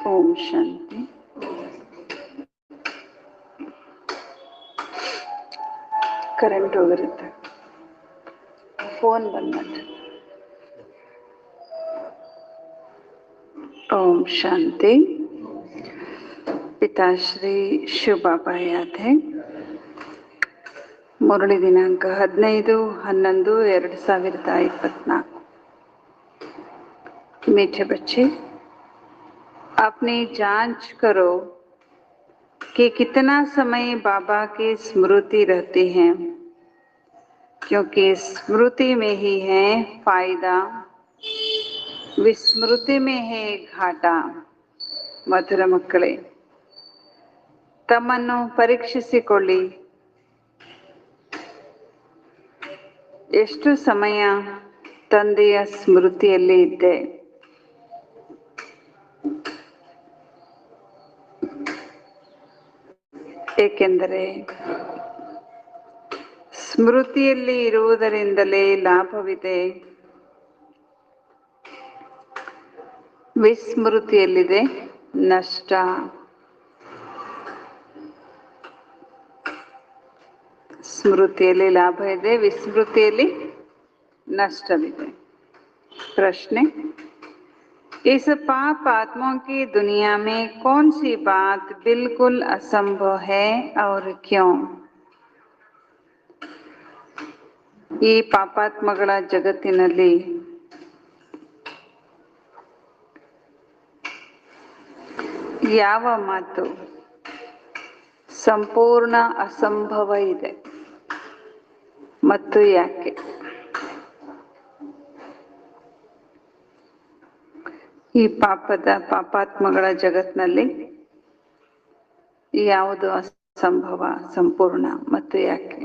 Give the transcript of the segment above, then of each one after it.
ಓಂ ಶಾಂತಿ. Current ಹೋಗಿರುತ್ತೆ, phone ಬಂದ್ ಮಾಡಿ. ಓಂ ಶಾಂತಿ. ಪಿತಾಶ್ರೀ ಶಿವಬಾಬಾ ಯಾದೆ ಮುರಳಿ ದಿನಾಂಕ 15/11/2024। मीठे बच्चे, अपनी जांच करो कि कितना समय बाबा की स्मृति रहती है, क्योंकि स्मृति में ही है फायदा, विस्मृति में है घाटा। ಮಧುರ ಮಕ್ಕಳೇ, ತಮ್ಮನ್ನು ಪರೀಕ್ಷಿಸಿಕೊಳ್ಳಿ. ಎಷ್ಟು ಸಮಯ ತಂದೆಯ ಸ್ಮೃತಿಯಲ್ಲಿ ಇದ್ದೆ? ಏಕೆಂದರೆ ಸ್ಮೃತಿಯಲ್ಲಿ ಇರುವುದರಿಂದಲೇ ಲಾಭವಿದೆ, ವಿಸ್ಮೃತಿಯಲ್ಲಿದೆ ನಷ್ಟ. ಸ್ಮೃತಿಯಲ್ಲಿ ಲಾಭ ಇದೆ, ವಿಸ್ಮೃತಿಯಲ್ಲಿ ನಷ್ಟವಿದೆ. प्रश्न, इस पाप आत्माओं की दुनिया में कौन सी बात बिल्कुल असंभव है और क्यों? ಈ ಪಾಪಾತ್ಮಗಳ ಜಗತ್ತಿನಲ್ಲಿ ಯಾವ ಮಾತು ಸಂಪೂರ್ಣ ಅಸಂಭವ ಇದೆ ಮತ್ತು ಯಾಕೆ? ಈ ಪಾಪಾತ್ಮಗಳ ಜಗತ್ತಿನಲ್ಲಿ ಯಾವುದು ಅಸಂಭವ, ಸಂಪೂರ್ಣ ಮತ್ತು ಯಾಕೆ?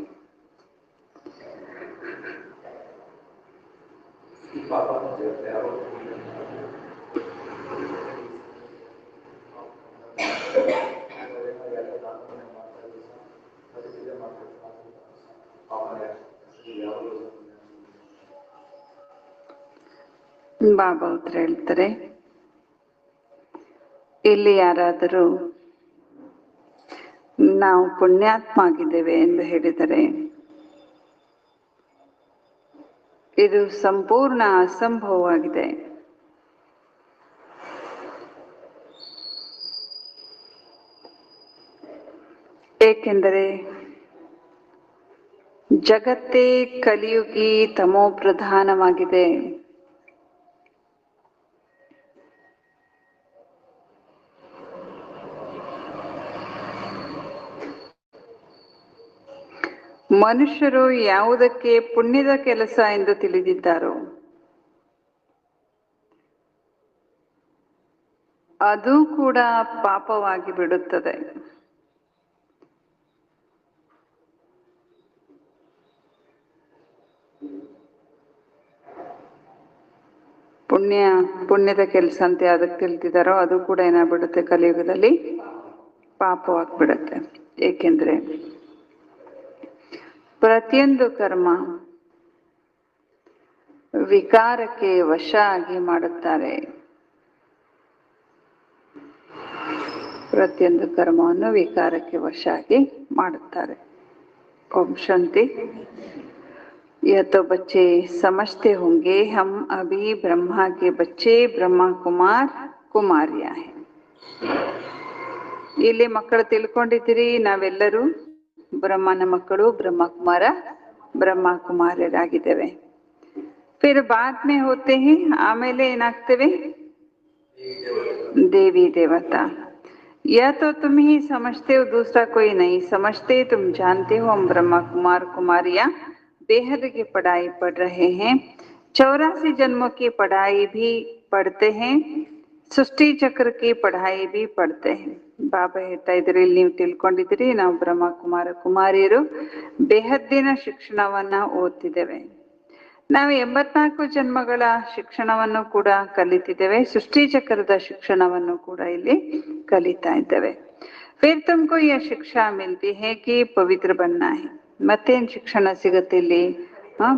ಬಾಬಾ ಉತ್ತರ ಹೇಳ್ತಾರೆ, ಇಲ್ಲಿ ಯಾರಾದರೂ ನಾವು ಪುಣ್ಯಾತ್ಮ ಆಗಿದ್ದೇವೆ ಎಂದು ಹೇಳಿದರೆ ಇದು ಸಂಪೂರ್ಣ ಅಸಂಭವವಾಗಿದೆ. ಏಕೆಂದರೆ ಜಗತ್ತೇ ಕಲಿಯುಗಿ ತಮೋ ಪ್ರಧಾನವಾಗಿದೆ. ಮನುಷ್ಯರು ಯಾವುದಕ್ಕೆ ಪುಣ್ಯದ ಕೆಲಸ ಎಂದು ತಿಳಿದಿದ್ದಾರೋ ಅದು ಕೂಡ ಪಾಪವಾಗಿ ಬಿಡುತ್ತದೆ. ಪುಣ್ಯದ ಕೆಲಸ ಅಂತ ಯಾವುದಕ್ಕೆ ತಿಳಿದಿದ್ದಾರೋ ಅದು ಕೂಡ ಏನಾಗ್ಬಿಡುತ್ತೆ, ಕಲಿಯುಗದಲ್ಲಿ ಪಾಪವಾಗಿಬಿಡುತ್ತೆ. ಏಕೆಂದ್ರೆ ಪ್ರತಿಯೊಂದು ಕರ್ಮ ವಿಕಾರಕ್ಕೆ ವಶ ಆಗಿ ಮಾಡುತ್ತಾರೆ. ಪ್ರತಿಯೊಂದು ಕರ್ಮವನ್ನು ವಿಕಾರಕ್ಕೆ ವಶ ಆಗಿ ಮಾಡುತ್ತಾರೆ. ओम शांति। यह तो बच्चे समझते होंगे हम अभी ब्रह्मा के बच्चे, ब्रह्मा कुमार कुमारियां हैं। ಇಲ್ಲಿ ಮಕ್ಕಳು ತಿಳ್ಕೊಂಡಿದ್ದೀರಿ, ನಾವೆಲ್ಲರೂ ಬ್ರಹ್ಮನ ಮಕ್ಕಳು, ಬ್ರಹ್ಮಕುಮಾರ ಬ್ರಹ್ಮ ಕುಮಾರರಾಗಿದ್ದೇವೆ. फिर बाद में होते हैं, ಆಮೇಲೆ ಏನಾಗ್ತೇವೆ? देवी देवता। यह तो तुम ही समझते हो, दूसरा कोई नहीं समझते। तुम जानते हो हम ब्रह्मा कुमार कुमारियां बेहद की पढ़ाई पढ़ रहे हैं, 84 जन्मों की पढ़ाई भी पढ़ते हैं, सृष्टि चक्र की पढ़ाई भी पढ़ते हैं। ಬಾಬಾ ಹೇಳ್ತಾ ಇದ್ರಿ, ಇಲ್ಲಿ ನೀವು ತಿಳ್ಕೊಂಡಿದ್ದೀರಿ ನಾವು ಬ್ರಹ್ಮ ಕುಮಾರ ಕುಮಾರಿಯರು ಬೇಹದ್ದಿನ ಶಿಕ್ಷಣವನ್ನ ಓದ್ತಿದ್ದೇವೆ. ನಾವು 84 ಜನ್ಮಗಳ ಶಿಕ್ಷಣವನ್ನು ಕೂಡ ಕಲಿತಿದ್ದೇವೆ. ಸೃಷ್ಟಿ ಚಕ್ರದ ಶಿಕ್ಷಣವನ್ನು ಕೂಡ ಇಲ್ಲಿ ಕಲಿತಾ ಇದ್ದೇವೆ. फिर तुमको यह शिक्षा मिलती है कि पवित्र बनना है. ಮತ್ತೇನ್ ಶಿಕ್ಷಣ ಸಿಗುತ್ತೆ ಇಲ್ಲಿ?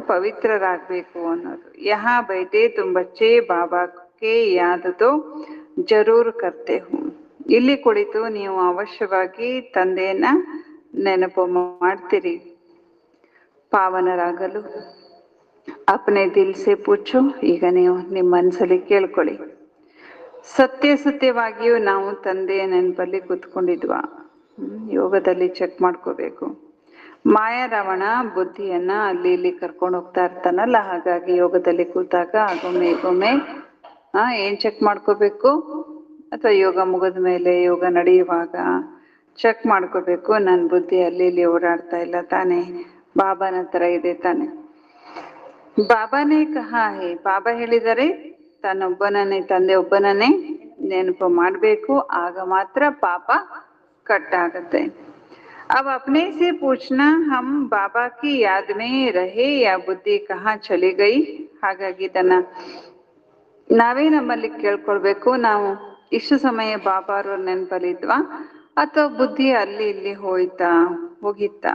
ಪವಿತ್ರರಾಗಬೇಕು ಅನ್ನೋದು. यहाँ बैठे तुम बच्चे बाबा के याद तो जरूर करते हो. ಇಲ್ಲಿ ಕುಳಿತು ನೀವು ಅವಶ್ಯವಾಗಿ ತಂದೆಯನ್ನ ನೆನಪು ಮಾಡ್ತೀರಿ. ಪಾವನರಾಗಲು ಅಪ್ನೆ ದಿಲ್ ಸೆ ಪೂಛೋ. ಈಗ ನೀವು ನಿಮ್ಮ ಮನಸ್ಸಲ್ಲಿ ಕೇಳ್ಕೊಳ್ಳಿ, ಸತ್ಯವಾಗಿಯೂ ನಾವು ತಂದೆಯ ನೆನಪಲ್ಲಿ ಕೂತ್ಕೊಂಡಿದ್ವಾ? ಯೋಗದಲ್ಲಿ ಚೆಕ್ ಮಾಡ್ಕೋಬೇಕು. ಮಾಯಾ ರಾವಣ ಬುದ್ಧಿಯನ್ನ ಅಲ್ಲಿ ಇಲ್ಲಿ ಕರ್ಕೊಂಡು ಹೋಗ್ತಾ ಇರ್ತಾನಲ್ಲ, ಹಾಗಾಗಿ ಯೋಗದಲ್ಲಿ ಕೂತಾಗ ಆಗೊಮ್ಮೆ ಏನ್ ಚೆಕ್ ಮಾಡ್ಕೋಬೇಕು? ಅಥವಾ ಯೋಗ ಮುಗಿದ ಮೇಲೆ, ಯೋಗ ನಡೆಯುವಾಗ ಚೆಕ್ ಮಾಡ್ಕೋಬೇಕು, ನನ್ನ ಬುದ್ಧಿ ಅಲ್ಲಿ ಇಲ್ಲಿ ಓಡಾಡ್ತಾ ಇಲ್ಲ ತಾನೆ, ಬಾಬಾನ ಹತ್ರ ಇದೆ ತಾನೆ. ಬಾಬಾನೇ ಕಹಾ ಹೇ, ಬಾಬಾ ಹೇಳಿದರೆ ತನ್ನೊಬ್ಬನನ್ನೇ, ತಂದೆ ಒಬ್ಬನನ್ನೇ ನೆನಪು ಮಾಡ್ಬೇಕು, ಆಗ ಮಾತ್ರ ಪಾಪ ಕಟ್ಟಾಗತ್ತೆ. अब अपने से पूछना हम बाबा की याद में रहे या बुद्धि कहाँ चली गई. ಹಾಗಾಗಿ ಇದನ್ನ ನಾವೇ ನಮ್ಮಲ್ಲಿ ಕೇಳ್ಕೊಳ್ಬೇಕು, ನಾವು ಇಷ್ಟು ಸಮಯ ಬಾಬಾ ಅವ್ರ ನೆನಪಲ್ಲಿದ್ವಾ ಅಥವಾ ಬುದ್ಧಿ ಅಲ್ಲಿ ಇಲ್ಲಿ ಹೋಗಿತ್ತಾ?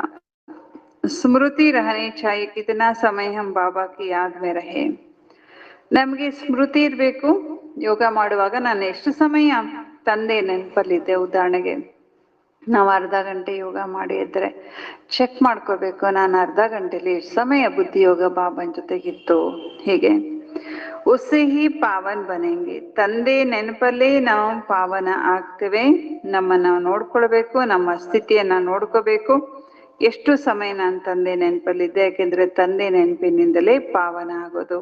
ಸ್ಮೃತಿ रहनी चाहिए, कितना समय हम बाबा की याद में रहे. ನಮ್ಗೆ ಸ್ಮೃತಿ ಇರ್ಬೇಕು. ಯೋಗ ಮಾಡುವಾಗ ನಾನು ಎಷ್ಟು ಸಮಯ ತಂದೆ ನೆನಪಲ್ಲಿದ್ದೆ. ಉದಾಹರಣೆಗೆ ನಾವು ಅರ್ಧ ಗಂಟೆ ಯೋಗ ಮಾಡಿ ಇದ್ರೆ ಚೆಕ್ ಮಾಡ್ಕೋಬೇಕು, ನಾನು ಅರ್ಧ ಗಂಟೆಲಿ ಎಷ್ಟು ಸಮಯ ಬುದ್ಧಿ ಯೋಗ ಬಾಬಾನ ಜೊತೆಗಿತ್ತು. ಹೀಗೆ ಉಸ್ಸೆ ಹಿ ಪಾವನ್ ಬನೆಂಗೆ. ತಂದೆ ನೆನಪಲ್ಲೇ ನಾವು ಪಾವನ ಆಗ್ತೇವೆ. ನಮ್ಮನ್ನ ನೋಡ್ಕೊಳ್ಬೇಕು, ನಮ್ಮ ಸ್ಥಿತಿಯನ್ನ ನೋಡ್ಕೋಬೇಕು. ಎಷ್ಟು ಸಮಯ ನಾನು ತಂದೆ ನೆನಪಲ್ಲಿದ್ದೆ, ಯಾಕೆಂದ್ರೆ ತಂದೆ ನೆನಪಿನಿಂದಲೇ ಪಾವನ ಆಗೋದು.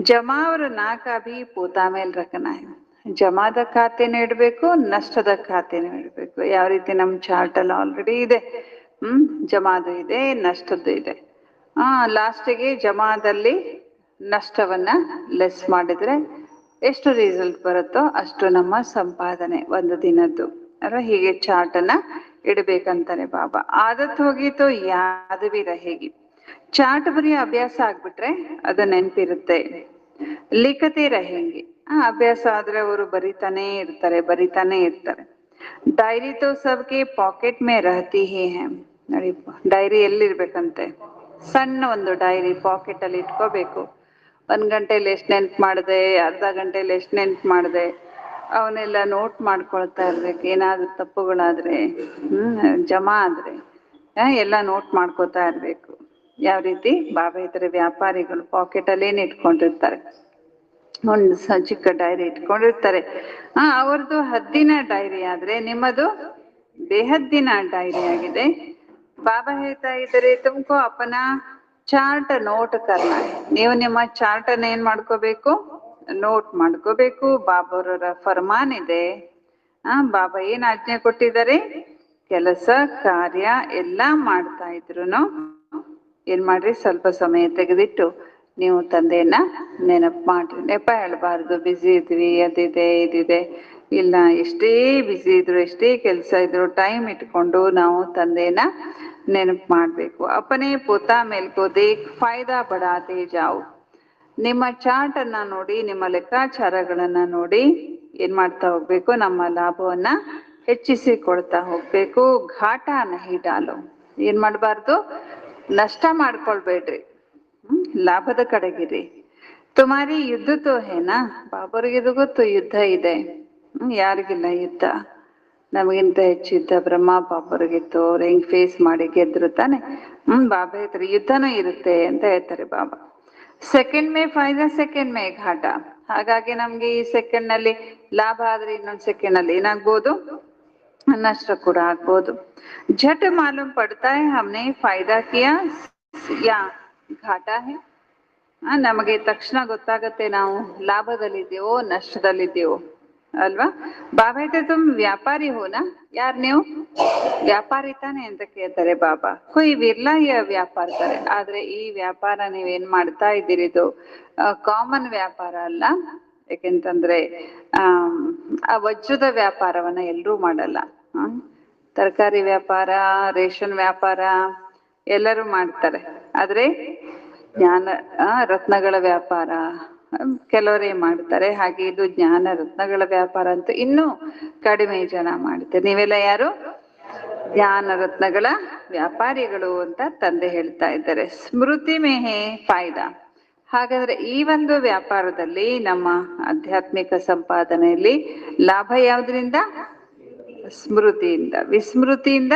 ಜಮಾವ್ರ ನಾಕಾಭಿ ಪೋತಾ ಮೇಲೆ ರಕನ. ಜಮಾದ ಖಾತೆನೂ ಇಡಬೇಕು, ನಷ್ಟದ ಖಾತೆನೂ ಇಡಬೇಕು. ಯಾವ ರೀತಿ ನಮ್ಮ ಚಾರ್ಟ್ ಅಲ್ಲಿ ಆಲ್ರೆಡಿ ಇದೆ. ಜಮಾದು ಇದೆ, ನಷ್ಟದ್ದು ಇದೆ. ಲಾಸ್ಟಿಗೆ ಜಮಾದಲ್ಲಿ ನಷ್ಟವನ್ನ ಲೆಸ್ ಮಾಡಿದ್ರೆ ಎಷ್ಟು ರಿಸಲ್ಟ್ ಬರುತ್ತೋ ಅಷ್ಟು ನಮ್ಮ ಸಂಪಾದನೆ ಒಂದು ದಿನದ್ದು ಅಲ್ವಾ. ಹೀಗೆ ಚಾರ್ಟ್ ಅನ್ನ ಇಡ್ಬೇಕಂತಾನೆ ಬಾಬಾ. ಆದತ್ ಹೋಗಿತ್ತು ಯಾದ ಬಿ ರಹೇಗಿ. ಚಾರ್ಟ್ ಬರೀ ಅಭ್ಯಾಸ ಆಗ್ಬಿಟ್ರೆ ಅದು ನೆನಪಿರುತ್ತೆ. ಲಿಖತೆ ರಹೇಂಗಿ. ಅಭ್ಯಾಸ ಆದ್ರೆ ಅವರು ಬರಿತಾನೆ ಇರ್ತಾರೆ. ಡೈರಿ ತೋ ಸಬ್ಕೆ ಪಾಕೆಟ್ ಮೇ ರಹತಿ ಹಿ ಹೈ. ನೋಡಿ, ಡೈರಿ ಎಲ್ಲಿರ್ಬೇಕಂತೆ? ಸಣ್ಣ ಒಂದು ಡೈರಿ ಪಾಕೆಟ್ ಅಲ್ಲಿ ಇಟ್ಕೋಬೇಕು. 1 ಗಂಟೆಯಲ್ಲಿ ಎಷ್ಟು ನೆನ್ಪು ಮಾಡಿದೆ, ಅರ್ಧ ಗಂಟೆಯಲ್ಲಿ ಎಷ್ಟು ನೆನ್ಪು ಮಾಡಿದೆ, ಅವನ್ನೆಲ್ಲ ನೋಟ್ ಮಾಡ್ಕೊಳ್ತಾ ಇರ್ಬೇಕು. ಏನಾದ್ರು ತಪ್ಪುಗಳಾದ್ರೆ ಜಮಾ ಆದ್ರೆ ಎಲ್ಲ ನೋಟ್ ಮಾಡ್ಕೋತಾ ಇರ್ಬೇಕು. ಯಾವ ರೀತಿ ಬಾಬಾ ಇತರ ವ್ಯಾಪಾರಿಗಳು ಪಾಕೆಟ್ ಅಲ್ಲಿ ಏನ್ ಇಟ್ಕೊಂಡಿರ್ತಾರೆ, ಒಂದು ಚಿಕ್ಕ ಡೈರಿ ಇಟ್ಕೊಂಡಿರ್ತಾರೆ. ಅವ್ರದ್ದು ಹದ್ದಿನ ಡೈರಿ ಆದ್ರೆ ನಿಮ್ಮದು ಬೇಹದ್ದಿನ ಡೈರಿ ಆಗಿದೆ. ಬಾಬಾ ಹೇಳ್ತಾ ಇದ್ದಾರೆ, ತುಮಕೋ ಅಪನ ಚಾರ್ಟ್ ನೋಟ್ ಕರ್ನ. ನೀವು ನಿಮ್ಮ ಚಾರ್ಟ್ ಅನ್ನ ಏನ್ ಮಾಡ್ಕೋಬೇಕು? ನೋಟ್ ಮಾಡ್ಕೋಬೇಕು. ಬಾಬಾರವರ ಫರ್ಮಾನ್ ಇದೆ. ಬಾಬಾ ಏನ್ ಆಜ್ಞೆ ಕೊಟ್ಟಿದ್ದಾರೆ? ಕೆಲಸ ಕಾರ್ಯ ಎಲ್ಲ ಮಾಡ್ತಾ ಇದ್ರುನು ಏನ್ ಮಾಡ್ರಿ, ಸ್ವಲ್ಪ ಸಮಯ ತೆಗೆದಿಟ್ಟು ನೀವು ತಂದೆಯನ್ನ ನೆನಪು ಮಾಡ್ರಿ. ನೆಪ ಹೇಳ್ಬಾರ್ದು, ಬ್ಯುಸಿ ಇದ್ವಿ, ಅದಿದೆ ಇದಿದೆ. ಇಲ್ಲ, ಎಷ್ಟೇ ಬ್ಯುಸಿ ಇದ್ರು, ಎಷ್ಟೇ ಕೆಲಸ ಇದ್ರು ಟೈಮ್ ಇಟ್ಕೊಂಡು ನಾವು ತಂದೆಯನ್ನ ನೆನಪು ಮಾಡ್ಬೇಕು. ಅಪನೇ ಪೋತಾ ಮೇಲ್ಕೋ ದೇಖ್ ಫಾಯ್ದಾ ಬಡಾತೆ ಜಾವು. ನಿಮ್ಮ ಚಾರ್ಟ್ ಅನ್ನ ನೋಡಿ, ನಿಮ್ಮ ಲೆಕ್ಕಾಚಾರಗಳನ್ನ ನೋಡಿ ಏನ್ ಮಾಡ್ತಾ ಹೋಗ್ಬೇಕು? ನಮ್ಮ ಲಾಭವನ್ನ ಹೆಚ್ಚಿಸಿಕೊಳ್ತಾ ಹೋಗ್ಬೇಕು. ಘಾಟ ನಹಿ ಡಾಲು. ಏನ್ ಮಾಡಬಾರ್ದು? ನಷ್ಟ ಮಾಡ್ಕೊಳ್ಬೇಡ್ರಿ, ಲಾಭದ ಕಡೆಗಿರಿ. ತುಮಾರಿ ಯುದ್ಧ ತೋ ಹೇನಾ. ಬಾಬರಿಗೆ ಇದು ಗೊತ್ತು, ಯುದ್ಧ ಇದೆ. ಯಾರಿಗಿಲ್ಲ ಯುದ್ಧ? ನಮಗಿಂತ ಹೆಚ್ಚು ಯುದ್ಧ ಬ್ರಹ್ಮ ಬಾಬರಿಗಿತ್ತು. ಅವ್ರು ಹೆಂಗ್ ಫೇಸ್ ಮಾಡಿ ಗೆದ್ರು ತಾನೆ. ಬಾಬಾ ಹೇಳ್ತಾರೆ ಯುದ್ಧನೂ ಇರುತ್ತೆ ಅಂತ ಹೇಳ್ತಾರೆ ಬಾಬಾ. ಸೆಕೆಂಡ್ ಮೇ ಫಾಯ್ದಾ, ಸೆಕೆಂಡ್ ಮೇ ಘಾಟ. ಹಾಗಾಗಿ ನಮ್ಗೆ ಈ ಸೆಕೆಂಡ್ ನಲ್ಲಿ ಲಾಭ ಆದ್ರೆ ಇನ್ನೊಂದು ಸೆಕೆಂಡ್ ನಲ್ಲಿ ಏನಾಗ್ಬೋದು? ನಷ್ಟ ಕೂಡ ಆಗ್ಬೋದು. झट मालूम पड़ता है हमने फायदा किया या घाटा है. ನಮಗೆ ತಕ್ಷಣ ಗೊತ್ತಾಗತ್ತೆ ನಾವು ಲಾಭದಲ್ಲಿದ್ದೇವೋ ನಷ್ಟದಲ್ಲಿದ್ದೇವೋ ಅಲ್ವಾ. ಬಾಬಾ ಹೇಳ್ತಾರೆ ತುಮ್ ವ್ಯಾಪಾರಿ ಹೋನಾ. ಯಾರು ನೀವು? ವ್ಯಾಪಾರಿ ತಾನೆ ಅಂತ ಕೇಳ್ತಾರೆ ಬಾಬಾ. ಕೊಯ್ ವಿರ್ಲಾ ವ್ಯಾಪಾರ ಕರೆ. ಆದ್ರೆ ಈ ವ್ಯಾಪಾರ ನೀವೇನ್ ಮಾಡ್ತಾ ಇದ್ದೀರಿ, ಇದು ಕಾಮನ್ ವ್ಯಾಪಾರ ಅಲ್ಲ. ಯಾಕೆಂತಂದ್ರೆ ಆ ವಜ್ರದ ವ್ಯಾಪಾರವನ್ನ ಎಲ್ಲರೂ ಮಾಡಲ್ಲ. ತರಕಾರಿ ವ್ಯಾಪಾರ, ರೇಷನ್ ವ್ಯಾಪಾರ ಎಲ್ಲರೂ ಮಾಡ್ತಾರೆ. ಆದ್ರೆ ಜ್ಞಾನ ರತ್ನಗಳ ವ್ಯಾಪಾರ ಕೆಲವರೇ ಮಾಡ್ತಾರೆ. ಹಾಗೆ ಇದು ಜ್ಞಾನ ರತ್ನಗಳ ವ್ಯಾಪಾರ ಅಂತ ಇನ್ನೂ ಕಡಿಮೆ ಜನ ಮಾಡ್ತಾರೆ. ನೀವೆಲ್ಲ ಯಾರು ಜ್ಞಾನ ರತ್ನಗಳ ವ್ಯಾಪಾರಿಗಳು ಅಂತ ತಂದೆ ಹೇಳ್ತಾ ಇದ್ದಾರೆ. ಸ್ಮೃತಿ ಮೇಹೆ ಫಾಯ್ದಾ. ಹಾಗಾದ್ರೆ ಈ ಒಂದು ವ್ಯಾಪಾರದಲ್ಲಿ ನಮ್ಮ ಆಧ್ಯಾತ್ಮಿಕ ಸಂಪಾದನೆಯಲ್ಲಿ ಲಾಭ ಯಾವ್ದ್ರಿಂದ? ಸ್ಮೃತಿಯಿಂದ. ವಿಸ್ಮೃತಿಯಿಂದ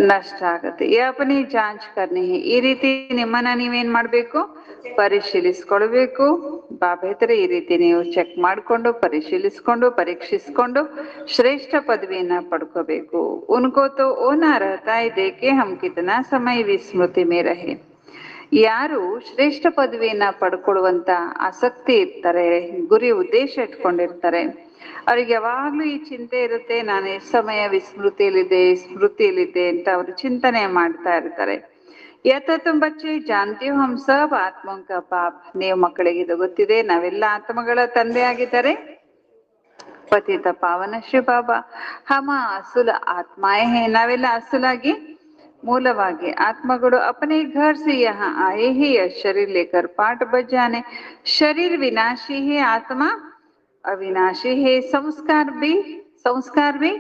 ನಷ್ಟ ಆಗತ್ತೆ. ಅಪನಿ ಜಾಂಚ್ ಕರ್ನಿ. ಈ ರೀತಿ ನಿಮ್ಮನ್ನ ನೀವೇನ್ ಮಾಡ್ಬೇಕು? ಪರಿಶೀಲಿಸ್ಕೊಳ್ಬೇಕು. ಬಾಬಾ ಹೇಳ್ತಾರೆ ಈ ರೀತಿ ನೀವು ಚೆಕ್ ಮಾಡ್ಕೊಂಡು, ಪರಿಶೀಲಿಸ್ಕೊಂಡು, ಪರೀಕ್ಷಿಸ್ಕೊಂಡು ಶ್ರೇಷ್ಠ ಪದವಿಯನ್ನ ಪಡ್ಕೋಬೇಕು. ಉನ್ಕೋ ತೋ ಓನಾ ರಹತಾ ಹೈ ದೇಖೆ ಹಮ್ ಕಿತನಾ ಸಮಯ ವಿಸ್ಮೃತಿ ಮೇ ರಹೆ. ಯಾರು ಶ್ರೇಷ್ಠ ಪದವಿಯನ್ನ ಪಡ್ಕೊಳ್ಳುವಂತ ಆಸಕ್ತಿ ಇರ್ತಾರೆ, ಗುರಿ ಉದ್ದೇಶ ಇಟ್ಕೊಂಡಿರ್ತಾರೆ, ಅವ್ರಿಗೆ ಯಾವಾಗ್ಲೂ ಈ ಚಿಂತೆ ಇರುತ್ತೆ, ನಾನು ಎಷ್ಟು ಸಮಯ ವಿಸ್ಮೃತಿಯಲ್ಲಿದ್ದೆ, ಸ್ಮೃತಿಯಲ್ಲಿದ್ದೆ ಅಂತ ಅವರು ಚಿಂತನೆ ಮಾಡ್ತಾ ಇರ್ತಾರೆ. ತುಂಬ ಬಚ್ಚೆ ಜಾನ್ತಿ ಹೋ ಹಮ್ ಸಬ್ ಆತ್ಮೋಂ ಕಾ ಬಾಪ್. ನೀವು ಮಕ್ಕಳಿಗೆ ಇದು ಗೊತ್ತಿದೆ, ನಾವೆಲ್ಲ ಆತ್ಮಗಳ ತಂದೆ ಆಗಿದ್ದಾರೆ. ಪತಿತ ಪಾವನ ಶಿವ ಬಾಬಾ. ಹಮ ಅಸುಲ ಆತ್ಮಾಯೇ ಹೇ. ನಾವೆಲ್ಲ ಅಸುಲಾಗಿ ಮೂಲವಾಗಿ ಆತ್ಮಗಳು. ಅಪನೆ ಘರ್ ಸೆ ಯಹಾ ಆಯೇ ಹಿ ಶರೀರ್ ಲೇಕರ್ ಪಾಠ ಬಜಾನೆ. ಶರೀರ್ ವಿನಾಶಿ ಹೇ, ಆತ್ಮ अविनाशी है. संस्कार भी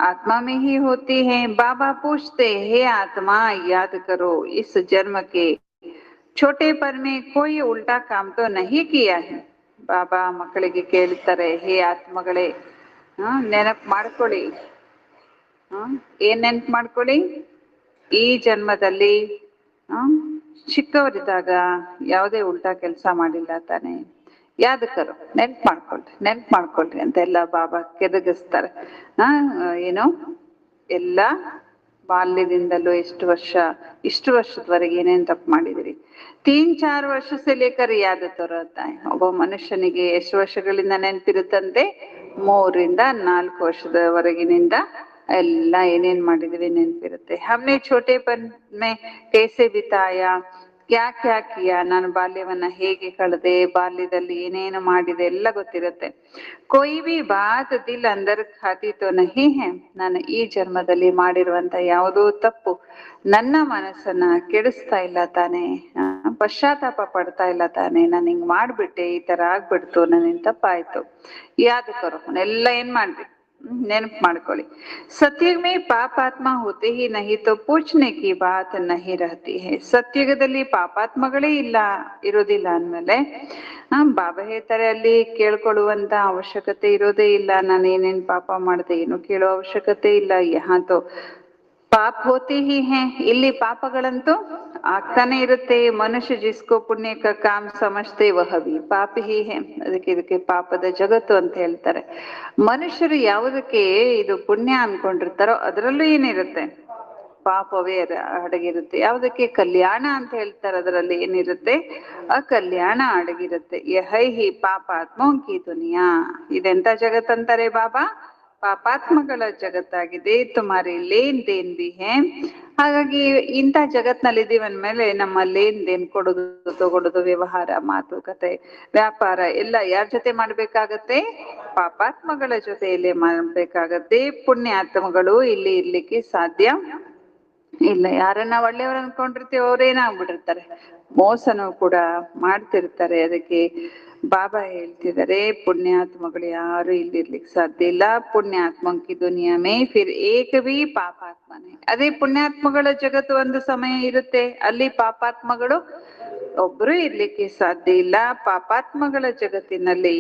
आत्मा में ही होती है. बाबा पूछते हे आत्मा याद करो इस जन्म के छोटे पर में कोई उल्टा काम तो नहीं किया है. ಬಾಬಾ ಮಕ್ಕಳಿಗೆ ಕೇಳ್ತಾರೆ, ಹೇ ಆತ್ಮಗಳೇ, ನೆನಪು ಮಾಡ್ಕೊಳ್ಳಿ. ಏನ್ ನೆನಪು ಮಾಡ್ಕೊಳ್ಳಿ? ಈ ಜನ್ಮದಲ್ಲಿ ಚಿಕ್ಕವರಿದ್ದಾಗ ಯಾವುದೇ ಉಲ್ಟಾ ಕೆಲಸ ಮಾಡಿಲ್ಲ ತಾನೆ. ಯಾದಕರು ನೆನ್ಪು ಮಾಡ್ಕೊಳ್ರಿ ಅಂತ ಎಲ್ಲ ಬಾಬಾ ಕೆದಗಿಸ್ತಾರೆ. ಏನು ಎಲ್ಲ ಬಾಲ್ಯದಿಂದಲೂ ಇಷ್ಟು ವರ್ಷದವರೆಗೆ ಏನೇನ್ ತಪ್ಪು ಮಾಡಿದಿರಿ. 3-4 ವರ್ಷ ಸೆ ಲೇಕರ್ ಯಾದ ತೋರತಾ. ಒಬ್ಬ ಮನುಷ್ಯನಿಗೆ ಎಷ್ಟು ವರ್ಷಗಳಿಂದ ನೆನಪಿರುತ್ತಂತೆ? 3-4 ವರ್ಷದವರೆಗಿನಿಂದ ಎಲ್ಲ ಏನೇನ್ ಮಾಡಿದಿವಿ ನೆನಪಿರುತ್ತೆ. ಹಮ್ನೆ ಛೋಟೆ ಪನ್ ಮೇ ಕೈಸೆ ಬಿತಾಯ, ಕ್ಯಾ ಕ್ಯಾ ಕಿಯಾ, ನಾನು ಬಾಲ್ಯವನ್ನ ಹೇಗೆ ಕಳೆದೆ, ಬಾಲ್ಯದಲ್ಲಿ ಏನೇನು ಮಾಡಿದೆ ಎಲ್ಲ ಗೊತ್ತಿರುತ್ತೆ. ಕೊಯ್ ಬಿ ಬಾತ್ ದಿಲ್ ಅಂದರ್ ಖಾತಿ ತೋ ನಹಿ ಹೇ. ನಾನು ಈ ಜನ್ಮದಲ್ಲಿ ಮಾಡಿರುವಂತ ಯಾವುದೋ ತಪ್ಪು ನನ್ನ ಮನಸ್ಸನ್ನ ಕೆಡಿಸ್ತಾ ಇಲ್ಲ ತಾನೆ, ಪಶ್ಚಾತ್ತಾಪ ಪಡ್ತಾ ಇಲ್ಲ ತಾನೆ, ನಾನು ಹಿಂಗ್ ಮಾಡ್ಬಿಟ್ಟೆ, ಈ ತರ ಆಗ್ಬಿಡ್ತು, ನನ್ನಿಂದ ತಪ್ಪಾಯ್ತು. ಯಾದಕರು ಎಲ್ಲ ಏನ್ ಮಾಡ್ರಿ? ನೆನಪು ಮಾಡ್ಕೊಳ್ಳಿ. ಸತ್ಯುಗ ಮೇ ಪಾಪಾತ್ಮ ಹೋತೆ ಹಿ ನಹಿ ತೋ ಪೂಚ್ನೆ ಕಿ ಬಾತ್ ನಹಿ ರಹತಿ ಹೈ. ಸತ್ಯುಗದಲ್ಲಿ ಪಾಪಾತ್ಮಗಳೇ ಇರೋದಿಲ್ಲ ಅಂದ್ಮೇಲೆ ಬಾಬಾ ಹೇಳ್ತಾರೆ ಅಲ್ಲಿ ಕೇಳ್ಕೊಳ್ಳುವಂತ ಅವಶ್ಯಕತೆ ಇರೋದೇ ಇಲ್ಲ. ನಾನು ಏನೇನ್ ಪಾಪ ಮಾಡಿದೆ ಏನು ಕೇಳೋ ಅವಶ್ಯಕತೆ ಇಲ್ಲ. ಯಹಾ ತೋ ಪಾಪ ಹೋತಿ ಹಿ ಹೇ. ಇಲ್ಲಿ ಪಾಪಗಳಂತೂ ಆಗ್ತಾನೆ ಇರುತ್ತೆ. ಮನುಷ್ಯ ಜಿಸ್ಕೋ ಪುಣ್ಯ ಕ ಕಾಮ್ ಸಮಜ್ತೆ ವಹ ಭಿ ಪಾಪ ಹಿ ಹೇ. ಇದಕ್ಕೆ ಪಾಪದ ಜಗತ್ತು ಅಂತ ಹೇಳ್ತಾರೆ. ಮನುಷ್ಯರು ಯಾವುದಕ್ಕೆ ಇದು ಪುಣ್ಯ ಅನ್ಕೊಂಡಿರ್ತಾರೋ ಅದರಲ್ಲೂ ಏನಿರುತ್ತೆ? ಪಾಪವೇ ಅಡಗಿರುತ್ತೆ. ಯಾವುದಕ್ಕೆ ಕಲ್ಯಾಣ ಅಂತ ಹೇಳ್ತಾರೆ ಅದರಲ್ಲಿ ಏನಿರುತ್ತೆ? ಅಕಲ್ಯಾಣ ಅಡಗಿರುತ್ತೆ. ಯಹೈ ಹಿ ಪಾಪಾತ್ಮೋಂ ಕಿ ದುನಿಯಾ. ಇದೆಂತ ಜಗತ್ತಂತಾರೆ ಬಾಬಾ? ಪಾಪಾತ್ಮಗಳ ಜಗತ್ತಾಗಿದೆ. ತುಮಾರಿ ಲೇನ್ ದೇನ್ ಬಿ ಹೇ. ಹಾಗಾಗಿ ಇಂಥ ಜಗತ್ನಲ್ಲಿ ಇದೀವಂದ್ಮೇಲೆ ನಮ್ಮ ಲೇನ್ ದೇನ್, ಕೊಡೋದು ತಗೊಳೋದು, ವ್ಯವಹಾರ, ಮಾತುಕತೆ, ವ್ಯಾಪಾರ ಎಲ್ಲ ಯಾರ ಜೊತೆ ಮಾಡ್ಬೇಕಾಗತ್ತೆ? ಪಾಪಾತ್ಮಗಳ ಜೊತೆಯಲ್ಲೇ ಮಾಡ್ಬೇಕಾಗತ್ತೆ. ಪುಣ್ಯಾತ್ಮಗಳು ಇಲ್ಲಿ ಇರ್ಲಿಕ್ಕೆ ಸಾಧ್ಯ ಇಲ್ಲ. ಯಾರನ್ನ ಒಳ್ಳೆಯವ್ರು ಅನ್ಕೊಂಡಿರ್ತೀವಿ ಅವ್ರೇನಾಗ್ಬಿಟ್ಟಿರ್ತಾರೆ, ಮೋಸನೂ ಕೂಡ ಮಾಡ್ತಿರ್ತಾರೆ. ಅದಕ್ಕೆ ಬಾಬಾ ಹೇಳ್ತಿದ್ದಾರೆ ಪುಣ್ಯಾತ್ಮಗಳು ಯಾರು ಇಲ್ಲಿರ್ಲಿಕ್ಕೆ ಸಾಧ್ಯ ಇಲ್ಲ. ಪುಣ್ಯಾತ್ಮಕಿ ದುನಿಯಾ ಮೇ ಫಿರ್ ಏಕ ಭಿ ಪಾಪಾತ್ಮನೆ. ಅದೇ ಪುಣ್ಯಾತ್ಮಗಳ ಜಗತ್ತು ಒಂದು ಸಮಯ ಇರುತ್ತೆ, ಅಲ್ಲಿ ಪಾಪಾತ್ಮಗಳು ಒಬ್ರು ಇರ್ಲಿಕ್ಕೆ ಸಾಧ್ಯ ಇಲ್ಲ. ಪಾಪಾತ್ಮಗಳ ಜಗತ್ತಿನಲ್ಲಿ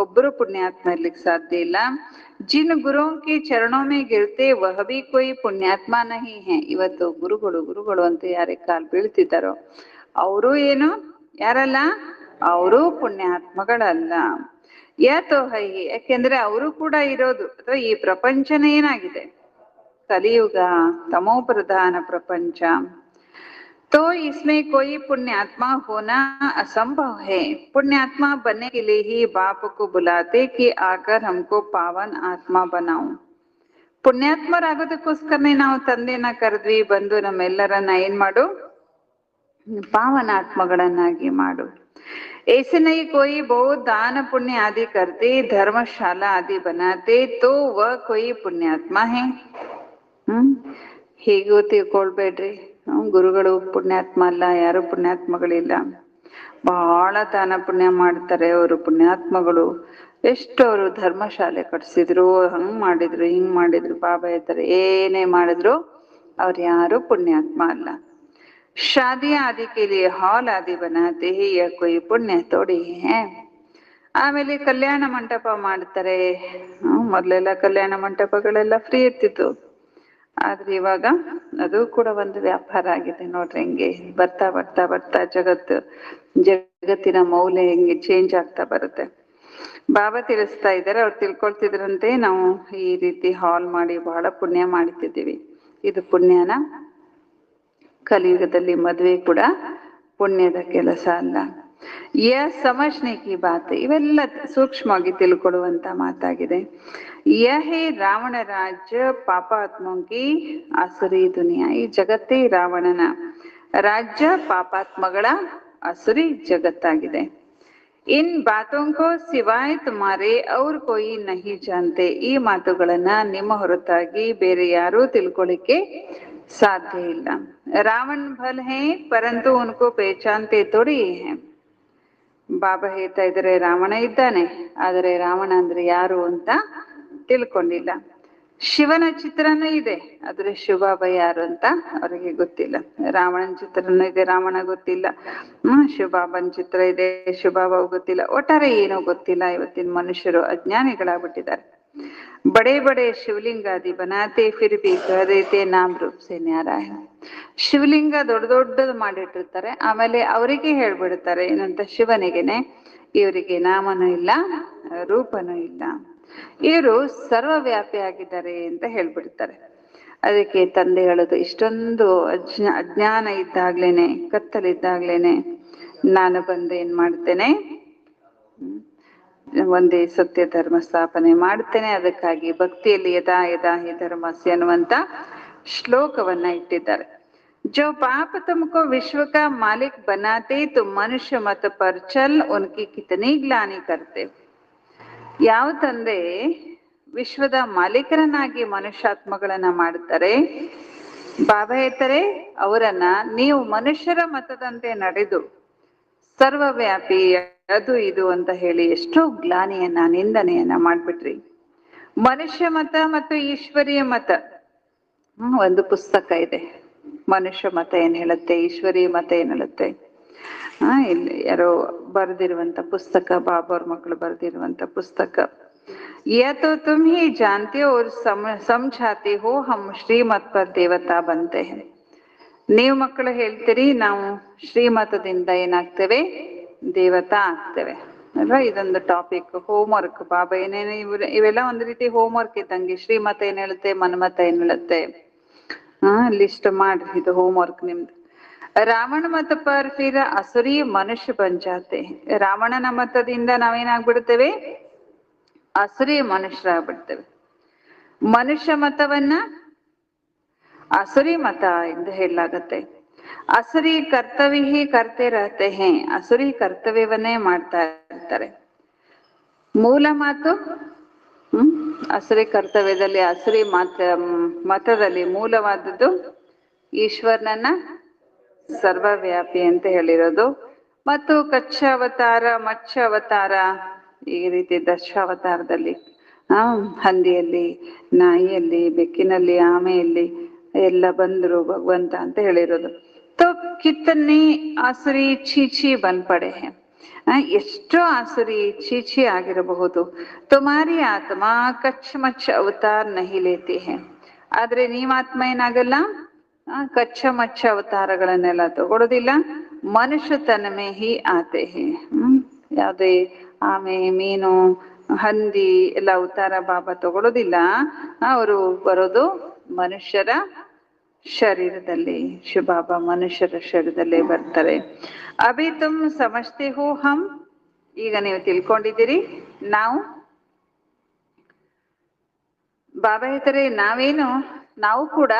ಒಬ್ರು ಪುಣ್ಯಾತ್ಮ ಇರ್ಲಿಕ್ಕೆ ಸಾಧ್ಯ ಇಲ್ಲ. ಜಿನ್ ಗುರುओं के चरणों में गिरते वह भी कोई ಪುಣ್ಯಾತ್ಮ नहीं है. ಇವತ್ತು ಗುರುಗಳು ಅಂತ ಯಾರೇ ಕಾಲ್ ಬೀಳ್ತಿದ್ದಾರೋ ಅವರು ಏನು ಯಾರಲ್ಲ, ಅವರು ಪುಣ್ಯಾತ್ಮಗಳಲ್ಲ. ಯಾತೋ ಹೈ. ಯಾಕೆಂದ್ರೆ ಅವರು ಕೂಡ ಇರೋದು ಅಥವಾ ಈ ಪ್ರಪಂಚನೇ ಏನಾಗಿದೆ? ಕಲಿಯುಗ, ತಮೋ ಪ್ರಧಾನ ಪ್ರಪಂಚ. तो इसमें कोई पुण्यात्मा होना असंभव है. पुण्यात्मा बनने के लिए ही बाप को बुलाते कि आकर हमको पावन आत्मा बनाओ. ಪುಣ್ಯಾತ್ಮರಾಗೋದಕ್ಕೋಸ್ಕರನೇ ನಾವು ತಂದೆನ ಕರೆದ್ವಿ, ಬಂದು ನಮ್ಮೆಲ್ಲರನ್ನ ಏನ್ ಮಾಡು? ಪಾವನಾತ್ಮಗಳನ್ನಾಗಿ ಮಾಡು. ऐसे नहीं कोई बहुत दान पुण्य आदि करते, धर्मशाला आदि बनाते तो वह कोई पुण्यात्मा है. ಹೀಗೂ ತಿಳ್ಕೊಳ್ಬೇಡ್ರಿ. ಗುರುಗಳು ಪುಣ್ಯಾತ್ಮ ಅಲ್ಲ, ಯಾರು ಪುಣ್ಯಾತ್ಮಗಳಿಲ್ಲ. ಬಹಳ ದಾನ ಪುಣ್ಯ ಮಾಡ್ತಾರೆ ಅವರು ಪುಣ್ಯಾತ್ಮಗಳು. ಎಷ್ಟು ಅವರು ಧರ್ಮಶಾಲೆ ಕಟ್ಸಿದ್ರು, ಹಂಗ್ ಮಾಡಿದ್ರು ಹಿಂಗ್ ಮಾಡಿದ್ರು. ಬಾಬಾ ಹೇಳ್ತಾರೆ ಏನೇ ಮಾಡಿದ್ರು ಅವ್ರು ಯಾರು ಪುಣ್ಯಾತ್ಮ ಅಲ್ಲ. ಶಾದಿ ಆದಿ के लिए हॉल आदि बनाते ही यह कोई पुण्य थोड़ी है. ಆಮೇಲೆ ಕಲ್ಯಾಣ ಮಂಟಪ ಮಾಡ್ತಾರೆ. ಮೊದ್ಲೆಲ್ಲ ಕಲ್ಯಾಣ ಮಂಟಪಗಳೆಲ್ಲ ಫ್ರೀ ಇರ್ತಿತ್ತು. ಆದ್ರೆ ಇವಾಗ ಅದು ಕೂಡ ಒಂದು ವ್ಯಾಪಾರ ಆಗಿದೆ ನೋಡ್ರಿ. ಹೆಂಗೆ ಬರ್ತಾ ಬರ್ತಾ ಬರ್ತಾ ಜಗತ್ತಿನ ಮೌಲ್ಯ ಹೆಂಗೆ ಚೇಂಜ್ ಆಗ್ತಾ ಬರುತ್ತೆ. ಬಾಬಾ ತಿಳಿಸ್ತಾ ಇದ್ದಾರೆ, ಅವ್ರು ತಿಳ್ಕೊಳ್ತಿದ್ರಂತೆ ನಾವು ಈ ರೀತಿ ಹಾಲ್ ಮಾಡಿ ಬಹಳ ಪುಣ್ಯ ಮಾಡ್ತಿದ್ದೀವಿ. ಇದು ಪುಣ್ಯನ? ಕಲಿಯುಗದಲ್ಲಿ ಮದುವೆ ಕೂಡ ಪುಣ್ಯದ ಕೆಲಸ ಅಲ್ಲ. ಸಮಜ್ನೆ ಕಿ ಬಾತ್, ಇವೆಲ್ಲ ಸೂಕ್ಷ್ಮವಾಗಿ ತಿಳ್ಕೊಳ್ಳುವಂತ ಮಾತಾಗಿದೆ. ಯಹೇ ರಾವಣ ರಾಜ್ಯ ಪಾಪಾತ್ಮಕಿ ಅಸುರಿ ದುನಿಯಾ. ಈ ಜಗತ್ತೇ ರಾವಣನ ರಾಜ್ಯ, ಪಾಪಾತ್ಮಗಳ ಅಸುರಿ ಜಗತ್ತಾಗಿದೆ. ಇನ್ ಬಾತೋಂಕೋ ಸಿವಾಯ್ ತುಮಾರೆ ಅವ್ರ ಕೋಯಿ ನಹಿ ಜಾನ್ತೆ. ಈ ಮಾತುಗಳನ್ನ ನಿಮ್ಮ ಹೊರತಾಗಿ ಬೇರೆ ಯಾರೂ ತಿಳ್ಕೊಳ್ಳಿಕ್ಕೆ ಸಾಧ್ಯ ಇಲ್ಲ. ರಾವಣ ಭಲ್ ಹೇ ಪರಂತು ಉನ್ಕೋ ಪೇಚಾನ್ತೆ ಥೋಡಿ ಹೇ. ಬಾಬಾ ಹೇಳ್ತಾ ಇದ್ದಾರೆ ರಾವಣ ಇದ್ದಾನೆ, ಆದರೆ ರಾವಣ ಅಂದ್ರೆ ಯಾರು ಅಂತ ತಿಳ್ಕೊಂಡಿಲ್ಲ. ಶಿವನ ಚಿತ್ರನೂ ಇದೆ, ಆದ್ರೆ ಶಿವಬಾಬಾ ಯಾರು ಅಂತ ಅವರಿಗೆ ಗೊತ್ತಿಲ್ಲ. ರಾವಣನ ಚಿತ್ರನೂ ಇದೆ, ರಾವಣ ಗೊತ್ತಿಲ್ಲ. ಶಿವಬಾಬನ ಚಿತ್ರ ಇದೆ, ಶಿವಬಾಬಾ ಗೊತ್ತಿಲ್ಲ. ಒಟ್ಟಾರೆ ಏನೋ ಗೊತ್ತಿಲ್ಲ. ಇವತ್ತಿನ ಮನುಷ್ಯರು ಅಜ್ಞಾನಿಗಳಾಗ್ಬಿಟ್ಟಿದ್ದಾರೆ. ಬಡೇ ಬಡೇ ಶಿವಲಿಂಗ ಆದಿ ಬನಾತೆ ಫಿರ್ ಬಿ ಕಹ ದೇತೆ ನಾಮ್ ರೂಪ್ ಸೆ ನ್ಯಾರಾ ಹೈ. ಶಿವಲಿಂಗ ದೊಡ್ಡ ದೊಡ್ಡದು ಮಾಡಿಟ್ಟಿರ್ತಾರೆ, ಆಮೇಲೆ ಅವರಿಗೆ ಹೇಳ್ಬಿಡ್ತಾರೆ ಏನಂತ, ಶಿವನಿಗೆನೆ ಇವರಿಗೆ ನಾಮನೂ ಇಲ್ಲ ರೂಪನೂ ಇಲ್ಲ, ಇವರು ಸರ್ವವ್ಯಾಪಿ ಆಗಿದ್ದಾರೆ ಅಂತ ಹೇಳ್ಬಿಡ್ತಾರೆ. ಅದಕ್ಕೆ ತಂದೆ ಹೇಳೋದು, ಇಷ್ಟೊಂದು ಅಜ್ಞಾನ ಇದ್ದಾಗ್ಲೇನೆ, ಕತ್ತಲಿದ್ದಾಗ್ಲೇನೆ ನಾನು ಬಂದು ಏನ್ ಮಾಡ್ತೇನೆ, ಒಂದೇ ಸತ್ಯ ಧರ್ಮ ಸ್ಥಾಪನೆ ಮಾಡ್ತೇನೆ. ಅದಕ್ಕಾಗಿ ಭಕ್ತಿಯಲ್ಲಿ ಯದಾ ಯದಾ ಹಿ ಧರ್ಮಸ್ಯ ಅನ್ನುವಂತ ಶ್ಲೋಕವನ್ನ ಇಟ್ಟಿದ್ದಾರೆ. जो पाप तुमको विश्व का मालिक बनाते तुम मनुष्य मत पर चल उनकी कितनी ग्लानि करते. ಯಾವ ತಂದೆ ವಿಶ್ವದ ಮಾಲೀಕರನ್ನಾಗಿ ಮನುಷ್ಯಾತ್ಮಗಳನ್ನ ಮಾಡ್ತಾರೆ, ಬಾಬಾ ಹೇಳ್ತಾರೆ ಅವರನ್ನ ನೀವು ಮನುಷ್ಯರ ಮತದಂತೆ ನಡೆದು ಸರ್ವವ್ಯಾಪಿ ಅದು ಇದು ಅಂತ ಹೇಳಿ ಎಷ್ಟೋ ಗ್ಲಾನಿಯನ್ನ ನಿಂದನೆಯನ್ನ ಮಾಡ್ಬಿಟ್ರಿ. ಮನುಷ್ಯ ಮತ ಮತ್ತು ಈಶ್ವರೀಯ ಮತ ಒಂದು ಪುಸ್ತಕ ಇದೆ. ಮನುಷ್ಯ ಮತ ಏನ್ ಹೇಳುತ್ತೆ, ಈಶ್ವರೀಯ ಮತ ಏನ್ ಹೇಳುತ್ತೆ. ಇಲ್ಲಿ ಯಾರೋ ಬರೆದಿರುವಂತ ಪುಸ್ತಕ, ಬಾಬಾವ್ರ ಮಕ್ಕಳು ಬರೆದಿರುವಂತ ಪುಸ್ತಕ. ಯಾ ತೋ ತುಮ್ ಹಿ ಜಾನ್ತೆ ಹೋ ಔರ್ ಸಮझाते हो हम ಶ್ರೀಮತ್ ಪರ್ ದೇವತಾ ಬಂತೆ. ನೀವು ಮಕ್ಕಳು ಹೇಳ್ತೀರಿ ನಾವು ಶ್ರೀಮತದಿಂದ ಏನಾಗ್ತೇವೆ, ದೇವತಾ ಆಗ್ತೇವೆ ಅಲ್ವಾ. ಇದೊಂದು ಟಾಪಿಕ್, ಹೋಮ್ ವರ್ಕ್. ಬಾಬಾ ಏನೇನು ಇವೆಲ್ಲ ಒಂದು ರೀತಿ ಹೋಮ್ ವರ್ಕ್ ಇದ್ದಂಗೆ. ಶ್ರೀಮತ ಏನ್ ಹೇಳುತ್ತೆ, ಮನ್ಮತ ಏನ್ ಹೇಳುತ್ತೆ, ಲಿಸ್ಟ್ ಮಾಡ್ರಿ, ಇದು ಹೋಮ್ ವರ್ಕ್ ನಿಮ್ದು. ರಾವಣ ಮತ ಪರ್ ಫಿರ್ ಅಸುರಿ ಮನುಷ್ಯ ಬಂಜಾತೆ. ರಾವಣನ ಮತದಿಂದ ನಾವೇನಾಗ್ಬಿಡ್ತೇವೆ, ಅಸುರಿ ಮನುಷ್ಯರಾಗ್ಬಿಡ್ತೇವೆ. ಮನುಷ್ಯ ಮತವನ್ನ ಅಸುರಿ ಮತ ಎಂದು ಹೇಳಲಾಗತ್ತೆ. ಅಸುರಿ ಕರ್ತವ್ಯ ಹಿ ಕರ್ತೆ ರಹತೆ ಹೇ. ಅಸುರಿ ಕರ್ತವ್ಯವನ್ನೇ ಮಾಡ್ತಾ ಇರ್ತಾರೆ. ಮೂಲ ಮಾತು ಅಸುರಿ ಕರ್ತವ್ಯದಲ್ಲಿ, ಅಸುರಿ ಮತದಲ್ಲಿ ಮೂಲವಾದದ್ದು ಈಶ್ವರನನ್ನ ಸರ್ವವ್ಯಾಪಿ ಅಂತ ಹೇಳಿರೋದು. ಮತ್ತು ಕಚ್ಚ ಅವತಾರ, ಮಚ್ಚ ಅವತಾರ, ಈ ರೀತಿ ದಶಾವತಾರದಲ್ಲಿ ಹಂದಿಯಲ್ಲಿ, ನಾಯಿಯಲ್ಲಿ, ಬೆಕ್ಕಿನಲ್ಲಿ, ಆಮೆಯಲ್ಲಿ ಎಲ್ಲ ಬಂದ್ರು ಭಗವಂತ ಅಂತ ಹೇಳಿರೋದು. ತೋ ಕಿತ್ತನೆ ಆಸುರಿ ಚೀಚಿ ಬನ್ಪಡೆ. ಎಷ್ಟೋ ಆಸುರಿ ಚೀಚಿ ಆಗಿರಬಹುದು. ತುಮಾರಿ ಆತ್ಮ ಕಚ್ಚ ಮಚ್ಚ ಅವತಾರ ನಹಿ ಲೇತಿ ಹೇ. ಆದ್ರೆ ನೀವಾತ್ಮ ಏನಾಗಲ್ಲ, ಕಚ್ಚ ಮಚ್ಚ ಅವತಾರಗಳನ್ನೆಲ್ಲ ತಗೊಳ್ಳೋದಿಲ್ಲ. ಮನುಷ್ಯ ತನ್ಮೆ ಹಿ ಆತೆ ಹೇ. ಯಾವುದೇ ಆಮೆ, ಮೀನು, ಹಂದಿ ಎಲ್ಲ ಅವತಾರ ಬಾಬಾ ತಗೊಳ್ಳೋದಿಲ್ಲ. ಅವರು ಬರೋದು ಮನುಷ್ಯರ ಶರೀರದಲ್ಲಿ. ಶಿವಬಾಬಾ ಮನುಷ್ಯರ ಶರೀರದಲ್ಲೇ ಬರ್ತಾರೆ. ಅಭಿ ತುಮ್ ಸಮಜ್ತೆ ಹೋ ಹಮ್. ಈಗ ನೀವು ತಿಳ್ಕೊಂಡಿದ್ದೀರಿ ನಾವು. ಬಾಬಾ ಹೇಳ್ತಾರೆ ನಾವೇನು, ನಾವು ಕೂಡ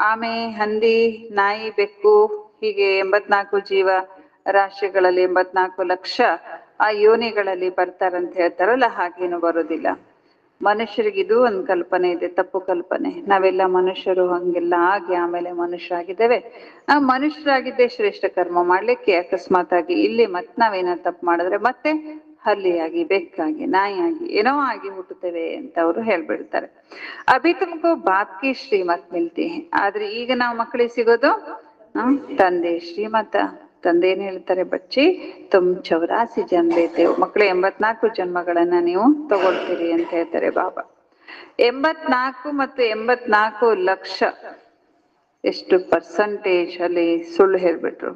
ಆಮೆ, ಹಂದಿ, ನಾಯಿ, ಬೆಕ್ಕು ಹೀಗೆ 84 ಜೀವ ರಾಶಿಗಳಲ್ಲಿ 84 ಲಕ್ಷ ಆ ಯೋನಿಗಳಲ್ಲಿ ಬರ್ತಾರಂತ ಹೇಳ್ತಾರಲ್ಲ, ಹಾಗೇನು ಬರೋದಿಲ್ಲ. ಮನುಷ್ಯರಿಗಿದು ಒಂದು ಕಲ್ಪನೆ ಇದೆ, ತಪ್ಪು ಕಲ್ಪನೆ. ನಾವೆಲ್ಲ ಮನುಷ್ಯರು ಹಂಗೆಲ್ಲ ಆಗಿ ಆಮೇಲೆ ಮನುಷ್ಯರಾಗಿದ್ದೇವೆ. ಆ ಮನುಷ್ಯರಾಗಿದ್ದೇ ಶ್ರೇಷ್ಠ ಕರ್ಮ ಮಾಡ್ಲಿಕ್ಕೆ, ಅಕಸ್ಮಾತ್ ಆಗಿ ಇಲ್ಲಿ ಮತ್ ನಾವೇನ ತಪ್ಪು ಮಾಡಿದ್ರೆ ಮತ್ತೆ ಹಲ್ಲಿಯಾಗಿ, ಬೆಕ್ಕಾಗಿ, ನಾಯಿಯಾಗಿ ಏನೋ ಆಗಿ ಹುಟ್ಟುತ್ತೇವೆ ಅಂತ ಅವರು ಹೇಳ್ಬಿಡ್ತಾರೆ. ಅಭಿ ತುಮಕೋ ಬಾಪ್ ಕಿ ಶ್ರೀಮತ್ ಮಿಲ್ತಿ ಹೈ, ಆದ್ರೆ ಈಗ ನಾವು ಮಕ್ಕಳಿಗೆ ಸಿಗೋದು ತಂದೆ ಶ್ರೀಮತ. ತಂದೆ ಏನ್ ಹೇಳ್ತಾರೆ, ಬಚ್ಚಿ ತುಮ್ 84 ಜನ್ಮ ಲೇತೆ ಹೋ, ಮಕ್ಕಳು 84 ಜನ್ಮಗಳನ್ನ ನೀವು ತಗೊಳ್ತೀರಿ ಅಂತ ಹೇಳ್ತಾರೆ ಬಾಬಾ. 84 ಮತ್ತು 84 ಲಕ್ಷ ಎಷ್ಟು ಪರ್ಸೆಂಟೇಜ್ ಅಲ್ಲಿ ಸುಳ್ಳು ಹೇಳ್ಬಿಟ್ರು.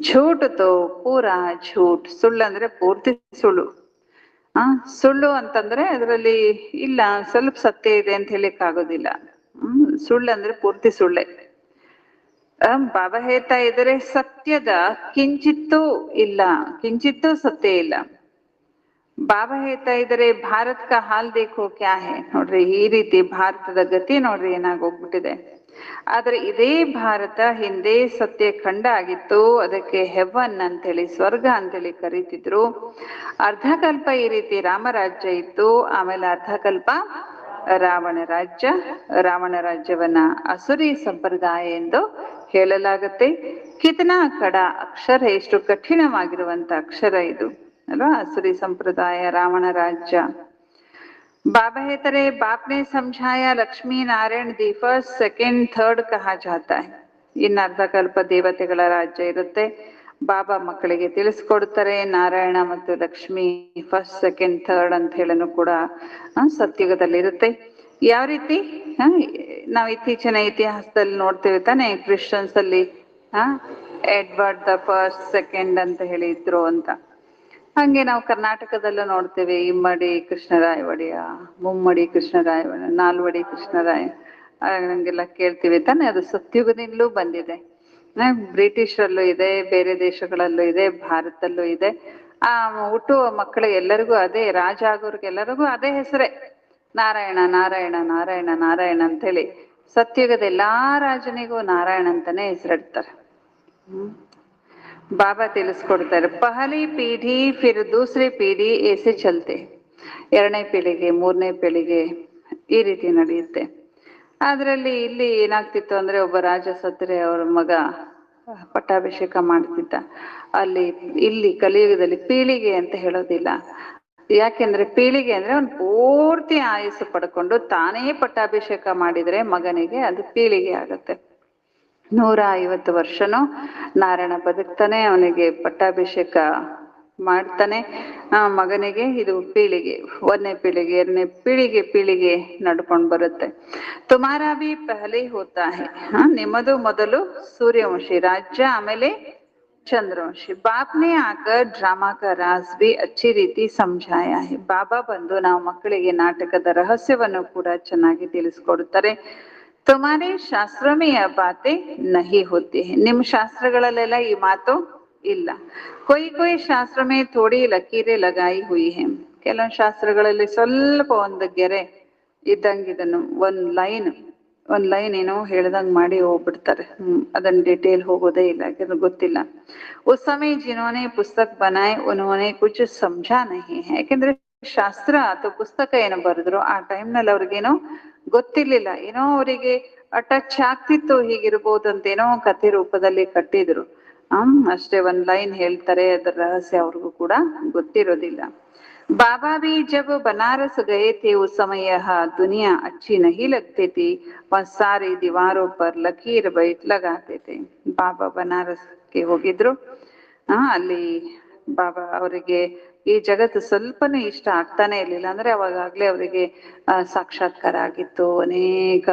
ಝೂಟ್ ತೋ ಪೂರಾ ಝೂಟ್, ಸುಳ್ಳು ಅಂದ್ರೆ ಪೂರ್ತಿ ಸುಳ್ಳು. ಸುಳ್ಳು ಅಂತಂದ್ರೆ ಅದರಲ್ಲಿ ಇಲ್ಲ ಸ್ವಲ್ಪ ಸತ್ಯ ಇದೆ ಅಂತ ಹೇಳಿಕ್ ಆಗೋದಿಲ್ಲ. ಸುಳ್ಳು ಅಂದ್ರೆ ಪೂರ್ತಿ ಸುಳ್ಳೆ. ಬಾಬಾ ಹೇಳ್ತಾ ಇದ್ರೆ ಸತ್ಯದ ಕಿಂಚಿತ್ತೂ ಇಲ್ಲ, ಕಿಂಚಿತ್ತೂ ಸತ್ಯ ಇಲ್ಲ. ಬಾಬಾ ಹೇಳ್ತಾ ಇದ್ರೆ ಭಾರತ ಕಾ ಹಾಲ್ ದೇಖೋ ಕ್ಯಾ ಹೈ, ನೋಡ್ರಿ ಈ ರೀತಿ ಭಾರತದ ಗತಿ ನೋಡ್ರಿ ಏನಾಗೋಗ್ಬಿಟ್ಟಿದೆ. ಆದ್ರೆ ಇದೇ ಭಾರತ ಹಿಂದೆ ಸತ್ಯ ಖಂಡ ಆಗಿತ್ತು, ಅದಕ್ಕೆ ಹೆವನ್ ಅಂತೇಳಿ, ಸ್ವರ್ಗ ಅಂತೇಳಿ ಕರೀತಿದ್ರು. ಅರ್ಧಕಲ್ಪ ಈ ರೀತಿ ರಾಮರಾಜ್ಯ ಇತ್ತು, ಆಮೇಲೆ ಅರ್ಧಕಲ್ಪ ರಾವಣ ರಾಜ್ಯ. ರಾವಣ ರಾಜ್ಯವನ್ನ ಅಸುರಿ ಸಂಪ್ರದಾಯ ಎಂದು ಹೇಳಲಾಗುತ್ತೆ. ಕಿತನಾ ಕಡ ಅಕ್ಷರ, ಎಷ್ಟು ಕಠಿಣವಾಗಿರುವಂತ ಅಕ್ಷರ ಇದು ಅಲ್ವಾ, ಅಸುರಿ ಸಂಪ್ರದಾಯ, ರಾವಣ ರಾಜ್ಯ. ಬಾಬಾ ಹೇಳ್ತಾರೆ ಬಾಪ್ನೆ ಸಮझाया Lakshmi Narayan the first second third ಕಹಾ ಜಾತಾ ಹೈ. ಇನ್ನು ಅರ್ಧಕಲ್ಪ ದೇವತೆಗಳ ರಾಜ್ಯ ಇರುತ್ತೆ. ಬಾಬಾ ಮಕ್ಕಳಿಗೆ ತಿಳಿಸ್ಕೊಡ್ತಾರೆ ನಾರಾಯಣ ಮತ್ತು ಲಕ್ಷ್ಮಿ ಫಸ್ಟ್ ಸೆಕೆಂಡ್ ಥರ್ಡ್ ಅಂತ ಹೇಳನು ಕೂಡ ಸತ್ಯುಗದಲ್ಲಿ ಇರುತ್ತೆ. ಯಾವ ರೀತಿ ನಾವು ಇತ್ತೀಚಿನ ಇತಿಹಾಸದಲ್ಲಿ ನೋಡ್ತೇವೆ ತಾನೆ, ಕ್ರಿಶ್ಚಿಯನ್ಸ್ ಅಲ್ಲಿ ಎಡ್ವರ್ಡ್ ದ ಫಸ್ಟ್ ಸೆಕೆಂಡ್ ಅಂತ ಹೇಳಿದ್ರು ಅಂತ. ಹಂಗೆ ನಾವು ಕರ್ನಾಟಕದಲ್ಲೂ ನೋಡ್ತೇವೆ, ಇಮ್ಮಡಿ ಕೃಷ್ಣರಾಯ ಒಡೆಯ, ಮುಮ್ಮಡಿ ಕೃಷ್ಣರಾಯ, ನಾಲ್ವಡಿ ಕೃಷ್ಣರಾಯ, ಹಂಗೆಲ್ಲ ಕೇಳ್ತೀವಿ ತಾನೆ. ಅದು ಸತ್ಯುಗದಿಂದಲೂ ಬಂದಿದೆ. ಬ್ರಿಟಿಷರಲ್ಲೂ ಇದೆ, ಬೇರೆ ದೇಶಗಳಲ್ಲೂ ಇದೆ, ಭಾರತದಲ್ಲೂ ಇದೆ. ಆ ಹುಟ್ಟುವ ಮಕ್ಕಳು ಎಲ್ಲರಿಗೂ ಅದೇ, ರಾಜ ಆಗೋರ್ಗೆಲ್ಲರಿಗೂ ಅದೇ ಹೆಸರೇ, ನಾರಾಯಣ ನಾರಾಯಣ ನಾರಾಯಣ ನಾರಾಯಣ ಅಂತ ಹೇಳಿ. ಸತ್ಯುಗದ ಎಲ್ಲಾ ರಾಜನಿಗೂ ನಾರಾಯಣ ಅಂತಾನೆ ಹೆಸರಿಡ್ತಾರೆ. ಬಾಬಾ ತಿಳಿಸ್ಕೊಡ್ತಾರೆ ಪಹಲಿ ಪೀಢಿ ಫಿರ್ ದೂಸರಿ ಪೀಢಿ ಏಸೆ ಚಲ್ತೆ, ಎರಡನೇ ಪೀಳಿಗೆ ಮೂರನೇ ಪೀಳಿಗೆ ಈ ರೀತಿ ನಡೆಯುತ್ತೆ. ಅದರಲ್ಲಿ ಇಲ್ಲಿ ಏನಾಗ್ತಿತ್ತು ಅಂದ್ರೆ, ಒಬ್ಬ ರಾಜ ಸತ್ತರೆ ಅವ್ರ ಮಗ ಪಟ್ಟಾಭಿಷೇಕ ಮಾಡ್ತಿದ್ದ. ಇಲ್ಲಿ ಕಲಿಯುಗದಲ್ಲಿ ಪೀಳಿಗೆ ಅಂತ ಹೇಳೋದಿಲ್ಲ. ಯಾಕೆಂದ್ರೆ ಪೀಳಿಗೆ ಅಂದ್ರೆ ಅವ್ನು ಪೂರ್ತಿ ಆಯಸ್ಸು ಪಡ್ಕೊಂಡು ತಾನೇ ಪಟ್ಟಾಭಿಷೇಕ ಮಾಡಿದ್ರೆ ಮಗನಿಗೆ ಅದು ಪೀಳಿಗೆ ಆಗತ್ತೆ. 150 ವರ್ಷನೂ ನಾರಾಯಣ ಬದುಕ್ತಾನೆ, ಅವನಿಗೆ ಪಟ್ಟಾಭಿಷೇಕ ಮಾಡ್ತಾನೆ. ಮಗನಿಗೆ ಇದು ಪೀಳಿಗೆ, ಒಂದನೇ ಪೀಳಿಗೆ, ಎರಡನೇ ಪೀಳಿಗೆ ನಡ್ಕೊಂಡು ಬರುತ್ತೆ. ತುಮಾರಾ ಬಿ ಪಹಲೆ ಹೋತಾ ಹೈ, ನಿಮ್ಮದು ಮೊದಲು ಸೂರ್ಯವಂಶಿ ರಾಜ್ಯ, ಆಮೇಲೆ ಚಂದ್ರವಂಶಿ. ಬಾಪ್ನೆ ಆಕರ್ ಡ್ರಾಮಾ ಕಾ ರಾಜ್ ಬಿ ಅಚ್ಚಿ ರೀತಿ ಸಮझाया ಹೈ. ಬಾಬಾ ಬಂದು ನಾವು ಮಕ್ಕಳಿಗೆ ನಾಟಕದ ರಹಸ್ಯವನ್ನು ಕೂಡ ಚೆನ್ನಾಗಿ ತಿಳಿಸ್ಕೊಡುತ್ತಾರೆ. ತುಮಾರೆ ಶಾಸ್ತ್ರ ಮೇ ಯಹ ಬಾತೆ ನಹಿ ಹೋತಿ ಹೈ, ನಿಮ್ಮ ಶಾಸ್ತ್ರಗಳಲ್ಲೆಲ್ಲ ಈ ಮಾತು ಇಲ್ಲ. ಕೊಯ್ ಶಾಸ್ತ್ರ ಮೇ ಥೋಡಿ ಲಕೀರೆ ಲಗಾಯಿ ಹುಯಿ ಹೈ, ಕೆಲವೊಂದು ಶಾಸ್ತ್ರಗಳಲ್ಲಿ ಸ್ವಲ್ಪ ಒಂದು ಗೆರೆ ಇದ್ದಂಗಿದನ್ನು ಒಂದ್ ಲೈನ್ ಏನೋ ಹೇಳ್ದಂಗ್ ಮಾಡಿ ಹೋಗ್ಬಿಡ್ತಾರೆ. ಅದನ್ನ ಡಿಟೇಲ್ ಹೋಗೋದೇ ಇಲ್ಲ, ಯಾಕಂದ್ರೆ ಗೊತ್ತಿಲ್ಲ. ಉಸ್ ಸಮಯ ಜಿನ್ಹೋನೆ ಪುಸ್ತಕ ಬನಾಯ್ ಉನ್ಹೋನೆ ಕುಚ್ ಸಮझा ನಹಿ ಹೈ, ಯಾಕಂದ್ರೆ ಶಾಸ್ತ್ರ ಅಥವಾ ಪುಸ್ತಕ ಏನೋ ಬರೆದ್ರು ಆ ಟೈಮ್ನಲ್ಲಿ ಅವ್ರಿಗೇನೋ ಗೊತ್ತಿರ್ಲಿಲ್ಲ, ಏನೋ ಅವರಿಗೆ ಟಚ್ ಆಗ್ತಿತ್ತು, ಹೀಗಿರ್ಬೋದು ಅಂತ ಏನೋ ಕಥೆ ರೂಪದಲ್ಲಿ ಕಟ್ಟಿದ್ರು. ಅಷ್ಟೇ, ಒಂದ್ ಲೈನ್ ಹೇಳ್ತಾರೆ, ಅದರ ರಹಸ್ಯ ಅವ್ರಿಗೂ ಕೂಡ ಗೊತ್ತಿರೋದಿಲ್ಲ. बाबा भी जब बनारस गए थे उस समय यह दुनिया अच्छी नहीं लगती थी, वह सारी दीवारों पर लकीर बैठ लगाते थे. ಬಾಬಾ ಬನಾರಸ್ಗೆ ಹೋಗಿದ್ರು. ಅಲ್ಲಿ ಬಾಬಾ ಅವರಿಗೆ ಈ ಜಗತ್ತು ಸ್ವಲ್ಪನೂ ಇಷ್ಟ ಆಗ್ತಾನೆ ಇರ್ಲಿಲ್ಲ. ಅಂದ್ರೆ ಅವಾಗಲೇ ಅವರಿಗೆ ಸಾಕ್ಷಾತ್ಕಾರ ಆಗಿತ್ತು, ಅನೇಕ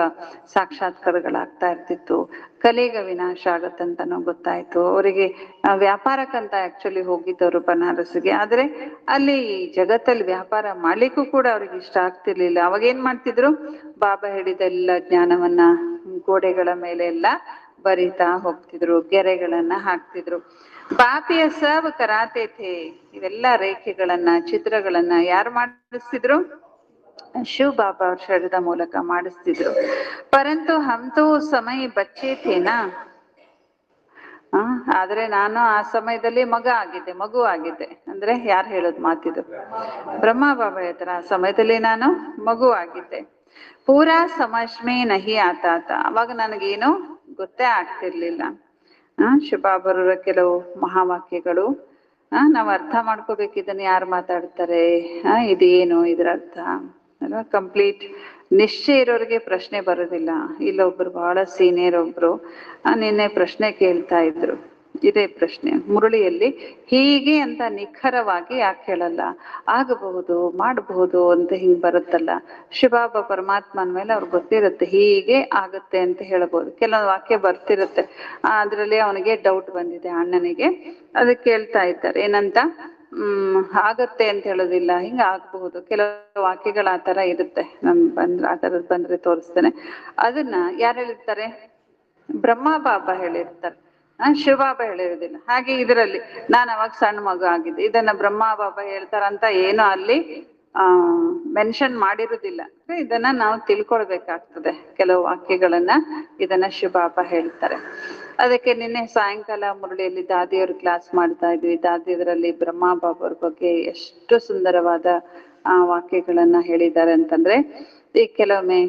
ಸಾಕ್ಷಾತ್ಕಾರಗಳಾಗ್ತಾ ಇರ್ತಿತ್ತು. ಕಲಿಗ ವಿನಾಶ ಆಗತ್ತಂತನೂ ಗೊತ್ತಾಯ್ತು ಅವರಿಗೆ. ವ್ಯಾಪಾರಕ್ಕಂತ ಆಕ್ಚುಲಿ ಹೋಗಿದ್ದವರು ಬನಾರಸ್ಗೆ, ಆದ್ರೆ ಅಲ್ಲಿ ಜಗತ್ತಲ್ಲಿ ವ್ಯಾಪಾರ ಮಾಡ್ಲಿಕ್ಕೂ ಕೂಡ ಅವ್ರಿಗೆ ಇಷ್ಟ ಆಗ್ತಿರ್ಲಿಲ್ಲ. ಅವಾಗ ಏನ್ ಮಾಡ್ತಿದ್ರು, ಬಾಬಾ ಹೇಳಿದೆಲ್ಲ ಜ್ಞಾನವನ್ನ ಗೋಡೆಗಳ ಮೇಲೆ ಎಲ್ಲ ಬರಿತಾ ಹೋಗ್ತಿದ್ರು, ಗೆರೆಗಳನ್ನ ಹಾಕ್ತಿದ್ರು. ಬಾಪಿಯ ಸಬ್ ಕರಾತೆ ಥೇ, ಇವೆಲ್ಲ ರೇಖೆಗಳನ್ನ ಚಿತ್ರಗಳನ್ನ ಯಾರು ಮಾಡಿಸ್ತಿದ್ರು, ಶಿವ ಬಾಬಾ ಅವ್ರ ಶರೀರದ ಮೂಲಕ ಮಾಡಿಸ್ತಿದ್ರು. ಪರಂತು ಹಮ್ ತೋ ಸಮಯ ಬಚ್ಚೆ ಥೇನಾ, ಆದ್ರೆ ನಾನು ಆ ಸಮಯದಲ್ಲಿ ಮಗು ಆಗಿದ್ದೆ ಅಂದ್ರೆ ಯಾರು ಹೇಳೋದು ಮಾತಿದು? ಬ್ರಹ್ಮ ಬಾಬಾ ಹೇಳ್ತಾರೆ ಆ ಸಮಯದಲ್ಲಿ ನಾನು ಮಗು ಆಗಿದ್ದೆ. ಪೂರಾ ಸಮಜ್ಮೇ ನಹಿ ಆತಾತ, ಅವಾಗ ನನಗೇನು ಗೊತ್ತೇ ಆಗ್ತಿರ್ಲಿಲ್ಲ. ಶಿವಬಾಬರವರ ಕೆಲವು ಮಹಾವಾಕ್ಯಗಳು ನಾವು ಅರ್ಥ ಮಾಡ್ಕೋಬೇಕು, ಇದನ್ನ ಯಾರು ಮಾತಾಡ್ತಾರೆ, ಇದೇನು ಇದ್ರ ಅರ್ಥ ಅಲ್ವಾ? ಕಂಪ್ಲೀಟ್ ನಿಶ್ಚಯ ಇರೋರಿಗೆ ಪ್ರಶ್ನೆ ಬರೋದಿಲ್ಲ. ಇಲ್ಲೊಬ್ರು ಬಹಳ ಸೀನಿಯರ್ ಒಬ್ರು ನಿನ್ನೆ ಪ್ರಶ್ನೆ ಕೇಳ್ತಾ ಇದ್ರು. ಇದೇ ಪ್ರಶ್ನೆ ಮುರಳಿಯಲ್ಲಿ ಹೀಗೆ ಅಂತ ನಿಖರವಾಗಿ ಯಾಕೆ ಹೇಳಲ್ಲ, ಆಗಬಹುದು ಮಾಡಬಹುದು ಅಂತ ಹಿಂಗ್ ಬರುತ್ತಲ್ಲ. ಶಿವಬಾಬಾ ಪರಮಾತ್ಮನ ಮೇಲೆ ಅವ್ರಿಗೆ ಗೊತ್ತಿರುತ್ತೆ ಹೀಗೆ ಆಗುತ್ತೆ ಅಂತ ಹೇಳ್ಬೋದು. ಕೆಲವೊಂದು ವಾಕ್ಯ ಬರ್ತಿರುತ್ತೆ, ಅದ್ರಲ್ಲಿ ಅವನಿಗೆ ಡೌಟ್ ಬಂದಿದೆ ಅಣ್ಣನಿಗೆ, ಅದಕ್ಕೆ ಕೇಳ್ತಾ ಇದ್ದಾರೆ ಏನಂತ, ಆಗತ್ತೆ ಅಂತ ಹೇಳೋದಿಲ್ಲ, ಹಿಂಗ ಆಗ್ಬಹುದು. ಕೆಲವು ವಾಕ್ಯಗಳು ಆ ತರ ಇರುತ್ತೆ, ಆ ಥರದ್ ಬಂದ್ರೆ ತೋರಿಸ್ತೇನೆ. ಅದನ್ನ ಯಾರು ಹೇಳಿರ್ತಾರೆ? ಬ್ರಹ್ಮ ಬಾಬಾ ಹೇಳಿರ್ತಾರೆ, ಶಿವಬಾಬಾ ಹೇಳಿರೋದಿಲ್ಲ. ಹಾಗೆ ಇದರಲ್ಲಿ ನಾನು ಅವಾಗ ಸಣ್ಣ ಮಗು ಆಗಿದ್ದೆ, ಇದನ್ನ ಬ್ರಹ್ಮ ಬಾಬಾ ಹೇಳ್ತಾರಂತ ಏನು ಅಲ್ಲಿ ಮೆನ್ಷನ್ ಮಾಡಿರುದಿಲ್ಲ. ಇದನ್ನ ನಾವು ತಿಳ್ಕೊಳ್ಬೇಕಾಗ್ತದೆ ಕೆಲವು ವಾಕ್ಯಗಳನ್ನ. ಇದನ್ನ ಶಿವಬಾಬಾ ಹೇಳ್ತಾರೆ. ಅದಕ್ಕೆ ನಿನ್ನೆ ಸಾಯಂಕಾಲ ಮುರಳಿಯಲ್ಲಿ ದಾದಿಯವರು ಕ್ಲಾಸ್ ಮಾಡ್ತಾ ಇದ್ವಿ. ದಾದಿಯದರಲ್ಲಿ ಬ್ರಹ್ಮ ಬಾಬಾವ್ರ ಬಗ್ಗೆ ಎಷ್ಟು ಸುಂದರವಾದ ವಾಕ್ಯಗಳನ್ನ ಹೇಳಿದ್ದಾರೆ ಅಂತಂದ್ರೆ, ಈ ಕೆಲವೊಮ್ಮೆ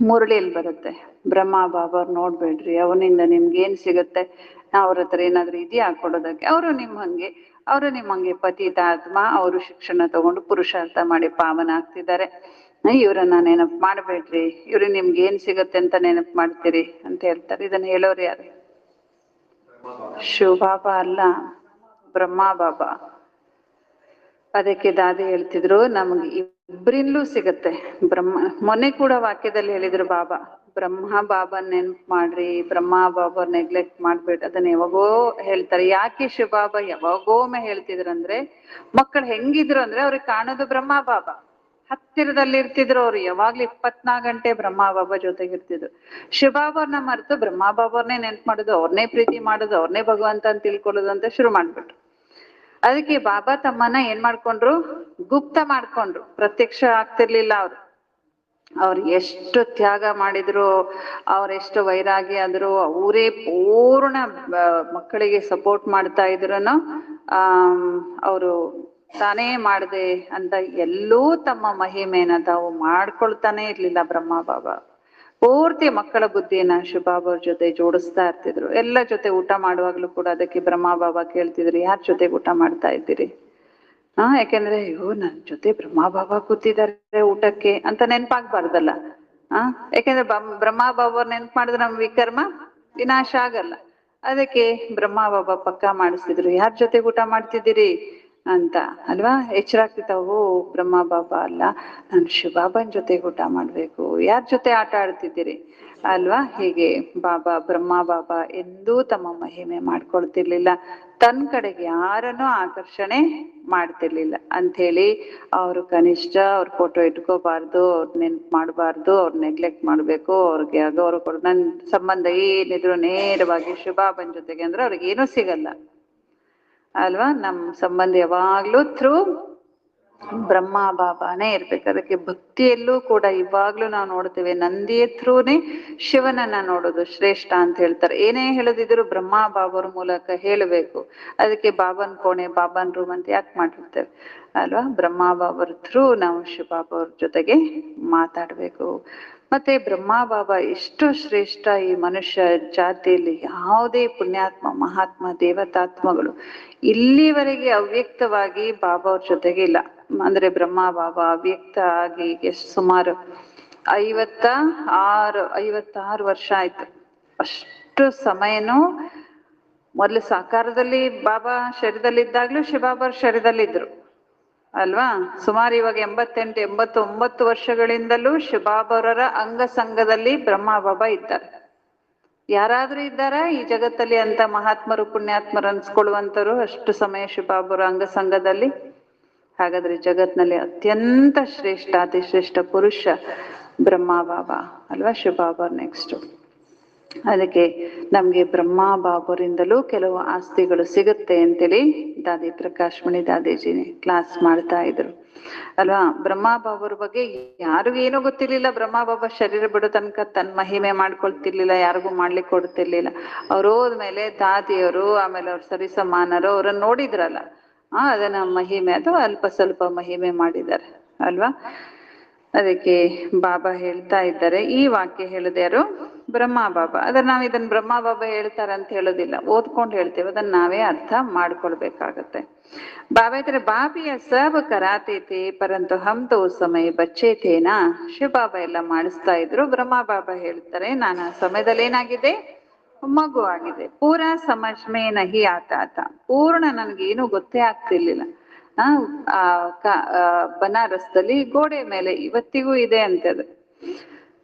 ಮುರಳಿಯಲ್ಲಿ ಬರುತ್ತೆ, ಬ್ರಹ್ಮ ಬಾಬಾವ್ರು ನೋಡ್ಬೇಡ್ರಿ, ಅವನಿಂದ ನಿಮ್ಗೆ ಏನ್ ಸಿಗುತ್ತೆ, ಅವ್ರ ಹತ್ರ ಏನಾದ್ರು ಇದೆಯಾ ಕೊಡೋದಕ್ಕೆ, ಅವರು ನಿಮ್ಮಂಗೆ ಪತಿತಾತ್ಮ, ಅವರು ಶಿಕ್ಷಣ ತಗೊಂಡು ಪುರುಷಾರ್ಥ ಮಾಡಿ ಪಾವನ ಆಗ್ತಿದ್ದಾರೆ. ಇವ್ರನ್ನ ನೆನಪು ಮಾಡ್ಬೇಡ್ರಿ, ಇವ್ರು ನಿಮ್ಗೆ ಏನ್ ಸಿಗತ್ತೆ ಅಂತ ನೆನಪು ಮಾಡ್ತೀರಿ ಅಂತ ಹೇಳ್ತಾರೆ. ಇದನ್ನ ಹೇಳೋರು ಯಾರು? ಶಿವಬಾಬಾ ಅಲ್ಲ, ಬ್ರಹ್ಮ ಬಾಬಾ. ಅದಕ್ಕೆ ದಾದಿ ಹೇಳ್ತಿದ್ರು ನಮ್ಗೆ ಇಬ್ಬರಿಂದಲೂ ಸಿಗತ್ತೆ ಬ್ರಹ್ಮ. ಮೊನ್ನೆ ಕೂಡ ವಾಕ್ಯದಲ್ಲಿ ಹೇಳಿದ್ರು ಬಾಬಾ, ಬ್ರಹ್ಮ ಬಾಬಾ ನೆನ್ಪು ಮಾಡ್ರಿ, ಬ್ರಹ್ಮ ಬಾಬಾ ನೆಗ್ಲೆಕ್ಟ್ ಮಾಡ್ಬೇಡಿ. ಅದನ್ನ ಯಾವಾಗೋ ಹೇಳ್ತಾರೆ. ಯಾಕೆ ಶಿವಬಾಬಾ ಯಾವಾಗೋಮ್ಮೆ ಹೇಳ್ತಿದ್ರಂದ್ರೆ, ಮಕ್ಕಳು ಹೆಂಗಿದ್ರು ಅಂದ್ರೆ ಅವ್ರಿಗೆ ಕಾಣೋದು ಬ್ರಹ್ಮ ಬಾಬಾ, ಹತ್ತಿರದಲ್ಲಿ ಇರ್ತಿದ್ರು. ಅವ್ರು ಯಾವಾಗ್ಲೂ 24 ಗಂಟೆ ಬ್ರಹ್ಮ ಬಾಬಾ ಜೊತೆಗಿರ್ತಿದ್ರು. ಶಿವಬಾಬಾರ್ನ ಮರೆತು ಬ್ರಹ್ಮ ಬಾಬಾರ್ನೇ ನೆನ್ಪು ಮಾಡೋದು, ಅವ್ರನ್ನೇ ಪ್ರೀತಿ ಮಾಡೋದು, ಅವ್ರನ್ನೇ ಭಗವಂತ ಅಂತ ತಿಳ್ಕೊಳ್ಳೋದು ಅಂತ ಶುರು ಮಾಡ್ಬಿಟ್ರು. ಅದಕ್ಕೆ ಬಾಬಾ ತಮ್ಮನ್ನ ಏನ್ ಮಾಡ್ಕೊಂಡ್ರು? ಗುಪ್ತ ಮಾಡ್ಕೊಂಡ್ರು, ಪ್ರತ್ಯಕ್ಷ ಆಗ್ತಿರ್ಲಿಲ್ಲ ಅವ್ರು. ಅವ್ರು ಎಷ್ಟು ತ್ಯಾಗ ಮಾಡಿದ್ರು, ಅವ್ರೆಷ್ಟು ವೈರಾಗಿ ಆದ್ರು, ಅವರೇ ಪೂರ್ಣ ಮಕ್ಕಳಿಗೆ ಸಪೋರ್ಟ್ ಮಾಡ್ತಾ ಇದ್ರುನು ಅವರು ತಾನೇ ಮಾಡದೆ ಅಂತ ಎಲ್ಲೂ ತಮ್ಮ ಮಹಿಮೆನ ತಾವು ಮಾಡ್ಕೊಳ್ತಾನೆ ಇರ್ಲಿಲ್ಲ ಬ್ರಹ್ಮ ಬಾಬಾ. ಪೂರ್ತಿ ಮಕ್ಕಳ ಬುದ್ಧಿಯನ್ನ ಶಿವಬಾಬಾ ಅವ್ರ ಜೊತೆ ಜೋಡಿಸ್ತಾ ಇರ್ತಿದ್ರು. ಎಲ್ಲ ಜೊತೆ ಊಟ ಮಾಡುವಾಗ್ಲೂ ಕೂಡ ಅದಕ್ಕೆ ಬ್ರಹ್ಮ ಬಾಬಾ ಕೇಳ್ತಿದ್ರು, ಯಾರ ಜೊತೆಗೆ ಊಟ ಮಾಡ್ತಾ ಇದ್ದೀರಿ? ಯಾಕೆಂದ್ರೆ ಅಯ್ಯೋ ನನ್ ಜೊತೆ ಬ್ರಹ್ಮ ಬಾಬಾ ಕೂತಿದ್ದಾರೆ ಊಟಕ್ಕೆ ಅಂತ ನೆನ್ಪಾಗ್ಬಾರ್ದಲ್ಲ. ಯಾಕೆಂದ್ರೆ ಬ್ರಹ್ಮ ಬಾಬಾ ನೆನ್ಪು ಮಾಡಿದ್ರೆ ನಮ್ ವಿಕರ್ಮ ವಿನಾಶ ಆಗಲ್ಲ. ಅದಕ್ಕೆ ಬ್ರಹ್ಮ ಬಾಬಾ ಪಕ್ಕ ಮಾಡಿಸ್ತಿದ್ರು, ಯಾರ ಜೊತೆಗೆ ಊಟ ಮಾಡ್ತಿದ್ದೀರಿ ಅಂತ ಅಲ್ವಾ? ಎಚ್ಚರ ಆಗ್ತಿತ್ತಾವು, ಬ್ರಹ್ಮ ಬಾಬಾ ಅಲ್ಲ, ನಾನು ಶಿವಬಾಬಾನ್ ಜೊತೆಗೆ ಊಟ ಮಾಡ್ಬೇಕು. ಯಾರ ಜೊತೆ ಆಟ ಆಡ್ತಿದ್ದೀರಿ ಅಲ್ವಾ? ಹೀಗೆ ಬ್ರಹ್ಮ ಬಾಬಾ ಎಂದೂ ತಮ್ಮ ಮಹಿಮೆ ಮಾಡ್ಕೊಳ್ತಿರ್ಲಿಲ್ಲ, ತನ್ನ ಕಡೆಗೆ ಯಾರನ್ನೂ ಆಕರ್ಷಣೆ ಮಾಡ್ತಿರ್ಲಿಲ್ಲ. ಅಂಥೇಳಿ ಅವರು ಕನಿಷ್ಠ ಅವ್ರ ಫೋಟೋ ಇಟ್ಕೋಬಾರ್ದು, ಅವ್ರ ನೆನ್ಪು ಮಾಡಬಾರ್ದು, ಅವ್ರ ನೆಗ್ಲೆಕ್ಟ್ ಮಾಡ್ಬೇಕು, ಅವ್ರಿಗೆ ಗೌರವ ಕೊಡು. ನನ್ನ ಸಂಬಂಧ ಏನಿದ್ರು ನೇರವಾಗಿ ಶಿವಬಾಬನ್ ಜೊತೆಗೆ ಅಂದ್ರೆ ಅವ್ರಿಗೆ ಏನೂ ಸಿಗಲ್ಲ ಅಲ್ವಾ? ನಮ್ಮ ಸಂಬಂಧ ಯಾವಾಗ್ಲೂ ಥ್ರೂ ಬ್ರಹ್ಮ ಬಾಬಾನೇ ಇರ್ಬೇಕು. ಅದಕ್ಕೆ ಭಕ್ತಿಯಲ್ಲೂ ಕೂಡ ಇವಾಗ್ಲೂ ನಾವು ನೋಡ್ತೇವೆ, ನಂದಿಯ ಥ್ರೂನೇ ಶಿವನನ್ನ ನೋಡೋದು ಶ್ರೇಷ್ಠ ಅಂತ ಹೇಳ್ತಾರೆ. ಏನೇ ಹೇಳದಿದ್ರು ಬ್ರಹ್ಮ ಬಾಬಾರ ಮೂಲಕ ಹೇಳಬೇಕು. ಅದಕ್ಕೆ ಬಾಬನ್ ಕೋಣೆ, ಬಾಬನ್ ರೂಮ್ ಅಂತ ಯಾಕೆ ಮಾಡಿರ್ತೇವೆ ಅಲ್ವಾ? ಬ್ರಹ್ಮ ಬಾಬಾರ ಥ್ರೂ ನಾವು ಶಿವಬಾಬಾ ಅವ್ರ ಜೊತೆಗೆ ಮಾತಾಡ್ಬೇಕು. ಮತ್ತೆ ಬ್ರಹ್ಮ ಬಾಬಾ ಎಷ್ಟು ಶ್ರೇಷ್ಠ ಈ ಮನುಷ್ಯ ಜಾತಿಯಲ್ಲಿ. ಯಾವುದೇ ಪುಣ್ಯಾತ್ಮ, ಮಹಾತ್ಮ, ದೇವತಾತ್ಮಗಳು ಇಲ್ಲಿವರೆಗೆ ಅವ್ಯಕ್ತವಾಗಿ ಬಾಬಾ ಅವ್ರ ಜೊತೆಗೆ ಇಲ್ಲ. ಅಂದ್ರೆ ಬ್ರಹ್ಮ ಬಾಬಾ ಅವ್ಯಕ್ತ ಆಗಿ ಎಷ್ಟು ಸುಮಾರು 56 ವರ್ಷ ಆಯ್ತು. ಅಷ್ಟು ಸಮಯನೂ ಮೊದಲು ಸಾಕಾರದಲ್ಲಿ ಬಾಬಾ ಶರೀರದಲ್ಲಿದ್ದಾಗ್ಲೂ ಶಿವಬಾಬಾ ಶರೀರದಲ್ಲಿದ್ರು ಅಲ್ವಾ? ಸುಮಾರು ಇವಾಗ 88, 89 ವರ್ಷಗಳಿಂದಲೂ ಶಿವಬಾಬಾರರ ಅಂಗಸಂಗದಲ್ಲಿ ಬ್ರಹ್ಮ ಬಾಬಾ ಇದ್ದಾರೆ. ಯಾರಾದ್ರೂ ಇದ್ದಾರಾ ಈ ಜಗತ್ತಲ್ಲಿ ಅಂತ ಮಹಾತ್ಮರು ಪುಣ್ಯಾತ್ಮರು ಅನ್ಸ್ಕೊಳ್ಳುವಂತರು ಅಷ್ಟು ಸಮಯ ಶಿವಬಾಬಾರ ಅಂಗಸಂಗದಲ್ಲಿ? ಹಾಗಾದ್ರೆ ಜಗತ್ನಲ್ಲಿ ಅತ್ಯಂತ ಶ್ರೇಷ್ಠ, ಅತಿ ಶ್ರೇಷ್ಠ ಪುರುಷ ಬ್ರಹ್ಮ ಬಾಬಾ ಅಲ್ವಾ? ಶಿವಬಾಬಾ ನೆಕ್ಸ್ಟ್. ಅದಕ್ಕೆ ನಮ್ಗೆ ಬ್ರಹ್ಮ ಬಾಬರಿಂದಲೂ ಕೆಲವು ಆಸ್ತಿಗಳು ಸಿಗುತ್ತೆ ಅಂತೇಳಿ ದಾದಿ ಪ್ರಕಾಶ್ ಮಣಿ ದಾದಿಜಿ ಕ್ಲಾಸ್ ಮಾಡ್ತಾ ಇದ್ರು ಅಲ್ವಾ. ಬ್ರಹ್ಮ ಬಾಬರ ಬಗ್ಗೆ ಯಾರಿಗೂ ಏನೂ ಗೊತ್ತಿರ್ಲಿಲ್ಲ. ಬ್ರಹ್ಮ ಬಾಬಾ ಶರೀರ ಬಿಡೋ ತನಕ ತನ್ನ ಮಹಿಮೆ ಮಾಡ್ಕೊಳ್ತಿರ್ಲಿಲ್ಲ, ಯಾರಿಗೂ ಮಾಡ್ಲಿಕ್ಕೆ ಕೊಡ್ತಿರ್ಲಿಲ್ಲ. ಅವ್ರು ಹೋದ್ಮೇಲೆ ದಾದಿಯವರು ಆಮೇಲೆ ಅವ್ರ ಸರಿಸಮಾನರು ಅವ್ರನ್ನ ನೋಡಿದ್ರಲ್ಲ, ಅದನ್ನ ಮಹಿಮೆ ಅಥವಾ ಅಲ್ಪ ಸ್ವಲ್ಪ ಮಹಿಮೆ ಮಾಡಿದ್ದಾರೆ ಅಲ್ವಾ. ಅದಕ್ಕೆ ಬಾಬಾ ಹೇಳ್ತಾ ಇದ್ದಾರೆ, ಈ ವಾಕ್ಯ ಹೇಳಿದ ಯಾರು? ಬ್ರಹ್ಮ ಬಾಬಾ. ಅದನ್ನ ನಾವು ಇದನ್ನ ಬ್ರಹ್ಮ ಬಾಬಾ ಹೇಳ್ತಾರೆ ಅಂತ ಹೇಳೋದಿಲ್ಲ, ಓದ್ಕೊಂಡು ಹೇಳ್ತೇವೆ, ಅದನ್ನ ನಾವೇ ಅರ್ಥ ಮಾಡ್ಕೊಳ್ಬೇಕಾಗತ್ತೆ. ಬಾಬಾ ಇದ್ರೆ ಬಾಬಿಯ ಸಬ್ ಕರಾತೆ ಥೇ ಪರಂತು ಹಮ್ ತೋ ಉಸ್ ಸಮಯ ಬಚ್ಚೆ ಥೇನಾ. ಶಿವ ಬಾಬಾ ಎಲ್ಲ ಮಾಡಿಸ್ತಾ ಇದ್ರು. ಬ್ರಹ್ಮ ಬಾಬಾ ಹೇಳ್ತಾರೆ, ನಾನು ಆ ಸಮಯದಲ್ಲಿ ಏನಾಗಿದೆ? ಮಗು ಆಗಿದೆ. ಪೂರಾ ಸಮಜ್ ಮೇ ನಹಿ ಆತಾ ತಾ. ಪೂರ್ಣ ನನ್ಗೇನು ಗೊತ್ತೇ ಆಗ್ತಿರ್ಲಿಲ್ಲ. ಬನಾರಸ್ದಲ್ಲಿ ಗೋಡೆ ಮೇಲೆ ಇವತ್ತಿಗೂ ಇದೆ ಅಂತೆ ಅದು.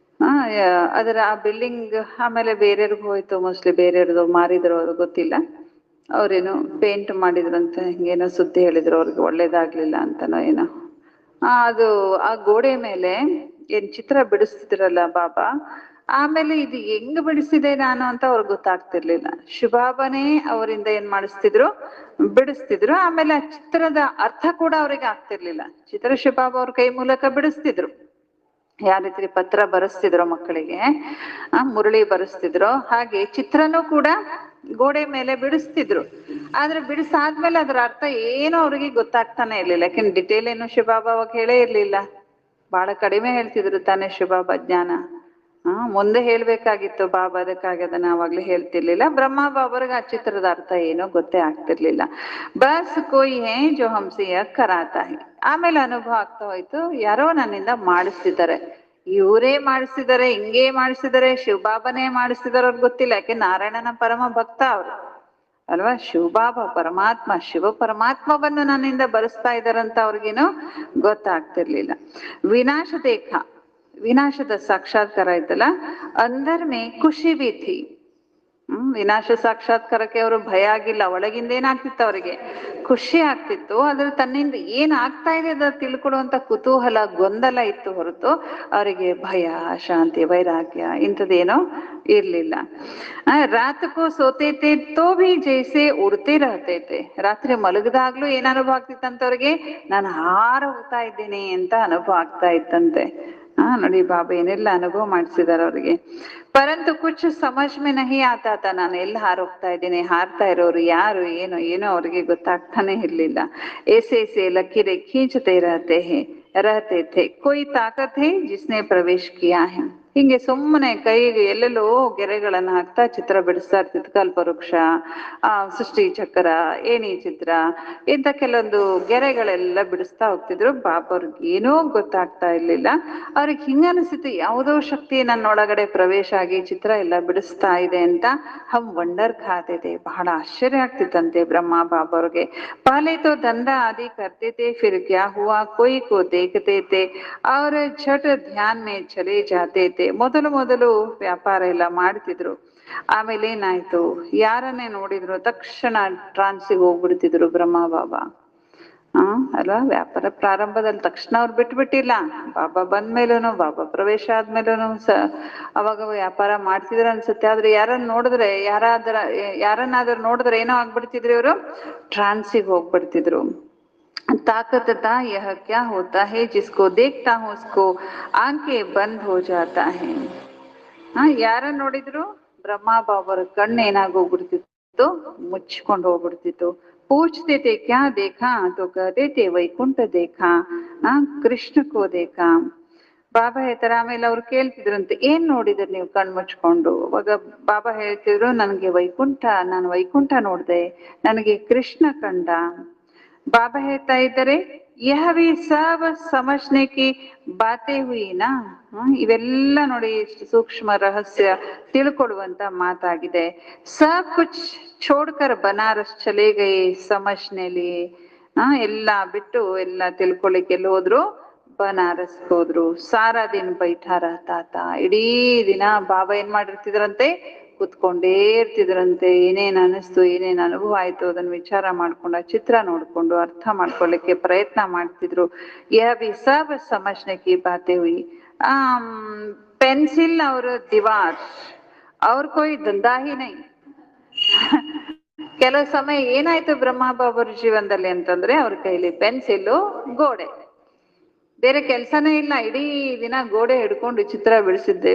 ಅದರ ಆ ಬಿಲ್ಡಿಂಗ್ ಆಮೇಲೆ ಬೇರೆಯವ್ರಿಗೆ ಹೋಯ್ತು, ಮೋಸ್ಟ್ಲಿ ಬೇರೆಯವ್ರದ್ದು ಮಾರಿದ್ರು, ಅದು ಗೊತ್ತಿಲ್ಲ. ಅವ್ರೇನು ಪೇಂಟ್ ಮಾಡಿದ್ರಂತ ಹಿಂಗೇನೋ ಸುದ್ದಿ ಹೇಳಿದ್ರು, ಅವ್ರಿಗೆ ಒಳ್ಳೇದಾಗ್ಲಿಲ್ಲ ಅಂತನೋ ಏನೋ. ಅದು ಆ ಗೋಡೆ ಮೇಲೆ ಏನ್ ಚಿತ್ರ ಬಿಡಿಸ್ತಿದ್ರಲ್ಲ ಬಾಬಾ, ಆಮೇಲೆ ಇದು ಹೆಂಗ್ ಬಿಡಿಸಿದೆ ನಾನು ಅಂತ ಅವ್ರಿಗೆ ಗೊತ್ತಾಗ್ತಿರ್ಲಿಲ್ಲ. ಶಿವಬಾಬಾನೇ ಅವರಿಂದ ಏನ್ ಮಾಡಿಸ್ತಿದ್ರು? ಬಿಡಿಸ್ತಿದ್ರು. ಆಮೇಲೆ ಆ ಚಿತ್ರದ ಅರ್ಥ ಕೂಡ ಅವ್ರಿಗೆ ಆಗ್ತಿರ್ಲಿಲ್ಲ. ಚಿತ್ರ ಶಿವಬಾಬಾ ಅವ್ರ ಕೈ ಮೂಲಕ ಬಿಡಿಸ್ತಿದ್ರು. ಯಾವ ರೀತಿ ಪತ್ರ ಬರೆಸ್ತಿದ್ರು ಮಕ್ಕಳಿಗೆ, ಮುರಳಿ ಬರೆಸ್ತಿದ್ರು, ಹಾಗೆ ಚಿತ್ರನೂ ಕೂಡ ಗೋಡೆ ಮೇಲೆ ಬಿಡಿಸ್ತಿದ್ರು. ಆದ್ರೆ ಬಿಡಿಸಾದ್ಮೇಲೆ ಅದ್ರ ಅರ್ಥ ಏನೋ ಅವ್ರಿಗೆ ಗೊತ್ತಾಗ್ತಾನೆ ಇರ್ಲಿಲ್ಲ. ಯಾಕೆಂದ್ರೆ ಡಿಟೇಲ್ ಏನು ಶಿವಬಾಬಾ ಅವಾಗ ಹೇಳೇ ಇರ್ಲಿಲ್ಲ, ಬಹಳ ಕಡಿಮೆ ಹೇಳ್ತಿದ್ರು ತಾನೇ ಶಿವಬಾಬಾ ಜ್ಞಾನ. ಮುಂದೆ ಹೇಳ್ಬೇಕಾಗಿತ್ತು ಬಾಬಾ, ಅದಕ್ಕಾಗಿ ಅದನ್ನ ಅವಾಗ್ಲೇ ಹೇಳ್ತಿರ್ಲಿಲ್ಲ. ಬ್ರಹ್ಮ ಬಾಬರ್ಗೆ ಆ ಚಿತ್ರದ ಅರ್ಥ ಏನೋ ಗೊತ್ತೇ ಆಗ್ತಿರ್ಲಿಲ್ಲ. ಬಸ್ ಕೋಯಿ ಹೇ ಜೋ ಹಮ್ಸೆ ಕರಾತಾ ಹೇ. ಆಮೇಲೆ ಅನುಭವ ಆಗ್ತಾ ಹೋಯ್ತು, ಯಾರೋ ನನ್ನಿಂದ ಮಾಡಿಸ್ತಿದ್ದಾರೆ, ಇವರೇ ಮಾಡಿಸಿದ್ದಾರೆ, ಹಿಂಗೇ ಮಾಡಿಸಿದ್ದಾರೆ, ಶಿವಬಾಬಾನೇ ಮಾಡಿಸಿದಾರೆ ಅವ್ರಿಗೆ ಗೊತ್ತಿಲ್ಲ. ಯಾಕೆ ನಾರಾಯಣನ ಪರಮ ಭಕ್ತ ಅವರು ಅಲ್ವಾ. ಶಿವಬಾಬಾ ಪರಮಾತ್ಮ, ಶಿವ ಪರಮಾತ್ಮವನ್ನು ನನ್ನಿಂದ ಬರೆಸ್ತಾ ಇದ್ದಾರಂತ ಅವ್ರಿಗೇನು ಗೊತ್ತಾಗ್ತಿರ್ಲಿಲ್ಲ. ವಿನಾಶ ದೇಖ, ವಿನಾಶದ ಸಾಕ್ಷಾತ್ಕಾರ ಆಯ್ತಲ್ಲ. ಅಂದರ್ ಮೇ ಖುಷಿ ಭೀ ಥಿ. ವಿನಾಶ ಸಾಕ್ಷಾತ್ಕಾರಕ್ಕೆ ಅವರು ಭಯ ಆಗಿಲ್ಲ, ಒಳಗಿಂದ ಏನಾಗ್ತಿತ್ತು ಅವರಿಗೆ? ಖುಷಿ ಆಗ್ತಿತ್ತು. ಅದ್ರ ತನ್ನಿಂದ ಏನ್ ಆಗ್ತಾ ಇದೆ ಅದ ತಿಳ್ಕೊಡುವಂತ ಕುತೂಹಲ, ಗೊಂದಲ ಇತ್ತು ಹೊರತು ಅವರಿಗೆ ಭಯ, ಶಾಂತಿ, ವೈರಾಗ್ಯ ಇಂಥದ್ದೇನೋ ಇರ್ಲಿಲ್ಲ. ರಾತಕ್ಕೂ ಸೋತೈತೆ ತೋ ಭಿ ಜೈಸೆ ಉಡ್ತೇ ರಹತೈತೆ. ರಾತ್ರಿ ಮಲಗದಾಗ್ಲೂ ಏನ್ ಅನುಭವ ಆಗ್ತಿತ್ತಂತವ್ರಿಗೆ? ನಾನು ಹಾರ ಹೋಗ್ತಾ ಇದ್ದೀನಿ ಅಂತ ಅನುಭವ ಆಗ್ತಾ ಇತ್ತಂತೆ. ನೋಡಿ ಬಾಬಾ ಏನೆಲ್ಲ ಅನುಭವ ಮಾಡಿಸಿದಾರೆ ಅವ್ರಿಗೆ. ಪರಂತು ಕುಚ್ ಸಮಜ್ ಮೇ ನಹಿ ಆತಾ ತಾ. ನಾನು ಎಲ್ಲಿ ಹಾರೋಗ್ತಾ ಇದ್ದೀನಿ, ಹಾರ್ತಾ ಇರೋರು ಯಾರು, ಏನೋ ಏನೋ ಅವ್ರಿಗೆ ಗೊತ್ತಾಗ್ತಾನೆ ಇರ್ಲಿಲ್ಲ. ಏಸೆ ಲಕೀರೆ ಖೀಂಚತೆ रहते थे, कोई ताकत है जिसने प्रवेश किया है. ಹಿಂಗೆ ಸುಮ್ಮನೆ ಕೈಗೆ ಎಲ್ಲೆಲ್ಲೋ ಗೆರೆಗಳನ್ನ ಹಾಕ್ತಾ ಚಿತ್ರ ಬಿಡಿಸ್ತಾ ಇರ್ತಿತ್ತು. ಕಲ್ಪವೃಕ್ಷ, ಸೃಷ್ಟಿ ಚಕ್ರ, ಏಣಿ ಚಿತ್ರ, ಇಂಥ ಕೆಲವೊಂದು ಗೆರೆಗಳೆಲ್ಲ ಬಿಡಿಸ್ತಾ ಹೋಗ್ತಿದ್ರು. ಬಾಬಾವ್ರಿಗೆ ಏನೋ ಗೊತ್ತಾಗ್ತಾ ಇರ್ಲಿಲ್ಲ. ಅವ್ರಿಗೆ ಹಿಂಗ ಅನಿಸಿತ್ತು, ಯಾವುದೋ ಶಕ್ತಿ ನನ್ನೊಳಗಡೆ ಪ್ರವೇಶ ಆಗಿ ಚಿತ್ರ ಎಲ್ಲ ಬಿಡಿಸ್ತಾ ಇದೆ ಅಂತ. ಹಮ್ ವಂಡರ್ ಖಾತೆ, ಬಹಳ ಆಶ್ಚರ್ಯ ಆಗ್ತಿತ್ತಂತೆ ಬ್ರಹ್ಮ ಬಾಬಾವ್ರಿಗೆ. ಪಹಲೆ ತೋ ದಂಧಾ ಆದಿ ಕರ್ತೆ ಥೆ, ಫಿರ್ ಕ್ಯಾ ಹುವಾ ಕೋಯಿ ಕೋ ದೇಖತೆ ಥೆ ಅವ್ರ ಝಟ್ ಧ್ಯಾನ್ ಮೇ ಚಲೆ ಜಾತೆ ಥೆ. ಮೊದಲು ವ್ಯಾಪಾರ ಎಲ್ಲ ಮಾಡ್ತಿದ್ರು. ಆಮೇಲೆ ಏನಾಯ್ತು, ಯಾರನ್ನೇ ನೋಡಿದ್ರು ತಕ್ಷಣ ಟ್ರಾನ್ಸಿಗೆ ಹೋಗ್ಬಿಡ್ತಿದ್ರು ಬ್ರಹ್ಮ ಬಾಬಾ. ಅಲ್ವಾ. ವ್ಯಾಪಾರ ಪ್ರಾರಂಭದಲ್ಲಿ ತಕ್ಷಣ ಅವ್ರು ಬಿಟ್ಬಿಟ್ಟಿಲ್ಲ. ಬಾಬಾ ಬಂದ್ಮೇಲೂನು, ಬಾಬಾ ಪ್ರವೇಶ ಆದ್ಮೇಲೂನು ಅವಾಗ ವ್ಯಾಪಾರ ಮಾಡ್ತಿದ್ರು ಅನ್ಸುತ್ತೆ. ಆದ್ರೆ ಯಾರನ್ನಾದ್ರೂ ನೋಡಿದ್ರೆ ಏನೋ ಆಗ್ಬಿಡ್ತಿದ್ರು, ಇವರು ಟ್ರಾನ್ಸಿಗೆ ಹೋಗ್ಬಿಡ್ತಿದ್ರು. ताकतता यह क्या होता है जिसको देखता हूँ उसको आंखें बंद हो जाता है. ಯಾರ ನೋಡಿದ್ರು ಬ್ರಹ್ಮ ಬಾಬರ ಕಣ್ಣು ಏನಾಗೋಗ್ಬಿಡ್ತಿತ್ತು? ಮುಚ್ಕೊಂಡು ಹೋಗ್ಬಿಡ್ತಿತ್ತು. ಪೂಜ್ತೆ ಥೆ ಕ್ಯಾ ದೇಖಾ ತೋ ಕಹತೆ ಥೆ ವೈಕುಂಠ ದೇಖಾ, ಕೃಷ್ಣ ಕೋ ದೇಖಾ. ಬಾಬಾ ಹೇಳ್ತಾರೆ, ಆಮೇಲೆ ಅವ್ರು ಕೇಳ್ತಿದ್ರಂತೆ, ಏನ್ ನೋಡಿದ್ರು ನೀವು ಕಣ್ ಮುಚ್ಕೊಂಡು? ಅವಾಗ ಬಾಬಾ ಹೇಳ್ತಿದ್ರು, ನಾನು ವೈಕುಂಠ ನೋಡ್ದೆ, ನನಗೆ ಕೃಷ್ಣ ಕಂಡ. ಬಾಬಾ ಹೇಳ್ತಾ ಇದ್ದಾರೆ, ಯಹ ಭಿ ಸಬ್ ಸಮಜ್ನೆ ಕಿ ಬಾತೆ ಹುಯಿನಾ. ಇವೆಲ್ಲ ನೋಡಿ ಎಷ್ಟು ಸೂಕ್ಷ್ಮ ರಹಸ್ಯ ತಿಳ್ಕೊಡುವಂತ ಮಾತಾಗಿದೆ. ಸಬ್ ಕುಚ್ ಛೋಡ್ಕರ್ ಬನಾರಸ್ ಚಲೇ ಗಯೆ ಸಮಜ್ನೆ ಲಿಯೆ. ಎಲ್ಲ ಬಿಟ್ಟು ಎಲ್ಲ ತಿಳ್ಕೊಳಿಕ್ಕೆ ಎಲ್ಲಿ ಹೋದ್ರು? ಬನಾರಸ್ ಹೋದ್ರು. ಸಾರಾ ದಿನ ಬೈಠಾ ರಹತಾತ. ಇಡೀ ದಿನ ಬಾಬಾ ಏನ್ ಮಾಡಿರ್ತಿದ್ರಂತೆ? ಕುತ್ಕೊಂಡೇ ಇರ್ತಿದ್ರಂತೆ. ಏನೇನ್ ಅನಿಸ್ತು, ಏನೇನ್ ಅನುಭವ ಆಯ್ತು ಅದನ್ನ ವಿಚಾರ ಮಾಡ್ಕೊಂಡು, ಆ ಚಿತ್ರ ನೋಡ್ಕೊಂಡು ಅರ್ಥ ಮಾಡ್ಕೊಳ್ಳಿಕ್ಕೆ ಪ್ರಯತ್ನ ಮಾಡ್ತಿದ್ರು. ಯಹ ಭಿ ಸಬ್ ಸಮಜ್ನೆ ಕಿ ಬಾತೆ ಹುಯಿ. ಪೆನ್ಸಿಲ್ और दीवार ಅವ್ರ कोई धंधा ही नहीं. ಕೆಲವು ಸಮಯ ಏನಾಯ್ತು ಬ್ರಹ್ಮ ಬಾಬರ ಜೀವನದಲ್ಲಿ ಅಂತಂದ್ರೆ ಅವ್ರ ಕೈಲಿ ಪೆನ್ಸಿಲ್, ಗೋಡೆ, ಬೇರೆ ಕೆಲ್ಸನೇ ಇಲ್ಲ. ಇಡೀ ದಿನ ಗೋಡೆ ಹಿಡ್ಕೊಂಡು ಚಿತ್ರ ಬಿಡಿಸಿದ್ದು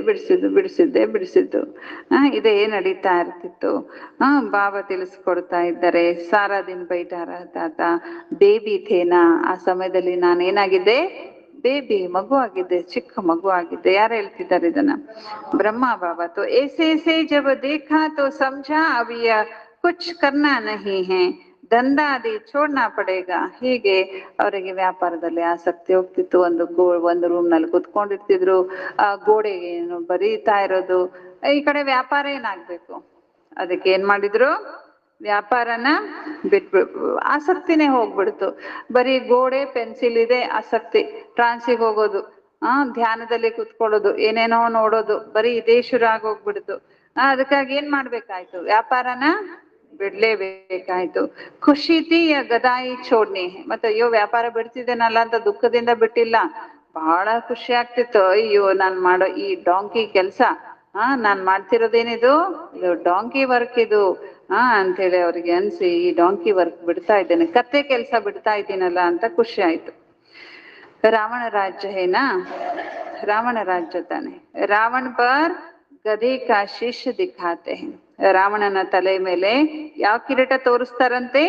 ಇದೇ ನಡೀತಾ ಇರ್ತಿತ್ತು. ಬಾಬಾ ತಿಳಿಸ್ಕೊಡ್ತಾ ಇದ್ದಾರೆ, ಸಾರಾ ದಿನ ಬೈಠಾ ರಹತಾ ಥಾ, ಬೇಬಿ ಥೇನಾ. ಆ ಸಮಯದಲ್ಲಿ ನಾನು ಏನಾಗಿದ್ದೆ? ಬೇಬಿ, ಮಗು ಆಗಿದ್ದೆ, ಚಿಕ್ಕ ಮಗು ಆಗಿದ್ದೆ. ಯಾರು ಹೇಳ್ತಿದ್ದಾರೆ ಇದನ್ನ? ಬ್ರಹ್ಮ ಬಾಬಾ. ತೋ ऐसे जब देखा तो समझा अब यह कुछ करना नहीं है, ದಂದಾದಿ ಚೋಡ್ನಾ ಪಡೇಗ. ಹೀಗೆ ಅವರಿಗೆ ವ್ಯಾಪಾರದಲ್ಲಿ ಆಸಕ್ತಿ ಹೋಗ್ತಿತ್ತು. ಒಂದು ರೂಮ್ ನಲ್ಲಿ ಕುತ್ಕೊಂಡಿರ್ತಿದ್ರು, ಆ ಗೋಡೆಗೆ ಏನು ಬರೀತಾ ಇರೋದು. ಈ ಕಡೆ ವ್ಯಾಪಾರ ಏನಾಗ್ಬೇಕು? ಅದಕ್ಕೆ ಏನ್ ಮಾಡಿದ್ರು? ವ್ಯಾಪಾರನ ಆಸಕ್ತಿನೇ ಹೋಗ್ಬಿಡ್ತು. ಬರೀ ಗೋಡೆ, ಪೆನ್ಸಿಲ್ ಇದೆ ಆಸಕ್ತಿ. ಟ್ರಾನ್ಸಿಗೆ ಹೋಗೋದು, ಧ್ಯಾನದಲ್ಲಿ ಕುತ್ಕೊಳ್ಳೋದು, ಏನೇನೋ ನೋಡೋದು, ಬರೀ ಇದೇ ಶುರು ಆಗೋಗ್ಬಿಡ್ತು. ಅದಕ್ಕಾಗಿ ಏನ್ ಮಾಡ್ಬೇಕಾಯ್ತು? ವ್ಯಾಪಾರನ ಬಿಡ್ಲೇಬೇಕಾಯ್ತು. ಖುಷಿ ತಿ ಯ ಗದಾಯಿ ಚೋಡ್ನಿ. ಮತ್ತೆ ಅಯ್ಯೋ ವ್ಯಾಪಾರ ಬಿಡ್ತಿದ್ದೇನಲ್ಲ ಅಂತ ದುಃಖದಿಂದ ಬಿಟ್ಟಿಲ್ಲ, ಬಹಳ ಖುಷಿ ಆಗ್ತಿತ್ತು. ಅಯ್ಯೋ ನಾನ್ ಮಾಡೋ ಈ ಡಾಂಕಿ ಕೆಲ್ಸ, ನಾನ್ ಮಾಡ್ತಿರೋದೇನಿದು? ಇದು ಡಾಂಕಿ ವರ್ಕ್ ಇದು ಅಂತೇಳಿ ಅವ್ರಿಗೆ ಅನ್ಸಿ ಈ ಡಾಂಕಿ ವರ್ಕ್ ಬಿಡ್ತಾ ಇದ್ದೇನೆ, ಕತ್ತೆ ಕೆಲ್ಸ ಬಿಡ್ತಾ ಇದ್ದೀನಲ್ಲ ಅಂತ ಖುಷಿ ಆಯ್ತು. ರಾವಣ ರಾಜ್ಯ ಹೇನಾ? ರಾವಣ ರಾಜ್ಯ ತಾನೆ. ರಾವಣ ಪರ್ ಗದೆ ಕಾ ಶೀರ್ಷ ದಿಖಾತೆ ಹೇ. ರಾವಣನ ತಲೆ ಮೇಲೆ ಯಾವ ಕಿರೀಟ ತೋರಿಸ್ತಾರಂತೆ?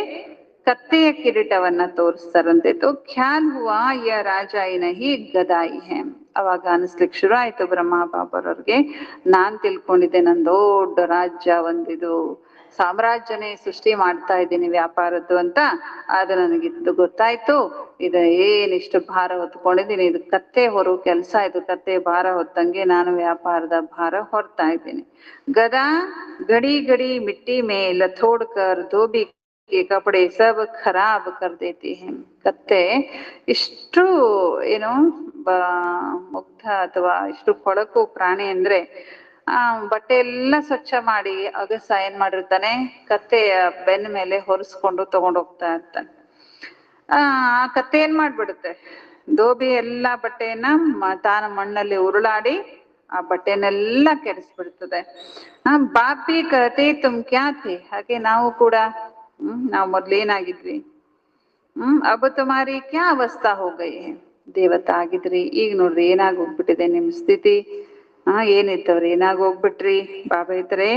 ಕತ್ತೆಯ ಕಿರೀಟವನ್ನ ತೋರಿಸ್ತಾರಂತೆ. ತೋ ಖ್ಯಾಲ್ ಹುವಾ ಯ ರಾಜಾಯಿ ನಹಿ ಗದಾಯಿ ಹೇ. ಅವಾಗ ಅನಿಸ್ಲಿಕ್ಕೆ ಶುರು ಆಯ್ತು ಬ್ರಹ್ಮ ಬಾಬರವ್ರಿಗೆ, ನಾನ್ ತಿಳ್ಕೊಂಡಿದ್ದೆ ನನ್ ದೊಡ್ಡ ರಾಜ್ಯ, ಒಂದಿದು ಸಾಮ್ರಾಜ್ಯನೇ ಸೃಷ್ಟಿ ಮಾಡ್ತಾ ಇದ್ದೀನಿ ವ್ಯಾಪಾರದ್ದು ಅಂತ. ಅದು ನನಗಿದ್ದು ಗೊತ್ತಾಯ್ತು. ಇದು ಏನಿಷ್ಟು ಭಾರ ಹೊತ್ಕೊಂಡಿದ್ದೀನಿ, ಇದು ಕತ್ತೆ ಹೊರೋ ಕೆಲ್ಸ, ಇದು ಕತ್ತೆ ಭಾರ ಹೊತ್ತಂಗೆ ನಾನು ವ್ಯಾಪಾರದ ಭಾರ ಹೊರ್ತಾ ಇದ್ದೀನಿ. ಗದಾ ಗಡಿ ಗಡಿ ಮಿಟ್ಟಿ ಮೇ ಲಥೋಡ್ ಕರ್ ಧೋಬಿ ಕೆ ಕಪಡೆ ಸಬ್ ಖರಾಬ್ ಕರ್ ದೇತಿ ಹೈ. ಕತ್ತೆ ಇಷ್ಟು ಏನು ಮುಗ್ಧ ಅಥವಾ ಇಷ್ಟು ಕೊಳಕು ಪ್ರಾಣಿ ಅಂದ್ರೆ, ಬಟ್ಟೆ ಎಲ್ಲ ಸ್ವಚ್ಛ ಮಾಡಿ ಅಗಸ ಏನ್ ಮಾಡಿರ್ತಾನೆ, ಕತ್ತೆಯ ಬೆನ್ನ ಮೇಲೆ ಹೊರಿಸ್ಕೊಂಡು ತಗೊಂಡು ಹೋಗ್ತಾ ಇರ್ತಾನೆ. ಆ ಕತ್ತೆ ಏನ್ ಮಾಡ್ಬಿಡುತ್ತೆ? ದೋಬಿ ಎಲ್ಲಾ ಬಟ್ಟೆಯನ್ನ ತಾನ ಮಣ್ಣಲ್ಲಿ ಉರುಳಾಡಿ ಆ ಬಟ್ಟೆನೆಲ್ಲ ಕೆಡಿಸ್ಬಿಡ್ತದೆ. ಬಾಪಿ ಕತೆ ತುಮ್ ಕ್ಯಾ ಥೇ. ಹಾಗೆ ನಾವು ಕೂಡ ನಾವು ಮೊದ್ಲೇನಾಗಿದ್ವಿ? ಅಬ್ ತುಮಾರಿ ಕ್ಯಾ ಅವಸ್ಥಾ ಹೋಗೈ ಹೈ. ದೇವತಾ ಆಗಿದ್ರಿ, ಈಗ ನೋಡ್ರಿ ಏನಾಗೋಗ್ಬಿಟ್ಟಿದೆ ನಿಮ್ ಸ್ಥಿತಿ. ಏನಿತ್ತವ್ರಿ ಏನಾಗೋಗ್ಬಿಟ್ರಿ? ಬಾಬಾ ಹೇಳ್ತಾರೆ,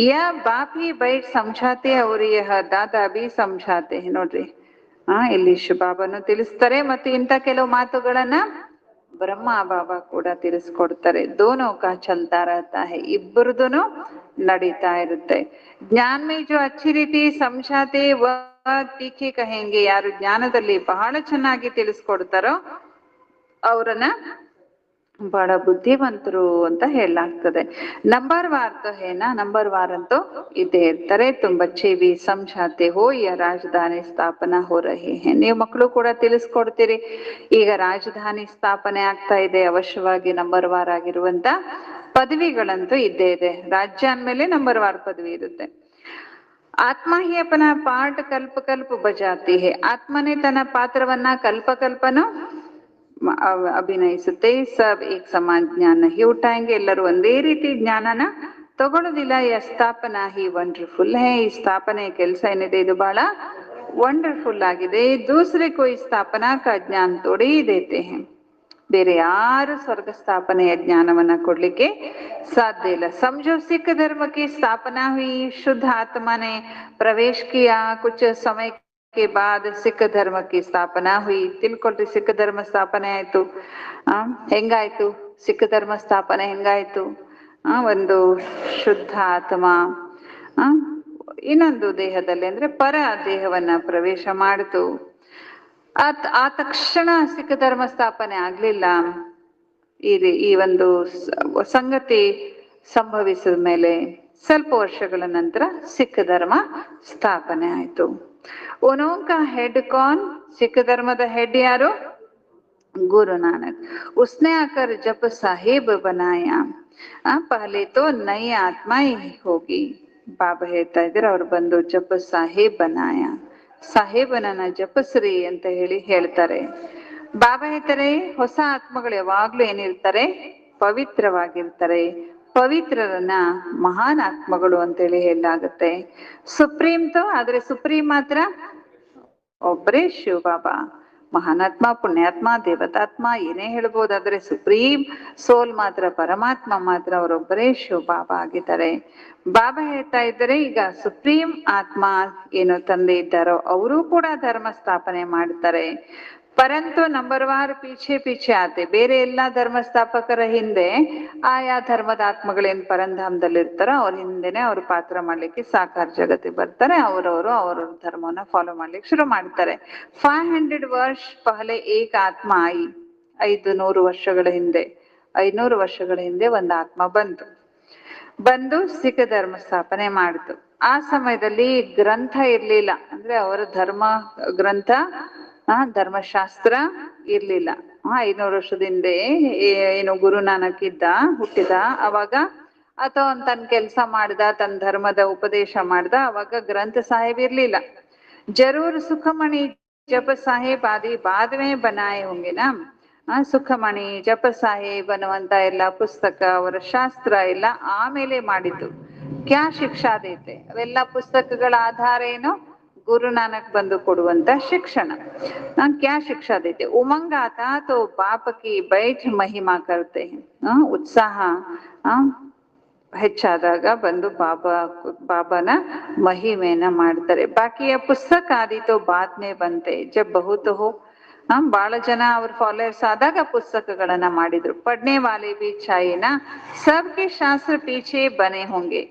ಯಾ ಬಾಪ್ ಹಿ ಬೈಟ್ ಸಮझाते और यह दादा भी समझाते हैं. ನೋಡ್ರಿ ಇಲ್ಲಿ ಬಾಬಾನು ತಿಳಿಸ್ತಾರೆ, ಮತ್ತೆ ಇಂಥ ಕೆಲವು ಮಾತುಗಳನ್ನ ಬ್ರಹ್ಮ ಬಾಬಾ ಕೂಡ ತಿಳಿಸ್ಕೊಡ್ತಾರೆ. ದೋನೋ ಕಾ ಚಲ್ತಾ ರಹತಾ ಹೈ, ಇಬ್ಬರದೂನು ನಡೀತಾ ಇರುತ್ತೆ. ಜ್ಞಾನ ಮೇ ಜೋ ಅಚ್ಚಿ ರೀತಿ ಸಮझाते ವಹ ತೀಖೆ ಕಹೆಂಗೆ. ಯಾರು ಜ್ಞಾನದಲ್ಲಿ ಬಹಳ ಚೆನ್ನಾಗಿ ತಿಳಿಸ್ಕೊಡ್ತಾರೋ ಅವರನ್ನ ಬಹಳ ಬುದ್ಧಿವಂತರು ಅಂತ ಹೇಳಲಾಗ್ತದೆ. ನಂಬರ್ ವಾರ್ ತೋ ಹೇನಾ, ನಂಬರ್ ವಾರ್ ಅಂತೂ ಇದ್ದೇ ಇರ್ತಾರೆ. ತುಮ್ ಬಚ್ಚೆ ಭಿ ಸಮझाते हो ಯ ರಾಜಧಾನಿ ಸ್ಥಾಪನಾ ಹೋ ರಹಿ ಹೈ. ನೀವು ಮಕ್ಕಳು ಕೂಡ ತಿಳಿಸ್ಕೊಡ್ತೀರಿ, ಈಗ ರಾಜಧಾನಿ ಸ್ಥಾಪನೆ ಆಗ್ತಾ ಇದೆ, ಅವಶ್ಯವಾಗಿ ನಂಬರ್ ವಾರ್ ಆಗಿರುವಂತ ಪದವಿಗಳಂತೂ ಇದ್ದೇ ಇದೆ. ರಾಜ್ಯ ಅಂದ್ಮೇಲೆ ನಂಬರ್ ವಾರ್ ಪದವಿ ಇರುತ್ತೆ. ಆತ್ಮ ಹಿ ಅಪನ ಪಾಠ ಕಲ್ಪ ಕಲ್ಪ ಬಜಾತಿ ಹೇ. ಆತ್ಮನೇ ತನ್ನ ಪಾತ್ರವನ್ನ ಕಲ್ಪ ಕಲ್ಪನೂ ಅಭಿನಯಿಸುತ್ತೆ. ಸಬ್ ಏಕ್ ಸಮಾನ್ ಜ್ಞಾನ ಹಿ ಉಠಾಯಂಗೆ. ಎಲ್ಲರೂ ಒಂದೇ ರೀತಿ ಜ್ಞಾನನ ತಗೊಳ್ಳೋದಿಲ್ಲ. ಯ ಸ್ಥಾಪನಾ ಹಿ ವಂಡರ್ಫುಲ್ ಹೇ. ಈ ಸ್ಥಾಪನೆ ಕೆಲಸ ಏನಿದೆ ಇದು ಬಹಳ ವಂಡರ್ಫುಲ್ ಆಗಿದೆ. ದೂಸರೆ ಕೋಯಿ ಸ್ಥಾಪನಾ ಕಾ ಜ್ಞಾನ ತೋಡಿ ದೇತೆ ಹೇ. ಬೇರೆ ಯಾರು ಸ್ವರ್ಗ ಸ್ಥಾಪನೆಯ ಜ್ಞಾನವನ್ನ ಕೊಡ್ಲಿಕ್ಕೆ ಸಾಧ್ಯ ಇಲ್ಲ. ಸಮझो सिख धर्म की स्थापना हुई, शुद्ध आत्मा ने प्रवेश किया, कुछ समय के बाद सिख धर्म की स्थापना हुई. ತಿಳ್ಕೊಳ್ರಿ, ಸಿಖ್ ಧರ್ಮ ಸ್ಥಾಪನೆ ಆಯ್ತು. ಹೆಂಗಾಯ್ತು ಸಿಖ್ ಧರ್ಮ ಸ್ಥಾಪನೆ? ಹೆಂಗಾಯ್ತು? ಒಂದು ಶುದ್ಧ ಆತ್ಮ ಇನ್ನೊಂದು ದೇಹದಲ್ಲಿ ಅಂದ್ರೆ ಪರ ದೇಹವನ್ನ ಪ್ರವೇಶ ಮಾಡಿತು. ಆ ತಕ್ಷಣ ಸಿಖ್ ಧರ್ಮ ಸ್ಥಾಪನೆ ಆಗ್ಲಿಲ್ಲ. ಈ ಒಂದು ಸಂಗತಿ ಸಂಭವಿಸಿದ ಮೇಲೆ ಸ್ವಲ್ಪ ವರ್ಷಗಳ ನಂತರ ಸಿಖ್ ಧರ್ಮ ಸ್ಥಾಪನೆ ಆಯ್ತು. ಉನೋಂಕ ಹೆಡ್ ಕಾನ್? ಸಿಖ್ ಧರ್ಮದ ಹೆಡ್ ಯಾರು? गुरु नानक. उसने आकर जप साहिब बनाया. पहले तो नई आत्मा ही होगी. ಬಾಬಾ ಹೇಳ್ತಾ ಇದ್ರೆ ಅವ್ರು ಬಂದು ಜಪ ಸಾಹೇಬ್ ಬನಾಯ, ಸಾಹೇಬನನ್ನ ಜಪಸ್ರಿ ಅಂತ ಹೇಳ್ತಾರೆ. ಬಾಬಾ ಹೇಳ್ತಾರೆ ಹೊಸ ಆತ್ಮಗಳು ಯಾವಾಗ್ಲೂ ಏನಿರ್ತಾರೆ? ಪವಿತ್ರವಾಗಿರ್ತಾರೆ, ಪವಿತ್ರರನ್ನ ಮಹಾನ್ ಆತ್ಮಗಳು ಅಂತೇಳಿ ಹೇಳಲಾಗುತ್ತೆ. ಸುಪ್ರೀಂತು ಆದ್ರೆ ಸುಪ್ರೀಂ ಮಾತ್ರ ಒಬ್ಬರೇ ಶಿವ ಬಾಬಾ. ಮಹಾನಾತ್ಮ, ಪುಣ್ಯಾತ್ಮ, ದೇವತಾತ್ಮ ಏನೇ ಹೇಳ್ಬೋದಾದ್ರೆ ಸುಪ್ರೀಂ ಸೋಲ್ ಮಾತ್ರ, ಪರಮಾತ್ಮ ಮಾತ್ರ ಅವರೊಬ್ಬರೇ ಶಿವ ಬಾಬಾ ಆಗಿದ್ದಾರೆ. ಬಾಬಾ ಹೇಳ್ತಾ ಇದ್ದಾರೆ, ಈಗ ಸುಪ್ರೀಂ ಆತ್ಮ ಏನು ತಂದೆ ಇದ್ದಾರೋ ಅವರು ಕೂಡ ಧರ್ಮ ಸ್ಥಾಪನೆ ಮಾಡ್ತಾರೆ. ಪರಂತು ನಂಬರ್ವಾರ್ ಪೀಛೆ ಪೀಛೆ ಆತೆ, ಬೇರೆ ಎಲ್ಲಾ ಧರ್ಮ ಸ್ಥಾಪಕರ ಹಿಂದೆ ಆಯಾ ಧರ್ಮದ ಆತ್ಮಗಳೇನ್ ಪರಂಧಾಮದಲ್ಲಿ ಇರ್ತಾರೋ ಅವ್ರ ಹಿಂದೆನೆ ಅವ್ರು ಪಾತ್ರ ಮಾಡ್ಲಿಕ್ಕೆ ಸಾಕಾರ ಜಗತ್ತಿಗೆ ಬರ್ತಾರೆ. ಅವ್ರವ್ರ ಧರ್ಮವನ್ನ ಫಾಲೋ ಮಾಡ್ಲಿಕ್ಕೆ ಶುರು ಮಾಡ್ತಾರೆ. 500 ವರ್ಷ ಪಹಲೆ ಏಕ ಆತ್ಮ ಆಯಿ, 500 ವರ್ಷಗಳ ಹಿಂದೆ, 500 ವರ್ಷಗಳ ಹಿಂದೆ ಒಂದು ಆತ್ಮ ಬಂದು ಸಿಖ್ ಧರ್ಮ ಸ್ಥಾಪನೆ ಮಾಡಿತು. ಆ ಸಮಯದಲ್ಲಿ ಗ್ರಂಥ ಇರ್ಲಿಲ್ಲ, ಅಂದ್ರೆ ಅವರ ಧರ್ಮ ಗ್ರಂಥ ಧರ್ಮಶಾಸ್ತ್ರ ಇರ್ಲಿಲ್ಲ. 500 ವರ್ಷದ ಹಿಂದೆ ಏನು ಗುರು ನಾನಕ್ ಹುಟ್ಟಿದ ಅವಾಗ ಅಥವಾ ತನ್ನ ಕೆಲಸ ಮಾಡ್ದ, ತನ್ನ ಧರ್ಮದ ಉಪದೇಶ ಮಾಡ್ದ, ಅವಾಗ ಗ್ರಂಥ ಸಾಹೇಬ್ ಇರ್ಲಿಲ್ಲ. ಜರೂರ್ ಸುಖಮಣಿ ಜಪ ಸಾಹೇಬ್ ಆದಿ ಬಾದ್ಮೇ ಬನಾಯೆ ಹೋಂಗೆನ. ಸುಖಮಣಿ, ಜಪ ಸಾಹೇಬ್ ಅನ್ನುವಂತ ಎಲ್ಲ ಪುಸ್ತಕ, ಅವರ ಶಾಸ್ತ್ರ ಎಲ್ಲ ಆಮೇಲೆ ಮಾಡಿದ್ದು. ಕ್ಯಾ ಶಿಕ್ಷಾ ದೇತೆ, ಅವೆಲ್ಲ ಪುಸ್ತಕಗಳ ಆಧಾರ ಏನು? ಗುರು ನಾನಕ್ ಬಂದು ಕೊಡುವಂತ ಶಿಕ್ಷಣ. ಕ್ಯಾ ಶಿಕ್ಷಾ ದೇತೆ? ಉಮಂಗ್ ಆತಾ ತೋ ಬಾಪ್ ಕಿ ಬೈಠ್ ಮಹಿಮಾ ಕರ್ತೆ. ಉತ್ಸಾಹ ಹೆಚ್ಚಾದಾಗ ಬಂದು ಬಾಬಾನ ಮಹಿಮೆಯನ್ನ ಮಾಡ್ತಾರೆ. ಬಾಕಿಯ ಪುಸ್ತಕ ಆದಿತೋ ಬಾದ್ಮೇ ಬಂತೆ ಜಬ್ ಬಹುತ್ ಹೋ. ಬಹಳ ಜನ ಅವ್ರ ಫಾಲೋಯರ್ಸ್ ಆದಾಗ ಪುಸ್ತಕಗಳನ್ನ ಮಾಡಿದ್ರು. ಪಡ್ನೆ ವಾಲೆ ಭಿ ಚಾಹಿಯೆ ನಾ, ಸಬ್ಕೆ ಶಾಸ್ತ್ರ ಪೀಛೆ ಬನೆ ಹೋಂಗೆ.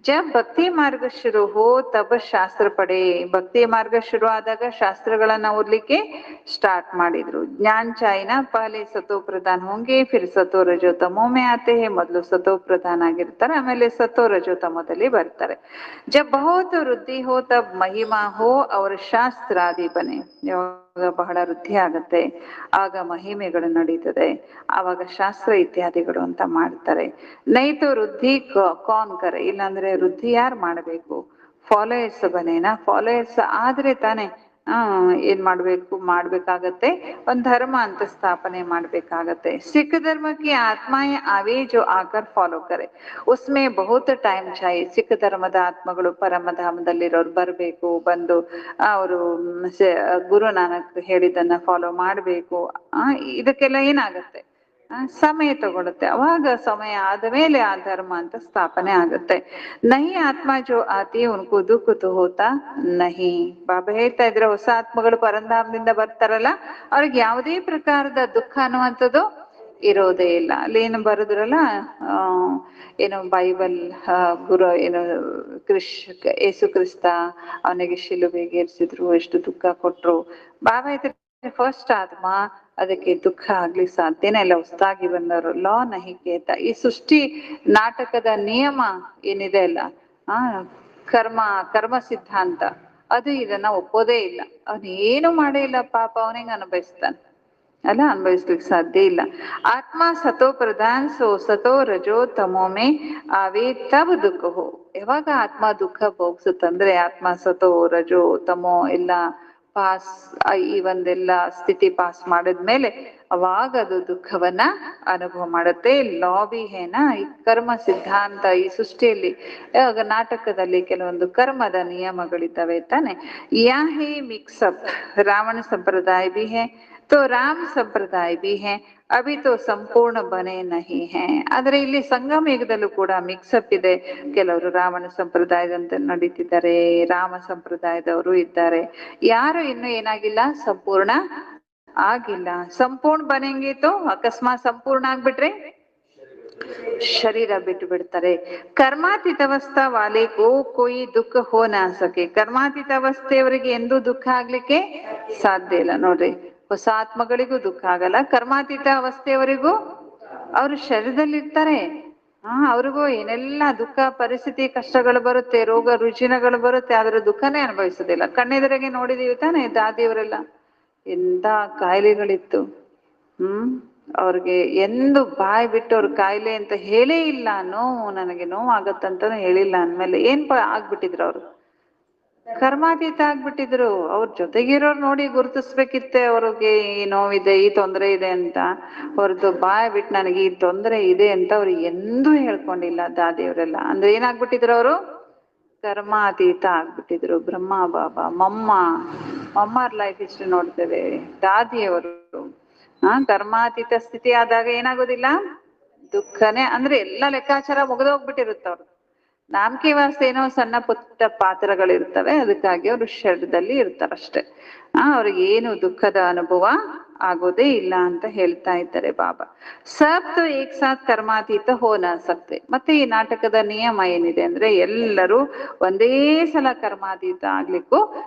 ಜಬ್ ಭಕ್ತಿ ಮಾರ್ಗ ಶುರು ಹೋ ತಬ ಶಾಸ್ತ್ರ ಪಡೆ. ಭಕ್ತಿ ಮಾರ್ಗ ಶುರು ಆದಾಗ ಶಾಸ್ತ್ರಗಳನ್ನ ಓದ್ಲಿಕ್ಕೆ ಸ್ಟಾರ್ಟ್ ಮಾಡಿದ್ರು. ಜ್ಞಾನ್ ಚಾಹಿನಾ, ಪಹಲೆ ಸತೋ ಪ್ರಧಾನ್ ಹೋಂಗೆ ಫಿರ್ ಸತೋ ರಜೋ ತಮೋ ಮೇ ಆತೆ ಹೇ. ಮೊದಲು ಸತೋ ಪ್ರಧಾನ್ ಆಗಿರ್ತಾರೆ, ಆಮೇಲೆ ಸತೋ ರಜೋ ತಮೋದಲ್ಲಿ ಬರ್ತಾರೆ. ಜಬ್ ಬಹುತ್ ವೃದ್ಧಿ ಹೋ ತಬ್ ಮಹಿಮಾ ಹೋ ಅವ್ರ ಶಾಸ್ತ್ರಾದಿ ಬನೆ. ಬಹಳ ವೃದ್ಧಿ ಆಗತ್ತೆ ಆಗ ಮಹಿಮೆಗಳು ನಡೀತದೆ, ಆವಾಗ ಶಾಸ್ತ್ರ ಇತ್ಯಾದಿಗಳು ಅಂತ ಮಾಡ್ತಾರೆ. ನೈತು ವೃದ್ಧಿ ಕಾನ್ ಕರೆ, ಇಲ್ಲಾಂದ್ರೆ ವೃದ್ಧಿ ಯಾರು ಮಾಡಬೇಕು? ಫಾಲೋಯರ್ಸ್ ಬನೇನಾ, ಫಾಲೋಯರ್ಸ್ ಆದ್ರೆ ತಾನೆ ಏನ್ ಮಾಡ್ಬೇಕಾಗತ್ತೆ, ಒಂದ್ ಧರ್ಮ ಅಂತ ಸ್ಥಾಪನೆ ಮಾಡ್ಬೇಕಾಗತ್ತೆ. ಸಿಖ್ ಧರ್ಮ ಕಿ ಆತ್ಮಾಯೇ ಆವೆ ಜೋ ಆಕರ್ ಫಾಲೋ ಕರೆ, ಉಸ್ಮೇ ಬಹುತ್ ಟೈಮ್ ಚಾಹಿಯೆ. ಸಿಖ್ ಧರ್ಮದ ಆತ್ಮಗಳು ಪರಮಧಾಮದಲ್ಲಿರೋರು ಬರ್ಬೇಕು, ಬಂದು ಅವರು ಗುರು ನಾನಕ್ ಹೇಳಿದ್ದನ್ನ ಫಾಲೋ ಮಾಡ್ಬೇಕು. ಇದಕ್ಕೆಲ್ಲ ಏನಾಗತ್ತೆ? ಸಮಯ ತಗೊಳುತ್ತೆ. ಅವಾಗ ಸಮಯ ಆದ ಮೇಲೆ ಆ ಧರ್ಮ ಅಂತ ಸ್ಥಾಪನೆ ಆಗುತ್ತೆ. ನಹಿ ಆತ್ಮ ಜೋ ಆತಿ ಉನ್ಕು ದುಃಖ ತೋ ಹೋತಾ ನಹಿ. ಬಾಬಾ ಹೇಳ್ತಾ ಇದ್ರೆ, ಹೊಸ ಆತ್ಮಗಳು ಪರಂಧಾಮದಿಂದ ಬರ್ತಾರಲ್ಲ ಅವ್ರಿಗೆ ಯಾವುದೇ ಪ್ರಕಾರದ ದುಃಖ ಅನ್ನುವಂಥದ್ದು ಇರೋದೇ ಇಲ್ಲ. ಅಲ್ಲಿ ಏನು ಬರುದ್ರಲ್ಲ, ಏನು ಬೈಬಲ್ ಗುರು ಏನು ಯೇಸು ಕ್ರಿಸ್ತ ಅವನಿಗೆ ಶಿಲುಬೆಗೆ ಏರಿಸಿದ್ರು, ಎಷ್ಟು ದುಃಖ ಕೊಟ್ರು. ಬಾಬಾ ಇದ್ರೆ ಫಸ್ಟ್ ಆತ್ಮ, ಅದಕ್ಕೆ ದುಃಖ ಆಗ್ಲಿಕ್ಕೆ ಸಾಧ್ಯನೇ ಇಲ್ಲ. ಹೊಸದಾಗಿ ಬಂದವರು ಲಾ ನಹಿ ಕೇತ. ಈ ಸೃಷ್ಟಿ ನಾಟಕದ ನಿಯಮ ಏನಿದೆ ಅಲ್ಲ, ಕರ್ಮ ಸಿದ್ಧಾಂತ, ಅದು ಇದನ್ನ ಒಪ್ಪೋದೇ ಇಲ್ಲ. ಅವನೇನು ಮಾಡೇ ಇಲ್ಲ ಪಾಪ, ಅವನಿಗೆ ಅನುಭವಿಸ್ತಾನೆ ಅಲ್ಲ, ಅನುಭವಿಸ್ಲಿಕ್ಕೆ ಸಾಧ್ಯ ಇಲ್ಲ. ಆತ್ಮ ಸತೋ ಪ್ರಧಾನ್ ಸೋ ಸತೋ ರಜೋ ತಮೋಮೆ ಆವೆ ತಬ್ ದುಃಖ ಹೋ. ಯಾವಾಗ ಆತ್ಮ ದುಃಖ ಭೋಗಿಸುತ್ತಂದ್ರೆ, ಆತ್ಮ ಸತೋ ರಜೋ ತಮೋ ಎಲ್ಲ ಪಾಸ್, ಈ ಒಂದೆಲ್ಲ ಸ್ಥಿತಿ ಪಾಸ್ ಮಾಡಿದ್ಮೇಲೆ ಅವಾಗ ಅದು ದುಃಖವನ್ನ ಅನುಭವ ಮಾಡುತ್ತೆ. ಲಾಬಿ ಹೇನಾ, ಈ ಕರ್ಮ ಸಿದ್ಧಾಂತ ಈ ಸೃಷ್ಟಿಯಲ್ಲಿ ನಾಟಕದಲ್ಲಿ ಕೆಲವೊಂದು ಕರ್ಮದ ನಿಯಮಗಳಿದ್ದಾವೆ ತಾನೆ. ಯಾ ಹೇ ಮಿಕ್ಸಪ್ ರಾವಣ ಸಂಪ್ರದಾಯ ಬಿ ಹೇ ತೋ ರಾಮ್ ಸಂಪ್ರದಾಯ ಬಿ ಹೇ, ಅಭಿ ತೋ ಸಂಪೂರ್ಣ ಬನೆ ನಹಿ ಹೇ. ಆದ್ರೆ ಇಲ್ಲಿ ಸಂಗಮ ಯುಗದಲ್ಲೂ ಕೂಡ ಮಿಕ್ಸಪ್ ಇದೆ. ಕೆಲವರು ರಾವಣ ಸಂಪ್ರದಾಯದಂತೆ ನಡೀತಿದ್ದಾರೆ, ರಾಮ ಸಂಪ್ರದಾಯದವರು ಇದ್ದಾರೆ. ಯಾರು ಇನ್ನು ಏನಾಗಿಲ್ಲ, ಸಂಪೂರ್ಣ ಆಗಿಲ್ಲ. ಸಂಪೂರ್ಣ ಬನೆಂಗೆ ತೋ ಅಕಸ್ಮಾತ್ ಸಂಪೂರ್ಣ ಆಗ್ಬಿಟ್ರೆ ಶರೀರ ಬಿಟ್ಟು ಬಿಡ್ತಾರೆ. ಕರ್ಮಾತೀತ ಅವಸ್ಥಾ ವಾಲೆ ಕೋ ಕೋಯಿ ದುಃಖ ಹೋ ನಾ ಸಕೆ. ಕರ್ಮಾತೀತ ಅವಸ್ಥೆಯವರಿಗೆ ಎಂದೂ ದುಃಖ ಆಗ್ಲಿಕ್ಕೆ ಸಾಧ್ಯ ಇಲ್ಲ. ನೋಡ್ರಿ, ಹೊಸ ಆತ್ಮಗಳಿಗೂ ದುಃಖ ಆಗಲ್ಲ, ಕರ್ಮಾತೀತ ಅವಸ್ಥೆಯವರಿಗೂ ಅವರು ಶರೀರದಲ್ಲಿ ಇರ್ತಾರೆ. ಅವ್ರಿಗೂ ಏನೆಲ್ಲ ದುಃಖ ಪರಿಸ್ಥಿತಿ ಕಷ್ಟಗಳು ಬರುತ್ತೆ, ರೋಗ ರುಜಿನಗಳು ಬರುತ್ತೆ, ಆದ್ರೆ ದುಃಖನೇ ಅನುಭವಿಸೋದಿಲ್ಲ. ಕಣ್ಣೆದುರಿಗೆ ನೋಡಿದೀವಿ ತಾನೆ, ದಾದಿಯವರೆಲ್ಲ ಎಂತ ಕಾಯಿಲೆಗಳಿತ್ತು. ಅವ್ರಿಗೆ ಎಂದು ಬಾಯಿ ಬಿಟ್ಟು ಅವ್ರ ಕಾಯಿಲೆ ಅಂತ ಹೇಳೇ ಇಲ್ಲ. ನೋವು, ನನಗೆ ನೋವು ಆಗತ್ತಂತಾನು ಹೇಳಿಲ್ಲ ಅಂದ್ಮೇಲೆ ಏನ್ ಆಗ್ಬಿಟ್ಟಿದ್ರು ಅವರು. ಕರ್ಮಾತೀತ ಆಗ್ಬಿಟ್ಟಿದ್ರು. ಅವ್ರ ಜೊತೆಗಿರೋರು ನೋಡಿ ಗುರುತಿಸ್ಬೇಕಿತ್ತೆ ಅವ್ರಿಗೆ ಈ ನೋವಿದೆ, ಈ ತೊಂದರೆ ಇದೆ ಅಂತ. ಅವ್ರದ್ದು ಬಾಯ್ ಬಿಟ್ಟು ನನಗೆ ಈ ತೊಂದರೆ ಇದೆ ಅಂತ ಅವ್ರು ಎಂದೂ ಹೇಳ್ಕೊಂಡಿಲ್ಲ ದಾದಿಯವರೆಲ್ಲ. ಅಂದ್ರೆ ಏನಾಗ್ಬಿಟ್ಟಿದ್ರು ಅವರು? ಕರ್ಮಾತೀತ ಆಗ್ಬಿಟ್ಟಿದ್ರು. ಬ್ರಹ್ಮ ಬಾಬಾ, ಮಮ್ಮರ್ ಲೈಫ್ ಹಿಸ್ಟ್ರಿ ನೋಡ್ತೇವೆ. ದಾದಿಯವರು ಕರ್ಮಾತೀತ ಸ್ಥಿತಿ ಆದಾಗ ಏನಾಗೋದಿಲ್ಲ, ದುಃಖನೇ. ಅಂದ್ರೆ ಎಲ್ಲ ಲೆಕ್ಕಾಚಾರ ಮುಗಿದೋಗ್ಬಿಟ್ಟಿರುತ್ತೆ ಅವ್ರು. ನಾಮಕೆ ವಾಸ್ತೆ ಏನೋ ಸಣ್ಣ ಪುಟ್ಟ ಪಾತ್ರಗಳಿರ್ತವೆ, ಅದಕ್ಕಾಗಿ ಅವರು ಶರೀರದಲ್ಲಿ ಇರ್ತಾರಷ್ಟೆ. ಅವ್ರಿಗೆ ಏನು ದುಃಖದ ಅನುಭವ ಆಗೋದೇ ಇಲ್ಲ ಅಂತ ಹೇಳ್ತಾ ಇದ್ದಾರೆ ಬಾಬಾ. ಸಬ್ ತೋ ಏಕ್ ಸಾಥ್ ಕರ್ಮಾತೀತ ಹೋ ನ ಸಕ್ತೆ. ಮತ್ತೆ ಈ ನಾಟಕದ ನಿಯಮ ಏನಿದೆ ಅಂದ್ರೆ ಎಲ್ಲರೂ ಒಂದೇ ಸಲ ಕರ್ಮಾತೀತ ಆಗ್ಲಿಕ್ಕೂ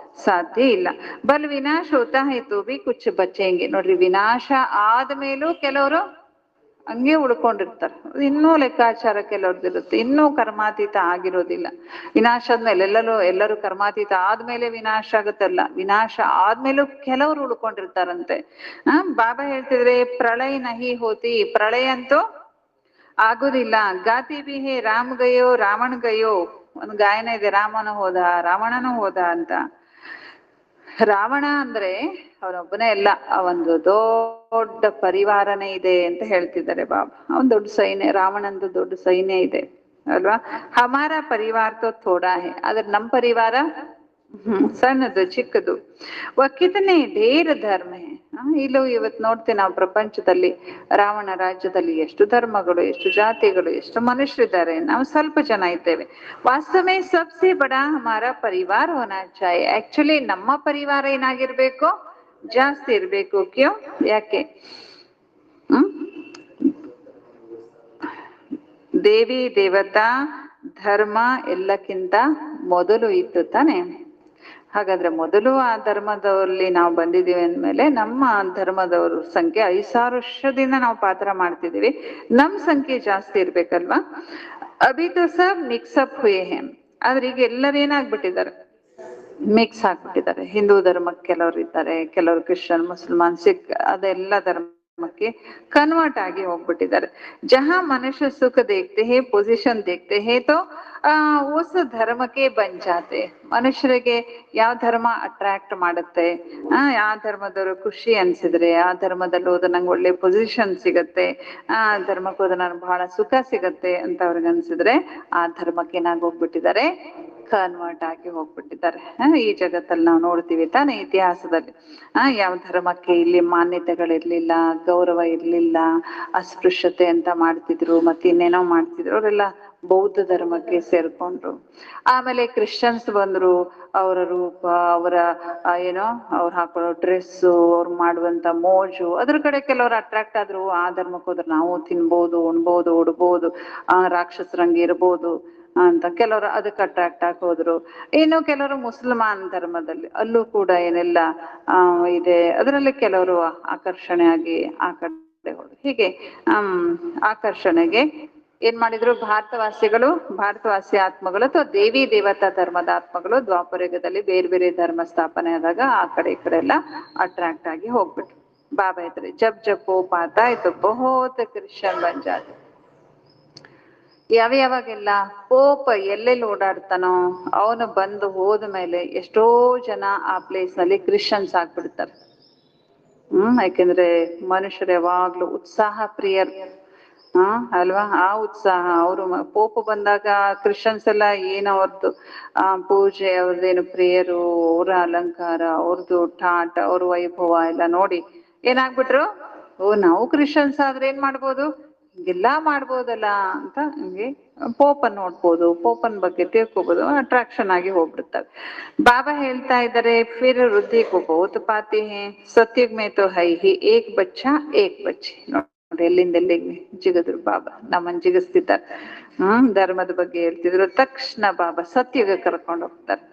ಸಾಧ್ಯ ಇಲ್ಲ. ಬಲ್ ವಿನಾಶ ಹೋತಾ ಹೈ ತೋ ಭಿ ಕುಚ್ ಬಚೆಂಗೆ. ನೋಡ್ರಿ, ವಿನಾಶ ಆದ್ಮೇಲೂ ಕೆಲವರು ಹಂಗೆ ಉಳ್ಕೊಂಡಿರ್ತಾರೆ. ಇನ್ನೂ ಲೆಕ್ಕಾಚಾರ ಕೆಲವ್ರದ್ದಿರುತ್ತೆ, ಇನ್ನೂ ಕರ್ಮಾತೀತ ಆಗಿರೋದಿಲ್ಲ. ವಿನಾಶ ಆದ್ಮೇಲೆ ಎಲ್ಲರೂ ಕರ್ಮಾತೀತ ಆದ್ಮೇಲೆ ವಿನಾಶ ಆಗುತ್ತಲ್ಲ, ವಿನಾಶ ಆದ್ಮೇಲೂ ಕೆಲವರು ಉಳ್ಕೊಂಡಿರ್ತಾರಂತೆ. ಬಾಬಾ ಹೇಳ್ತಿದ್ರೆ ಪ್ರಳಯ ನಹಿ ಹೋತಿ, ಪ್ರಳಯ ಅಂತೂ ಆಗುದಿಲ್ಲ. ಗಾತಿ ಬಿ ಹೇ ರಾಮ್ ಗಯೋ ರಾವಣ ಗಯೋ. ಒಂದು ಗಾಯನ ಇದೆ, ರಾಮನು ಹೋದ ರಾವಣನೂ ಹೋದ ಅಂತ. ರಾವಣ ಅಂದ್ರೆ ಅವನೊಬ್ಬನೇ ಅಲ್ಲ, ಆ ಒಂದು ದೊಡ್ಡ ಪರಿವಾರನೇ ಇದೆ ಅಂತ ಹೇಳ್ತಿದ್ದಾರೆ ಬಾಬಾ. ಅವನ್ ದೊಡ್ಡ ಸೈನ್ಯ, ರಾವಣಂದು ದೊಡ್ಡ ಸೈನ್ಯ ಇದೆ ಅಲ್ವಾ. ಹಮಾರ ಪರಿವಾರ ತೋ ಥೋಡಾ ಹೇ, ಆದ್ರೆ ನಮ್ ಪರಿವಾರ ಸಣ್ಣದು, ಚಿಕ್ಕದು. ಕಿತನೆ ಢೇರ್ ಧರ್ಮ ಹೇ. ಇಲ್ಲೂ ಇವತ್ತು ನೋಡ್ತೇವೆ ನಾವು ಪ್ರಪಂಚದಲ್ಲಿ, ರಾವಣ ರಾಜ್ಯದಲ್ಲಿ ಎಷ್ಟು ಧರ್ಮಗಳು, ಎಷ್ಟು ಜಾತಿಗಳು, ಎಷ್ಟು ಮನುಷ್ಯರಿದ್ದಾರೆ. ನಾವು ಸ್ವಲ್ಪ ಜನ ಇದ್ದೇವೆ. ವಾಸ್ತವೇ ಸಬ್ಸೆ ಬಡ ಹಮಾರ ಪರಿವಾರ ಹೋನಾ ಚಾಹಿಯೆ. ಆಕ್ಚುಲಿ ನಮ್ಮ ಪರಿವಾರ ಏನಾಗಿರ್ಬೇಕು, ಜಾಸ್ತಿ ಇರ್ಬೇಕು. ಕ್ಯೋ, ಯಾಕೆ? ದೇವಿ ದೇವತಾ ಧರ್ಮ ಎಲ್ಲಕ್ಕಿಂತ ಮೊದಲು ಇತ್ತು ತಾನೆ. ಹಾಗಾದ್ರೆ ಮೊದಲು ಆ ಧರ್ಮದಲ್ಲಿ ನಾವು ಬಂದಿದ್ದೀವಿ ಅಂದ್ಮೇಲೆ ನಮ್ಮ ಧರ್ಮದವ್ರ ಸಂಖ್ಯೆ 5,000 ವರ್ಷದಿಂದ ನಾವು ಪಾತ್ರ ಮಾಡ್ತಿದೀವಿ, ನಮ್ ಸಂಖ್ಯೆ ಜಾಸ್ತಿ ಇರ್ಬೇಕಲ್ವಾ. ಅಭಿ ತೋ ಸಬ್ ಮಿಕ್ಸಪ್ ಹುಯೇ ಹೇ. ಆದ್ರೆ ಈಗ ಎಲ್ಲರೇನಾಗ್ಬಿಟ್ಟಿದ್ದಾರೆ, ಮಿಕ್ಸ್ ಆಗ್ಬಿಟ್ಟಿದ್ದಾರೆ. ಹಿಂದೂ ಧರ್ಮಕ್ಕೆ ಕೆಲವರು ಇದ್ದಾರೆ, ಕೆಲವರು ಕ್ರಿಶ್ಚಿಯನ್, ಮುಸಲ್ಮಾನ್, ಸಿಖ್, ಅದೆಲ್ಲ ಧರ್ಮಕ್ಕೆ ಕನ್ವರ್ಟ್ ಆಗಿ ಹೋಗ್ಬಿಟ್ಟಿದ್ದಾರೆ. ಜಹಾ ಮನುಷ್ಯ ಸುಖ ದೇಖ್ತೆ ಹೇ, ಪೊಸಿಷನ್ ದೇಖ್ತೆ ಹೇ, ತೋ ಉಸ್ ಧರ್ಮಕ್ಕೆ ಬನ್ ಜಾತೆ. ಮನುಷ್ಯರಿಗೆ ಯಾವ ಧರ್ಮ ಅಟ್ರಾಕ್ಟ್ ಮಾಡುತ್ತೆ, ಯಾವ ಧರ್ಮದವರು ಖುಷಿ ಅನ್ಸಿದ್ರೆ, ಆ ಧರ್ಮದಲ್ಲಿ ಹೋದ ನಂಗೆ ಒಳ್ಳೆ ಪೊಸಿಷನ್ ಸಿಗತ್ತೆ, ಆ ಧರ್ಮಕ್ಕೆ ಹೋದ ನನ್ಗೆ ಬಹಳ ಸುಖ ಸಿಗತ್ತೆ ಅಂತ ಅವ್ರಿಗೆ ಅನ್ಸಿದ್ರೆ ಆ ಧರ್ಮಕ್ಕೆ ಏನಾಗೋಗ್ಬಿಟ್ಟಿದ್ದಾರೆ, ಕನ್ವರ್ಟ್ ಆಗಿ ಹೋಗ್ಬಿಟ್ಟಿದ್ದಾರೆ. ಈ ಜಗತ್ತಲ್ಲಿ ನಾವು ನೋಡ್ತೀವಿ ತಾನೇ, ಇತಿಹಾಸದಲ್ಲಿ ಯಾವ ಧರ್ಮಕ್ಕೆ ಇಲ್ಲಿ ಮಾನ್ಯತೆಗಳಿರ್ಲಿಲ್ಲ, ಗೌರವ ಇರ್ಲಿಲ್ಲ, ಅಸ್ಪೃಶ್ಯತೆ ಅಂತ ಮಾಡ್ತಿದ್ರು, ಮತ್ತೆ ಇನ್ನೇನೋ ಮಾಡ್ತಿದ್ರು. ಅವರೆಲ್ಲ ಬೌದ್ಧ ಧರ್ಮಕ್ಕೆ ಸೇರ್ಕೊಂಡ್ರು. ಆಮೇಲೆ ಕ್ರಿಶ್ಚಿಯನ್ಸ್ ಬಂದ್ರು, ಅವರ ರೂಪ, ಅವರ ಏನೋ ಅವ್ರು ಹಾಕೊಳ್ಳೋ ಡ್ರೆಸ್ಸು, ಅವ್ರು ಮಾಡುವಂತ ಮೋಜು, ಅದ್ರ ಕಡೆ ಕೆಲವರು ಅಟ್ರಾಕ್ಟ್ ಆದ್ರು. ಆ ಧರ್ಮಕ್ಕೆ ಹೋದ್ರೆ ನಾವು ತಿನ್ಬೋದು, ಉಣ್ಬೋದು, ಉಡ್ಬೋದು, ರಾಕ್ಷಸರಂಗೆ ಇರ್ಬೋದು ಅಂತ ಕೆಲವರು ಅದಕ್ಕೆ ಅಟ್ರಾಕ್ಟ್ ಆಗಿ ಹೋದ್ರು. ಇನ್ನು ಕೆಲವರು ಮುಸಲ್ಮಾನ್ ಧರ್ಮದಲ್ಲಿ, ಅಲ್ಲೂ ಕೂಡ ಏನೆಲ್ಲ ಇದೆ, ಅದರಲ್ಲಿ ಕೆಲವರು ಆಕರ್ಷಣೆ ಆಗಿ ಆ ಕಡೆ ಹೋದ್ರು. ಹೀಗೆ ಆಕರ್ಷಣೆಗೆ ಏನ್ ಮಾಡಿದ್ರು ಭಾರತವಾಸಿಗಳು, ಭಾರತವಾಸಿ ಆತ್ಮಗಳು ಅಥವಾ ದೇವಿ ದೇವತಾ ಧರ್ಮದ ಆತ್ಮಗಳು ದ್ವಾಪರಯುಗದಲ್ಲಿ ಬೇರೆ ಬೇರೆ ಧರ್ಮ ಸ್ಥಾಪನೆ ಆದಾಗ ಆ ಕಡೆ ಈ ಕಡೆ ಎಲ್ಲ ಅಟ್ರಾಕ್ಟ್ ಆಗಿ ಹೋಗ್ಬಿಟ್ರು. ಬಾಬಾ ಇದ್ರೆ ಜಬ್ ಜಬ್ ಪೋಪ್ ಆತಾ ಇತ್ತು ಬಹುತ್ ಕ್ರಿಶ್ಚಿಯನ್ ಬನ್ ಜಾತೆ. ಯಾವಾಗೆಲ್ಲ ಪೋಪ ಎಲ್ಲೆಲ್ಲಿ ಓಡಾಡ್ತಾನೋ ಅವನು ಬಂದು ಹೋದ ಮೇಲೆ ಎಷ್ಟೋ ಜನ ಆ ಪ್ಲೇಸ್ ನಲ್ಲಿ ಕ್ರಿಶ್ಚಿಯನ್ಸ್ ಆಗ್ಬಿಡ್ತಾರೆ. ಯಾಕೆಂದ್ರೆ ಮನುಷ್ಯರು ಯಾವಾಗ್ಲೂ ಉತ್ಸಾಹ ಪ್ರಿಯರು ಅಲ್ವಾ. ಆ ಉತ್ಸಾಹ ಅವರು ಪೋಪ ಬಂದಾಗ ಕ್ರಿಶ್ಚಿಯನ್ಸ್ ಎಲ್ಲ ಏನು ಅವ್ರದ್ದು ಪೂಜೆ, ಅವ್ರದ್ದೇನು ಪ್ರೇಯರು, ಅವರ ಅಲಂಕಾರ, ಅವ್ರದ್ದು ಠಾಟ್, ಅವ್ರ ವೈಭವ ಎಲ್ಲ ನೋಡಿ ಏನಾಗ್ಬಿಟ್ರು, ಓ ನಾವು ಕ್ರಿಶ್ಚಿಯನ್ಸ್ ಆದ್ರೆ ಏನ್ ಮಾಡ್ಬೋದು, ಹಿಂಗೆಲ್ಲ ಮಾಡ್ಬೋದಲ್ಲ ಅಂತ ಹಂಗೆ ಪೋಪನ್ ನೋಡ್ಬೋದು, ಪೋಪನ್ ಬಗ್ಗೆ ತಿಳ್ಕೊಬೋದು, ಅಟ್ರಾಕ್ಷನ್ ಆಗಿ ಹೋಗ್ಬಿಡ್ತಾರೆ. ಬಾಬಾ ಹೇಳ್ತಾ ಇದ್ದಾರೆ ಫಿರ್ ವೃದ್ಧಿ ಕೋ ಬಹುತ್ ಪಾತಿ ಹೇ, ಸತ್ಯುಗ್ ಮೇ ತೋ ಹೈ ಹಿ ಏಕ್ ಬಚ್ಚಾ ಏಕ್ ಬಚ್ಚಿ. ನೋಡಿ ಎಲ್ಲಿಂದ ಎಲ್ಲಿಗೆ ಜಿಗದ್ರು ಬಾಬಾ, ನಮ್ಮನ್ ಜಿಗಿಸ್ತಿದ್ದಾರೆ. ಧರ್ಮದ ಬಗ್ಗೆ ಹೇಳ್ತಿದ್ರು ತಕ್ಷಣ ಬಾಬಾ ಸತ್ಯುಗ ಕರ್ಕೊಂಡು ಹೋಗ್ತಾರೆ.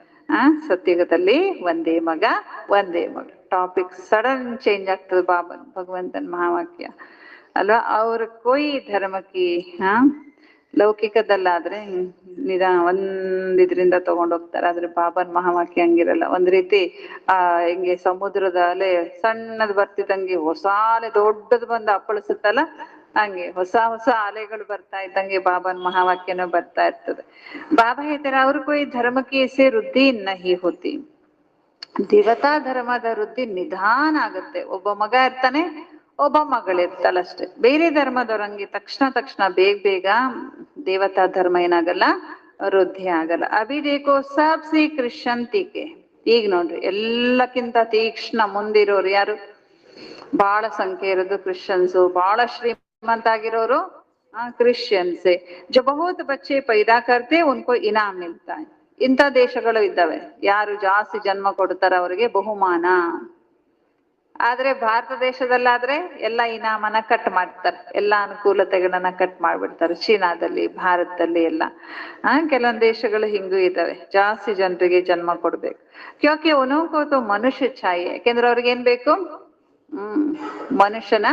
ಸತ್ಯುಗದಲ್ಲಿ ಒಂದೇ ಮಗ ಒಂದೇ ಮಗಳು. ಟಾಪಿಕ್ ಸಡನ್ ಚೇಂಜ್ ಆಗ್ತದೆ ಬಾಬನ್ ಭಗವಂತನ ಮಹಾವಾಕ್ಯ ಅಲ್ವಾ. ಅವ್ರ ಕೊಯ್ ಧರ್ಮಕ್ಕೆ ಲೌಕಿಕದಲ್ಲಾದ್ರೆ ಒಂದಿದ್ರಿಂದ ತಗೊಂಡೋಗ್ತಾರೆ, ಆದ್ರೆ ಬಾಬನ್ ಮಹಾವಾಕ್ಯ ಹಂಗಿರಲ್ಲ. ಒಂದ್ ರೀತಿ ಹಿಂಗೆ ಸಮುದ್ರದ ಅಲೆ ಸಣ್ಣದ್ ಬರ್ತಿದ್ದಂಗೆ ಹೊಸ ಅಲೆ ದೊಡ್ಡದು ಬಂದು ಅಪ್ಪಳಿಸುತ್ತಲ್ಲ, ಹಂಗೆ ಹೊಸ ಹೊಸ ಅಲೆಗಳು ಬರ್ತಾ ಇದ್ದಂಗೆ ಬಾಬನ್ ಮಹಾವಾಕ್ಯನೂ ಬರ್ತಾ ಇರ್ತದೆ. ಬಾಬಾ ಹೇಳ್ತಾರೆ ಅವ್ರ कोई धर्म की से ವೃದ್ಧಿ ನಹಿ ಹೋತಿ, ದೇವತಾ ಧರ್ಮದ ವೃದ್ಧಿ ನಿಧಾನ ಆಗುತ್ತೆ. ಒಬ್ಬ ಮಗ ಇರ್ತಾನೆ, ಒಬ್ಬ ಮಗಳಿರ್ತಾಳಷ್ಟೆ. ಬೇರೆ ಧರ್ಮದವ್ರಂಗೆ ತಕ್ಷಣ ಬೇಗ ದೇವತಾ ಧರ್ಮ ಏನಾಗಲ್ಲ, ವೃದ್ಧಿ ಆಗಲ್ಲ. ಅಭಿದೇಕೋ ಸಬ್ ಸಿ ಕ್ರಿಶ್ಚಂತಿಕೆ, ಈಗ ನೋಡ್ರಿ ಎಲ್ಲಕ್ಕಿಂತ ತೀಕ್ಷ್ಣ ಮುಂದಿರೋರು ಯಾರು? ಬಹಳ ಸಂಖ್ಯೆ ಇರೋದು ಕ್ರಿಶ್ಚಿಯನ್ಸು, ಬಹಳ ಶ್ರೀಮಂತ ಆಗಿರೋರು ಕ್ರಿಶ್ಚಿಯನ್ಸೆ. ಜೊ ಬಹುತ್ ಬಚ್ಚೆ ಪೈದಾ ಕರ್ತೆ ಉನ್ಕೋ ಇನಾಮ್ ಮಿಲ್ತಾ ಹೈ. ಇಂಥ ದೇಶಗಳು ಇದ್ದಾವೆ, ಯಾರು ಜಾಸ್ತಿ ಜನ್ಮ ಕೊಡ್ತಾರ ಅವರಿಗೆ ಬಹುಮಾನ. ಆದ್ರೆ ಭಾರತ ದೇಶದಲ್ಲಾದ್ರೆ ಎಲ್ಲ ಇನಾಮನ ಕಟ್ ಮಾಡ್ತಾರೆ, ಎಲ್ಲ ಅನುಕೂಲತೆಗಳನ್ನ ಕಟ್ ಮಾಡ್ಬಿಡ್ತಾರೆ. ಚೀನಾದಲ್ಲಿ, ಭಾರತದಲ್ಲಿ ಎಲ್ಲ ಕೆಲವೊಂದು ದೇಶಗಳು ಹಿಂಗೂ ಇದ್ದಾವೆ, ಜಾಸ್ತಿ ಜನರಿಗೆ ಜನ್ಮ ಕೊಡ್ಬೇಕು. ಕ್ಯೋಕಿ ಉನೋಂಕೋತು ಮನುಷ್ಯ ಛಾಯೆ, ಯಾಕೆಂದ್ರೆ ಅವ್ರಿಗೆ ಏನ್ ಬೇಕು? ಮನುಷ್ಯನ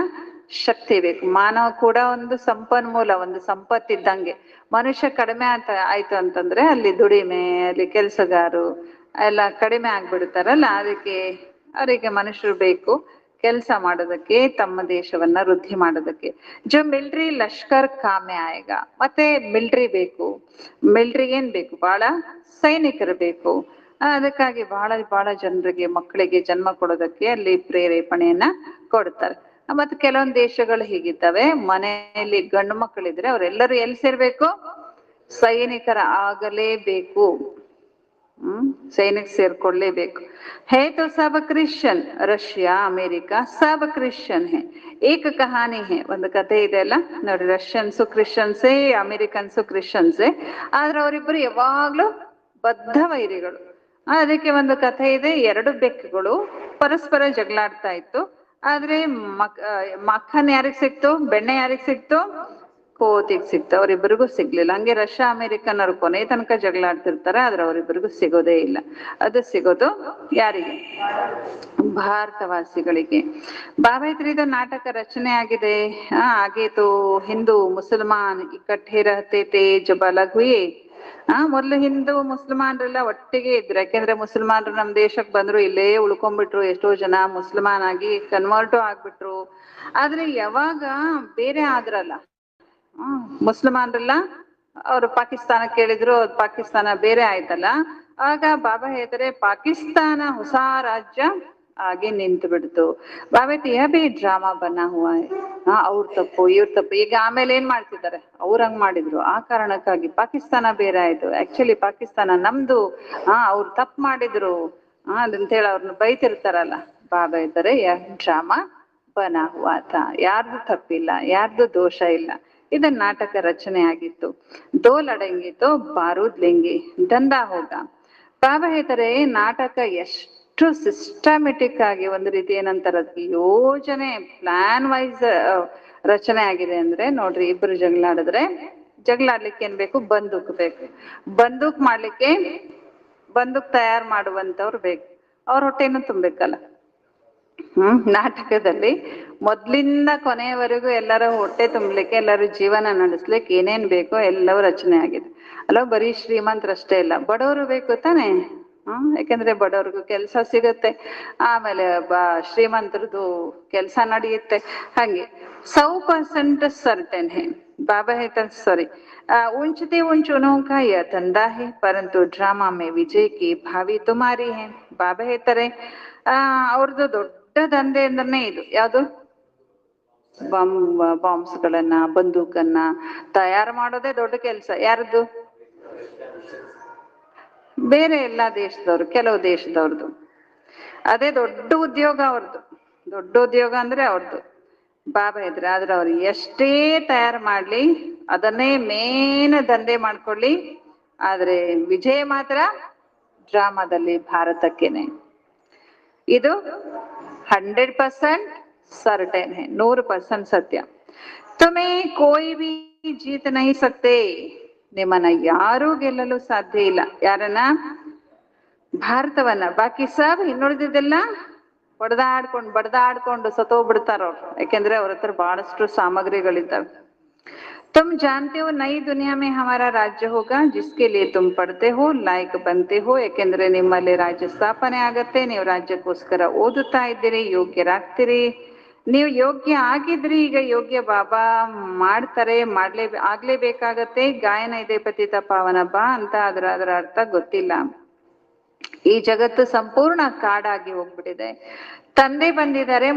ಶಕ್ತಿ ಬೇಕು. ಮಾನವ ಕೂಡ ಒಂದು ಸಂಪನ್ಮೂಲ, ಒಂದು ಸಂಪತ್ತಿದ್ದಂಗೆ. ಮನುಷ್ಯ ಕಡಿಮೆ ಆಯ್ತು ಅಂತಂದ್ರೆ ಅಲ್ಲಿ ದುಡಿಮೆ, ಅಲ್ಲಿ ಕೆಲಸಗಾರರು ಎಲ್ಲ ಕಡಿಮೆ ಆಗ್ಬಿಡ್ತಾರಲ್ಲ, ಅದಕ್ಕೆ ಅವರಿಗೆ ಮನುಷ್ಯರು ಬೇಕು ಕೆಲಸ ಮಾಡೋದಕ್ಕೆ, ತಮ್ಮ ದೇಶವನ್ನ ವೃದ್ಧಿ ಮಾಡೋದಕ್ಕೆ. ಜೊ ಮಿಲ್ಟ್ರಿ ಲಷ್ಕರ್ ಕಾಮೆ ಆಯಗ, ಮತ್ತೆ ಮಿಲ್ಟ್ರಿ ಬೇಕು. ಮಿಲ್ಟ್ರಿಗೆ ಏನ್ ಬೇಕು? ಬಹಳ ಸೈನಿಕರು ಬೇಕು. ಅದಕ್ಕಾಗಿ ಬಹಳ ಜನರಿಗೆ, ಮಕ್ಕಳಿಗೆ ಜನ್ಮ ಕೊಡೋದಕ್ಕೆ ಅಲ್ಲಿ ಪ್ರೇರೇಪಣೆಯನ್ನ ಕೊಡ್ತಾರೆ. ಮತ್ತೆ ಕೆಲವೊಂದು ದೇಶಗಳು ಹೀಗಿದ್ದಾವೆ, ಮನೆಯಲ್ಲಿ ಗಂಡು ಮಕ್ಕಳಿದ್ರೆ ಅವರೆಲ್ಲರೂ ಎಲ್ಲಿ ಸೇರ್ಬೇಕು? ಸೈನಿಕರ ಆಗಲೇಬೇಕು. ಸೈನಿಕ ಸೇರ್ಕೊಳ್ಳೇಬೇಕು. ಹೇ ತೋ ಸಬ್ ಕ್ರಿಶ್ಚಿಯನ್, ರಷ್ಯಾ ಅಮೇರಿಕಾ ಸಬ್ ಕ್ರಿಶ್ಚಿಯನ್ ಹೇ. ಏಕ ಕಹಾನಿ ಹೇ, ಒಂದು ಕಥೆ ಇದೆ ಅಲ್ಲ ನೋಡಿ, ರಷ್ಯನ್ಸು ಕ್ರಿಶ್ಚಿಯನ್ಸೇ, ಅಮೇರಿಕನ್ಸು ಕ್ರಿಶ್ಚಿಯನ್ಸೇ, ಆದ್ರೆ ಅವರಿಬ್ಬರು ಯಾವಾಗ್ಲೂ ಬದ್ಧ ವೈರಿಗಳು. ಅದಕ್ಕೆ ಒಂದು ಕಥೆ ಇದೆ, ಎರಡು ಬೆಕ್ಕುಗಳು ಪರಸ್ಪರ ಜಗಳಾಡ್ತಾ ಇತ್ತು. ಆದ್ರೆ ಮಕ್ಕನ್ ಯಾರಿಗ್ ಸಿಕ್ತು? ಬೆಣ್ಣೆ ಯಾರಿಗ್ ಸಿಕ್ತು? ಕೋತಿಗ್ ಸಿಕ್ತು. ಅವರಿಬ್ಬರಿಗೂ ಸಿಗ್ಲಿಲ್ಲ. ಹಂಗೆ ರಷ್ಯಾ ಅಮೇರಿಕನ್ ಅವ್ರು ಕೊನೆ ತನಕ ಜಗಳಾಡ್ತಿರ್ತಾರೆ, ಆದ್ರೆ ಅವರಿಬ್ಬರಿಗೂ ಸಿಗೋದೇ ಇಲ್ಲ. ಅದು ಸಿಗೋದು ಯಾರಿಗೆ? ಭಾರತವಾಸಿಗಳಿಗೆ. ಬಾಬಾ ಇದ್ರ ಇದು ನಾಟಕ ರಚನೆ ಆಗಿದೆ. ಆಗೇತು ಹಿಂದೂ ಮುಸಲ್ಮಾನ್ ಇಕಟ್ಟೆ ರಹತೆ ತೇ ಜಬ್ ಅಲಗ್ ಹುಯೆ. ಮೊದ್ಲು ಹಿಂದೂ ಮುಸಲ್ಮಾನ್ರೆಲ್ಲ ಒಟ್ಟಿಗೆ ಇದ್ರು, ಯಾಕೆಂದ್ರೆ ಮುಸಲ್ಮಾನ್ರು ನಮ್ ದೇಶಕ್ಕೆ ಬಂದ್ರು, ಇಲ್ಲೇ ಉಳ್ಕೊಂಡ್ಬಿಟ್ರು. ಎಷ್ಟೋ ಜನ ಮುಸಲ್ಮಾನ್ ಆಗಿ ಕನ್ವರ್ಟು ಆಗ್ಬಿಟ್ರು. ಆದ್ರೆ ಯಾವಾಗ ಬೇರೆ ಆದ್ರಲ್ಲ, ಮುಸಲ್ಮಾನ್ರೆಲ್ಲ ಅವ್ರು ಪಾಕಿಸ್ತಾನ ಕೇಳಿದ್ರು, ಪಾಕಿಸ್ತಾನ ಬೇರೆ ಆಯ್ತಲ್ಲ, ಆಗ ಬಾಬಾ ಹೇಳ್ತಾರೆ ಪಾಕಿಸ್ತಾನ ಹೊಸ ರಾಜ್ಯ ಆಗಿ ನಿಂತು ಬಿಡ್ತು. ಬಾಬಾ ಬಿ ಡ್ರಾಮಾ ಬನ್ನ ಹುವಾ ಹೈ. ಅವ್ರ ತಪ್ಪು ಇವ್ರ ತಪ್ಪು. ಈಗ ಆಮೇಲೆ ಏನ್ ಮಾಡ್ತಿದ್ದಾರೆ? ಅವ್ರ ಹಂಗ್ ಮಾಡಿದ್ರು, ಆ ಕಾರಣಕ್ಕಾಗಿ ಪಾಕಿಸ್ತಾನ ಬೇರೆ ಆಯ್ತು. ಆಕ್ಚುಲಿ ಪಾಕಿಸ್ತಾನ ನಮ್ದು, ಅವ್ರು ತಪ್ಪು ಮಾಡಿದ್ರು ಅದಂತೇಳಿ ಅವ್ರನ್ನ ಬೈತಿರ್ತಾರಲ್ಲ. ಬಾಬಾ ಇದ್ದಾರೆ ಡ್ರಾಮಾ ಬನ ಹುವಾತ, ಯಾರ್ದು ತಪ್ಪಿಲ್ಲ, ಯಾರ್ದು ದೋಷ ಇಲ್ಲ. ಇದನ್ ನಾಟಕ ರಚನೆ ಆಗಿತ್ತು. ದೋ ಲಡಂಗಿತ್ತು ಬಾರೂದ್ ಲೆಂಗಿ ದಂಧಾ ಹೋಗ. ಬಾಬಾ ಹೇಳ್ತಾರೆ ನಾಟಕ ಎಷ್ಟು ಸಿಸ್ಟಮೆಟಿಕ್ ಆಗಿ, ಒಂದು ರೀತಿ ಏನಂತಾರ ಯೋಜನೆ, ಪ್ಲಾನ್ ವೈಸ್ ರಚನೆ ಆಗಿದೆ ಅಂದ್ರೆ ನೋಡ್ರಿ. ಇಬ್ರು ಜಗಳಾಡ್ಲಿಕ್ಕೆ ಏನ್ ಬೇಕು? ಬಂದೂಕ್ ಬೇಕು. ಬಂದೂಕ್ ಮಾಡ್ಲಿಕ್ಕೆ ಬಂದೂಕ್ ತಯಾರು ಮಾಡುವಂತವ್ರು ಬೇಕು. ಅವ್ರ ಹೊಟ್ಟೆನೂ ತುಂಬೇಕಲ್ಲ. ನಾಟಕದಲ್ಲಿ ಮೊದ್ಲಿಂದ ಕೊನೆಯವರೆಗೂ ಎಲ್ಲರ ಹೊಟ್ಟೆ ತುಂಬಲಿಕ್ಕೆ, ಎಲ್ಲರೂ ಜೀವನ ನಡೆಸ್ಲಿಕ್ಕೆ ಏನೇನ್ ಬೇಕೋ ಎಲ್ಲವೂ ರಚನೆ ಆಗಿದೆ. ಅಲ್ಲ ಬರೀ ಶ್ರೀಮಂತರಷ್ಟೇ ಇಲ್ಲ, ಬಡವರು ಬೇಕು ತಾನೆ. ಯಾಕಂದ್ರೆ ಬಡವ್ರಿಗೂ ಕೆಲಸ ಸಿಗುತ್ತೆ, ಆಮೇಲೆ ಶ್ರೀಮಂತರದು ಕೆಲಸ ನಡೆಯುತ್ತೆ. ಹಾಗೆ 100% ಸರ್ಟನ್ ಹೇ. ಬಾಬಾ ಹೇಳ್ತಾರೆ ಸಾರಿ, ಉಂಚತೆ ಉಂಚ ಉನೋಂಕಾ ಯ ದಂಧಾ ಹೇ ಪರಂತು ಡ್ರಾಮಾ ಮೇ ವಿಜಯ್ ಕಿ ಭಾವಿ ತುಮಾರಿ ಹೇ. ಬಾಬಾ ಹೇಳ್ತಾರೆ ಅವ್ರದ್ದು ದೊಡ್ಡ ದಂಧೆ ಅಂದ್ರೆ ಇದು ಯಾವುದು? ಬಾಂಬ್ಸ್ಗಳನ್ನ, ಬಂದೂಕನ್ನ ತಯಾರು ಮಾಡೋದೇ ದೊಡ್ಡ ಕೆಲಸ. ಯಾರದ್ದು? ಬೇರೆ ಎಲ್ಲಾ ದೇಶದವ್ರು, ಕೆಲವು ದೇಶದವ್ರದ್ದು ಅದೇ ದೊಡ್ಡ ಉದ್ಯೋಗ ಅವ್ರದ್ದು. ದೊಡ್ಡ ಉದ್ಯೋಗ ಅಂದ್ರೆ ಅವ್ರದ್ದು. ಬಾಬಾ ಇದ್ರೆ ಆದ್ರೆ ಅವ್ರು ಎಷ್ಟೇ ತಯಾರು ಮಾಡ್ಲಿ, ಅದನ್ನೇ ಮೇನ್ ದಂಧೆ ಮಾಡ್ಕೊಳ್ಳಿ, ಆದ್ರೆ ವಿಜಯ ಮಾತ್ರ ಡ್ರಾಮಾದಲ್ಲಿ ಭಾರತಕ್ಕೇನೆ. ಇದು 100% ಸರ್ಟನ್ ಹೇ, 100% ಸತ್ಯ. ತುಮೇ ಕೋಯಿ ಭಿ ಜೀತ್ ನಹಿ ಸಕ್ತೆ, ನಿಮ್ಮನ್ನ ಯಾರೂ ಗೆಲ್ಲಲು ಸಾಧ್ಯ ಇಲ್ಲ. ಯಾರನ್ನ? ಭಾರತವನ್ನ. ಬಾಕಿ ಸಬ್ ಇನ್ನುಳಿದಿದ್ದೆಲ್ಲ ಬಡ್ದಾಡ್ಕೊಂಡು ಸತ್ತೋಗ್ಬಿಡ್ತಾರ ಅವ್ರು, ಯಾಕೆಂದ್ರೆ ಅವ್ರ ಹತ್ರ ಬಹಳಷ್ಟು ಸಾಮಗ್ರಿಗಳಿದ್ದಾವೆ. तुम जानते हो नई दुनिया में हमारा राज्य होगा जिसके लिए तुम पढ़ते हो, लायक बनते हो. ಯಾಕೆಂದ್ರೆ ನಿಮ್ಮಲ್ಲಿ ರಾಜ್ಯ ಸ್ಥಾಪನೆ ಆಗತ್ತೆ, ನೀವು ರಾಜ್ಯಕ್ಕೋಸ್ಕರ ಓದುತ್ತಾ ಇದ್ದೀರಿ, ಯೋಗ್ಯರಾಗ್ತೀರಿ. ನೀವು ಯೋಗ್ಯ ಆಗಿದ್ರಿ, ಈಗ ಯೋಗ್ಯ ಬಾಬಾ ಮಾಡ್ತಾರೆ, ಆಗ್ಲೇಬೇಕಾಗತ್ತೆ. ಗಾಯನ ಇದೆ ಪತಿತ ಪಾವನ ಬಾ ಅಂತ ಅದರ ಅರ್ಥ ಗೊತ್ತಿಲ್ಲ. ಈ ಜಗತ್ತು ಸಂಪೂರ್ಣ ಕಾಡಾಗಿ ಹೋಗ್ಬಿಟ್ಟಿದೆ. ತಂದೆ ಬಂದಿದ್ದಾರೆ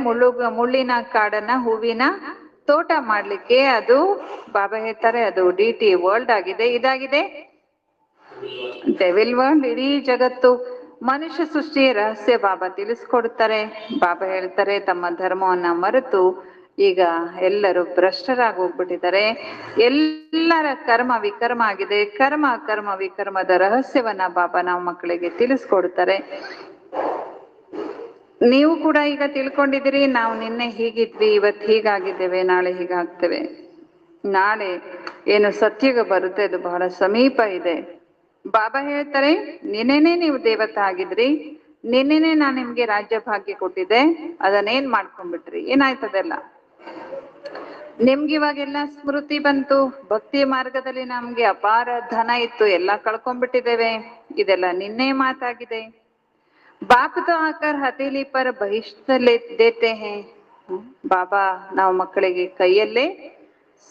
ಮುಳ್ಳಿನ ಕಾಡನ್ನ ಹೂವಿನ ತೋಟ ಮಾಡ್ಲಿಕ್ಕೆ. ಅದು ಬಾಬಾ ಹೇಳ್ತಾರೆ, ಅದು DT ವರ್ಲ್ಡ್ ಆಗಿದೆ. ಇದಾಗಿದೆ ಡೆವಿಲ್ ವರ್ಲ್ಡ್. ಇಡೀ ಜಗತ್ತು ಮನುಷ್ಯ ಸೃಷ್ಟಿಯ ರಹಸ್ಯ ಬಾಬಾ ತಿಳಿಸ್ಕೊಡ್ತಾರೆ. ಬಾಬಾ ಹೇಳ್ತಾರೆ, ತಮ್ಮ ಧರ್ಮವನ್ನ ಮರೆತು ಈಗ ಎಲ್ಲರೂ ಭ್ರಷ್ಟರಾಗಿ ಹೋಗ್ಬಿಟ್ಟಿದ್ದಾರೆ. ಎಲ್ಲರ ಕರ್ಮ ವಿಕರ್ಮ ಆಗಿದೆ. ಕರ್ಮ ವಿಕರ್ಮದ ರಹಸ್ಯವನ್ನ ಬಾಬಾ ನಾವು ಮಕ್ಕಳಿಗೆ ತಿಳಿಸ್ಕೊಡ್ತಾರೆ. ನೀವು ಕೂಡ ಈಗ ತಿಳ್ಕೊಂಡಿದ್ದೀರಿ, ನಾವು ನಿನ್ನೆ ಹೀಗಿದ್ವಿ, ಇವತ್ತು ಹೀಗಾಗಿದ್ದೇವೆ, ನಾಳೆ ಹೀಗಾಗ್ತೇವೆ. ನಾಳೆ ಏನು ಸತ್ಯುಗ ಬರುತ್ತೆ, ಅದು ಬಹಳ ಸಮೀಪ ಇದೆ. ಬಾಬಾ ಹೇಳ್ತಾರೆ, ನಿನ್ನೆನೆ ನೀವು ದೇವತಾ ಆಗಿದ್ರಿ, ನಿನ್ನೆನೆ ನಾನು ನಿಮ್ಗೆ ರಾಜ್ಯ ಭಾಗ್ಯ ಕೊಟ್ಟಿದ್ದೆ, ಅದನ್ನೇನ್ ಮಾಡ್ಕೊಂಡ್ಬಿಟ್ರಿ, ಏನಾಯ್ತದೆಲ್ಲ? ನಿಮ್ಗೆ ಇವಾಗೆಲ್ಲ ಸ್ಮೃತಿ ಬಂತು, ಭಕ್ತಿ ಮಾರ್ಗದಲ್ಲಿ ನಮ್ಗೆ ಅಪಾರ ಧನ ಇತ್ತು, ಎಲ್ಲ ಕಳ್ಕೊಂಡ್ಬಿಟ್ಟಿದ್ದೇವೆ. ಇದೆಲ್ಲ ನಿನ್ನೆ ಮಾತಾಗಿದೆ. ಬಾಪ್ ತೋ ಆಕರ್ ಹಥೇಲಿ ಪರ್ ಬಹಿಷ್ಠ ದೇತೆ ಹೇ. ಬಾಬಾ ನಾವು ಮಕ್ಕಳಿಗೆ ಕೈಯಲ್ಲೇ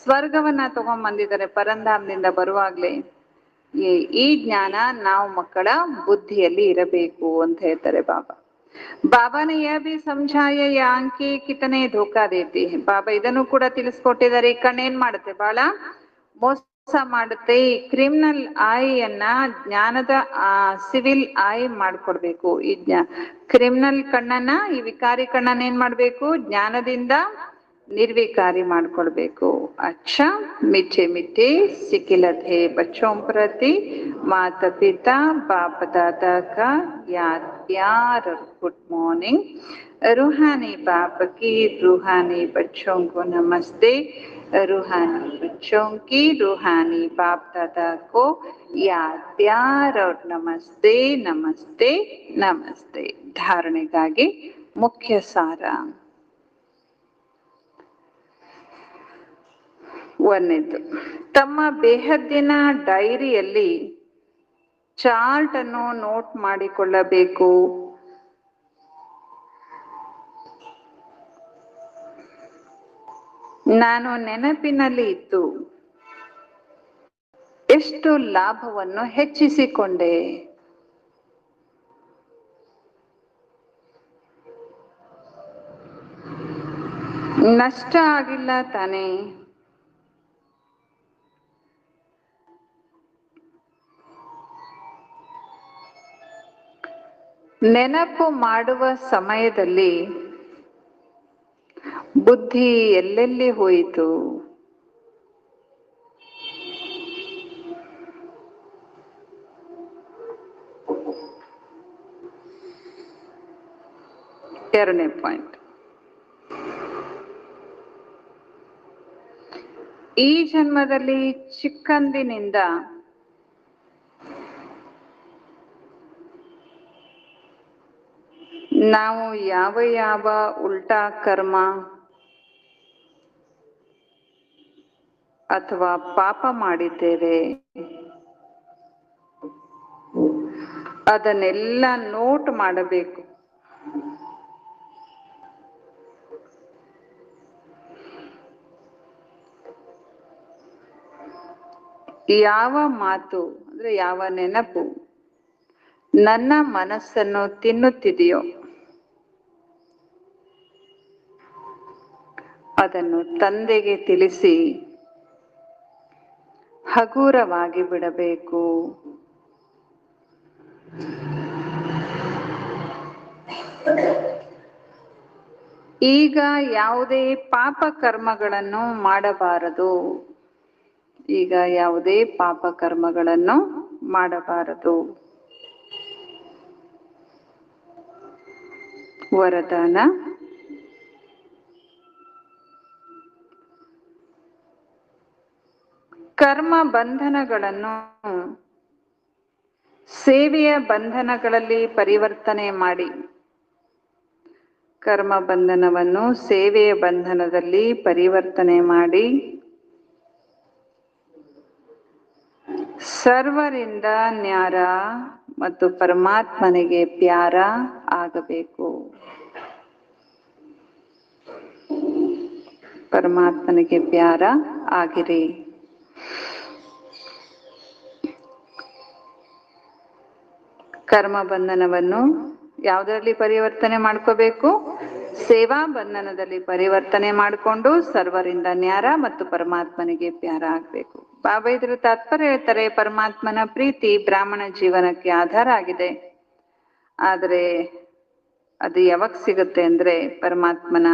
ಸ್ವರ್ಗವನ್ನ ತಗೊಂಡ್ಬಂದಿದ್ದಾರೆ ಪರಂಧಾಮದಿಂದ ಬರುವಾಗ್ಲೇ. ಈ ಜ್ಞಾನ ನಾವು ಮಕ್ಕಳ ಬುದ್ಧಿಯಲ್ಲಿ ಇರಬೇಕು ಅಂತ ಹೇಳ್ತಾರೆ ಬಾಬಾ. ಬಾಬಾನ ಯಹ ಭಿ ಸಮझाया ये आंखें कितने धोखा देती है. ಬಾಬಾ ಇದನ್ನು ಕೂಡ ತಿಳಿಸ್ಕೊಟ್ಟಿದ್ದಾರೆ. ಈ ಕಣ್ಣೇನ್ ಮಾಡುತ್ತೆ, ಬಹಳ ಮೋಸ ಮಾಡುತ್ತೆ. ಈ ಕ್ರಿಮಿನಲ್ ಆಯಿಯನ್ನ ಜ್ಞಾನದ ಸಿವಿಲ್ ಆಯಿ ಮಾಡ್ಕೊಡ್ಬೇಕು. ಈ ಕ್ರಿಮಿನಲ್ ಕಣ್ಣನ್ನ, ಈ ವಿಕಾರಿ ಕಣ್ಣನ್ನ ಏನ್ ಮಾಡ್ಬೇಕು, ಜ್ಞಾನದಿಂದ ನಿರ್ವಿಕಾರಿ ಮಾಡ್ಕೊಳ್ಬೇಕು. ಅಚ್ಚ ಮಿಠೆ ಮಿಠೆ ಸಿಕ್ಕಿಲತೆ ಬಚ್ಚೋಂ ಪ್ರತಿ ಮಾತಾ ಪಿತಾ ಬಾಪ ದಾದಾ ಕಾ ಯಾದ್ प्यार और गुड मॉर्निंग. रूहानी बाप की रूहानी बच्चों को नमस्ते. रूहानी बच्चों की रूहानी बाप दादा को याद प्यार और नमस्ते नमस्ते नमस्ते. ಧಾರಣೆಗಾಗಿ ಮುಖ್ಯ ಸಾರ. ಒಂದನೇದು, ತಮ್ಮ ಬೇಹದ್ದಿನ ಡೈರಿಯಲ್ಲಿ ಚಾರ್ಟ್ ಅನ್ನು ನೋಟ್ ಮಾಡಿಕೊಳ್ಳಬೇಕು. ನಾನು ನೆನಪಿನಲ್ಲಿ ಇದ್ದು ಎಷ್ಟು ಲಾಭವನ್ನು ಹೆಚ್ಚಿಸಿಕೊಂಡೆ, ನಷ್ಟ ಆಗಿಲ್ಲ ತಾನೇ. ನೆನಪು ಮಾಡುವ ಸಮಯದಲ್ಲಿ ಬುದ್ಧಿ ಎಲ್ಲೆಲ್ಲಿ ಹೋಯಿತು, ಎರಡನೇ ಪಾಯಿಂಟ್. ಈ ಜನ್ಮದಲ್ಲಿ ಚಿಕ್ಕಂದಿನಿಂದ ನಾವು ಯಾವ ಯಾವ ಉಲ್ಟಾ ಕರ್ಮ ಅಥವಾ ಪಾಪ ಮಾಡಿದ್ದೇವೆ ಅದನ್ನೆಲ್ಲ ನೋಟ್ ಮಾಡಬೇಕು. ಯಾವ ಮಾತು ಅಂದ್ರೆ ಯಾವ ನೆನಪು ನನ್ನ ಮನಸ್ಸನ್ನು ತಿನ್ನುತ್ತಿದೆಯೋ ಅದನ್ನು ತಂದೆಗೆ ತಿಳಿಸಿ ಹಗುರವಾಗಿ ಬಿಡಬೇಕು. ಈಗ ಯಾವುದೇ ಪಾಪ ಕರ್ಮಗಳನ್ನು ಮಾಡಬಾರದು. ಈಗ ಯಾವುದೇ ಪಾಪ ಕರ್ಮಗಳನ್ನು ಮಾಡಬಾರದು. ವರದಾನ. ಕರ್ಮ ಬಂಧನಗಳನ್ನು ಸೇವೆಯ ಬಂಧನಗಳಲ್ಲಿ ಪರಿವರ್ತನೆ ಮಾಡಿ. ಕರ್ಮ ಬಂಧನವನ್ನು ಸೇವೆಯ ಬಂಧನದಲ್ಲಿ ಪರಿವರ್ತನೆ ಮಾಡಿ ಸರ್ವರಿಂದ ನ್ಯಾರ ಮತ್ತು ಪರಮಾತ್ಮನಿಗೆ ಪ್ಯಾರ ಆಗಬೇಕು. ಪರಮಾತ್ಮನಿಗೆ ಪ್ಯಾರ ಆಗಿರಿ. ಕರ್ಮ ಬಂಧನವನ್ನು ಯಾವುದರಲ್ಲಿ ಪರಿವರ್ತನೆ ಮಾಡ್ಕೋಬೇಕು? ಸೇವಾ ಬಂಧನದಲ್ಲಿ ಪರಿವರ್ತನೆ ಮಾಡಿಕೊಂಡು ಸರ್ವರಿಂದ ನ್ಯಾರ ಮತ್ತು ಪರಮಾತ್ಮನಿಗೆ ಪ್ಯಾರ ಆಗ್ಬೇಕು. ಬಾಬಾ ಇದ್ರ ತಾತ್ಪರ್ಯ ಹೇಳ್ತಾರೆ, ಪರಮಾತ್ಮನ ಪ್ರೀತಿ ಬ್ರಾಹ್ಮಣ ಜೀವನಕ್ಕೆ ಆಧಾರ ಆಗಿದೆ. ಆದರೆ ಅದು ಯಾವಾಗ ಸಿಗುತ್ತೆ ಅಂದ್ರೆ, ಪರಮಾತ್ಮನ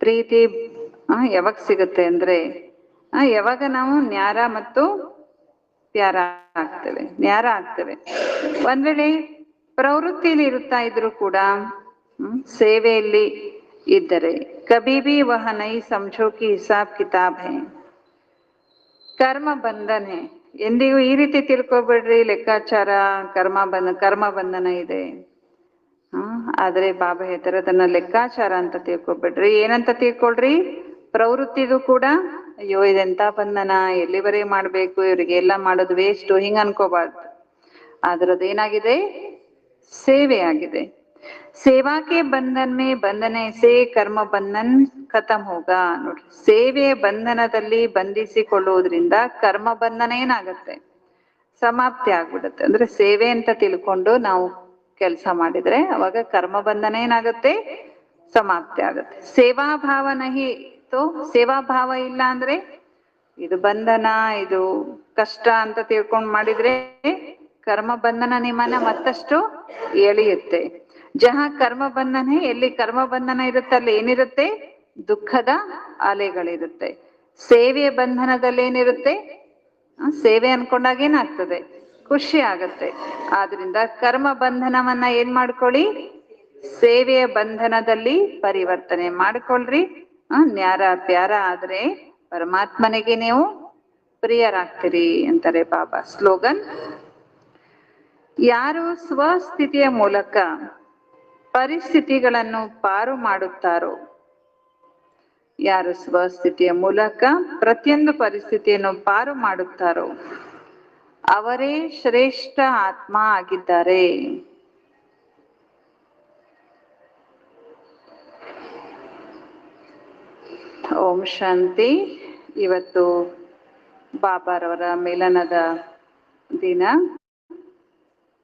ಪ್ರೀತಿ ಯಾವಾಗ ಸಿಗುತ್ತೆ ಅಂದ್ರೆ ಯಾವಾಗ ನಾವು ನ್ಯಾರ ಮತ್ತು ಪ್ಯಾರ ಆಗ್ತೇವೆ, ನ್ಯಾರ ಆಗ್ತೇವೆ. ಒಂದ್ ವೇಳೆ ಪ್ರವೃತ್ತಿಯಲ್ಲಿ ಇರುತ್ತಾ ಇದ್ರು ಕೂಡ ಸೇವೆಯಲ್ಲಿ ಇದ್ದರೆ, ಕಭಿ ಭಿ ವಹ ನೈ ಸಮझो कि ಹಿಸಾಬ್ ಕಿತಾಬ್ ಹೈ, ಕರ್ಮ ಬಂಧನ ಹೈ. ಎಂದಿಗೂ ಈ ರೀತಿ ತಿಳ್ಕೊಬೇಡ್ರಿ, ಲೆಕ್ಕಾಚಾರ ಕರ್ಮ ಬಂಧನ ಇದೆ. ಆದ್ರೆ ಬಾಬಾ ಹೇಳ್ತಾರೆ ಅದನ್ನ ಲೆಕ್ಕಾಚಾರ ಅಂತ ತಿಳ್ಕೊಬೇಡ್ರಿ. ಏನಂತ ತಿಳ್ಕೊಳ್ರಿ? ಪ್ರವೃತ್ತಿಗೂ ಕೂಡ ಅಯ್ಯೋ ಇದೆಂತ ಬಂಧನ, ಎಲ್ಲಿವರೆಗೆ ಮಾಡ್ಬೇಕು, ಇವರಿಗೆಲ್ಲ ಮಾಡೋದು ವೇಸ್ಟ್, ಹಿಂಗ ಅನ್ಕೋಬಾರ್ದು. ಅದ್ರದ್ದೇನಾಗಿದೆ? ಸೇವೆ ಆಗಿದೆ. ಸೇವಾ ಕೆ ಬಂಧನ್ ಮೇ ಬಂಧನೆ ಸೇ ಕರ್ಮ ಬಂಧನ್ ಖತಮ್ ಹೋಗ. ನೋಡ್ರಿ, ಸೇವೆಯ ಬಂಧನದಲ್ಲಿ ಬಂಧಿಸಿಕೊಳ್ಳುವುದರಿಂದ ಕರ್ಮ ಬಂಧನ ಏನಾಗತ್ತೆ? ಸಮಾಪ್ತಿ ಆಗ್ಬಿಡುತ್ತೆ. ಅಂದ್ರೆ ಸೇವೆ ಅಂತ ತಿಳ್ಕೊಂಡು ನಾವು ಕೆಲಸ ಮಾಡಿದ್ರೆ ಅವಾಗ ಕರ್ಮ ಬಂಧನ ಏನಾಗುತ್ತೆ? ಸಮಾಪ್ತಿ ಆಗುತ್ತೆ. ಸೇವಾ ಭಾವ ನಹಿ ತೋ, ಸೇವಾ ಭಾವ ಇಲ್ಲ ಅಂದ್ರೆ ಇದು ಬಂಧನ, ಇದು ಕಷ್ಟ ಅಂತ ತಿಳ್ಕೊಂಡು ಮಾಡಿದ್ರೆ ಕರ್ಮ ಬಂಧನ ನಿಮ್ಮನ್ನ ಮತ್ತಷ್ಟು ಎಳೆಯುತ್ತೆ. ಜಹಾ ಕರ್ಮ ಬಂಧನ, ಎಲ್ಲಿ ಕರ್ಮ ಬಂಧನ ಇರುತ್ತೆ ಅಲ್ಲಿ ಏನಿರುತ್ತೆ? ದುಃಖದ ಅಲೆಗಳಿರುತ್ತೆ. ಸೇವೆಯ ಬಂಧನದಲ್ಲಿ ಏನಿರುತ್ತೆ? ಸೇವೆ ಅನ್ಕೊಂಡಾಗ ಏನಾಗ್ತದೆ? ಖುಷಿ ಆಗತ್ತೆ. ಆದ್ರಿಂದ ಕರ್ಮ ಬಂಧನವನ್ನ ಏನ್ ಮಾಡ್ಕೊಳ್ಳಿ? ಸೇವೆಯ ಬಂಧನದಲ್ಲಿ ಪರಿವರ್ತನೆ ಮಾಡ್ಕೊಳ್ರಿ. ನ್ಯಾರ ಪ್ಯಾರ ಆದ್ರೆ ಪರಮಾತ್ಮನಿಗೆ ನೀವು ಪ್ರಿಯರಾಗ್ತೀರಿ ಅಂತಾರೆ ಬಾಬಾ. ಸ್ಲೋಗನ್: ಯಾರು ಸ್ವಸ್ಥಿತಿಯ ಮೂಲಕ ಪರಿಸ್ಥಿತಿಗಳನ್ನು ಪಾರು ಮಾಡುತ್ತಾರೋ, ಯಾರು ಸ್ವಸ್ಥಿತಿಯ ಮೂಲಕ ಪ್ರತಿಯೊಂದು ಪರಿಸ್ಥಿತಿಯನ್ನು ಪಾರು ಮಾಡುತ್ತಾರೋ ಅವರೇ ಶ್ರೇಷ್ಠ ಆತ್ಮ ಆಗಿದ್ದಾರೆ. ಓಂ ಶಾಂತಿ. ಇವತ್ತು ಬಾಬಾರವರ ಮಿಲನದ ದಿನ,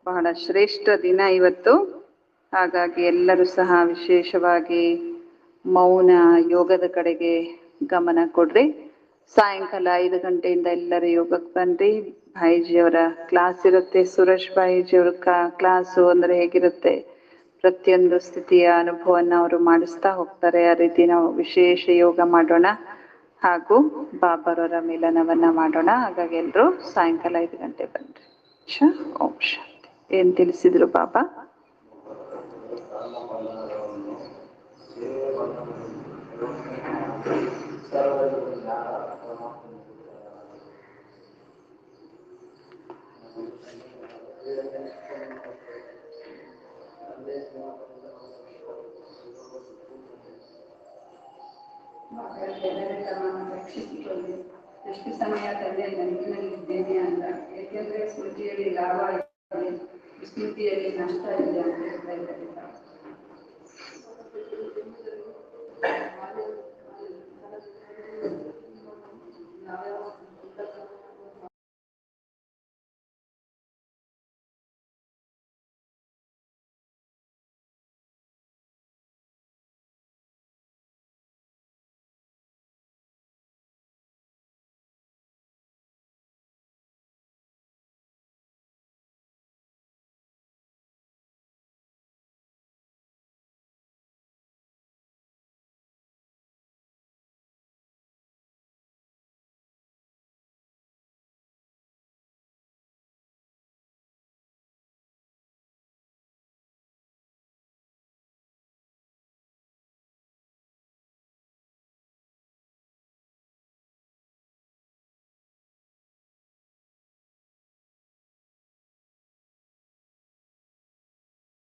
ಬಹಳ ಶ್ರೇಷ್ಠ ದಿನ ಇವತ್ತು. ಹಾಗಾಗಿ ಎಲ್ಲರೂ ಸಹ ವಿಶೇಷವಾಗಿ ಮೌನ ಯೋಗದ ಕಡೆಗೆ ಗಮನ ಕೊಡ್ರಿ. ಸಾಯಂಕಾಲ 5 ಗಂಟೆಯಿಂದ ಎಲ್ಲರೂ ಯೋಗಕ್ಕೆ ಬನ್ರಿ. ಭಾಯಿಜಿಯವರ ಕ್ಲಾಸ್ ಇರುತ್ತೆ. ಸುರೇಶ್ ಭಾಯಿಜಿಯವರ ಕ್ಲಾಸು ಅಂದ್ರೆ ಹೇಗಿರುತ್ತೆ, ಪ್ರತಿಯೊಂದು ಸ್ಥಿತಿಯ ಅನುಭವವನ್ನು ಅವರು ಮಾಡಿಸ್ತಾ ಹೋಗ್ತಾರೆ. ಆ ರೀತಿ ನಾವು ವಿಶೇಷ ಯೋಗ ಮಾಡೋಣ ಹಾಗೂ ಬಾಬಾರವರ ಮಿಲನವನ್ನ ಮಾಡೋಣ. ಹಾಗಾಗಿ ಎಲ್ಲರೂ ಸಾಯಂಕಾಲ 5 ಗಂಟೆ ಬನ್ರಿ. ಓಂ ಶಾಂತಿ. ಏನ್ ತಿಳಿಸಿದ್ರು ಬಾಬಾ? ಎಷ್ಟು ಸಮಯದಲ್ಲಿ ನೆನಪಿನಲ್ಲಿದ್ದೇನೆ ಅಂತ, ಏಕೆಂದ್ರೆ ಸ್ಮೃತಿಯಲ್ಲಿ ಲಾಭ ಇದೆ, ಸ್ಮೃತಿಯಲ್ಲಿ ನಷ್ಟ ಇದೆ ಅಂತ ಹೇಳ್ತಾ ಇದ್ದಾರೆ.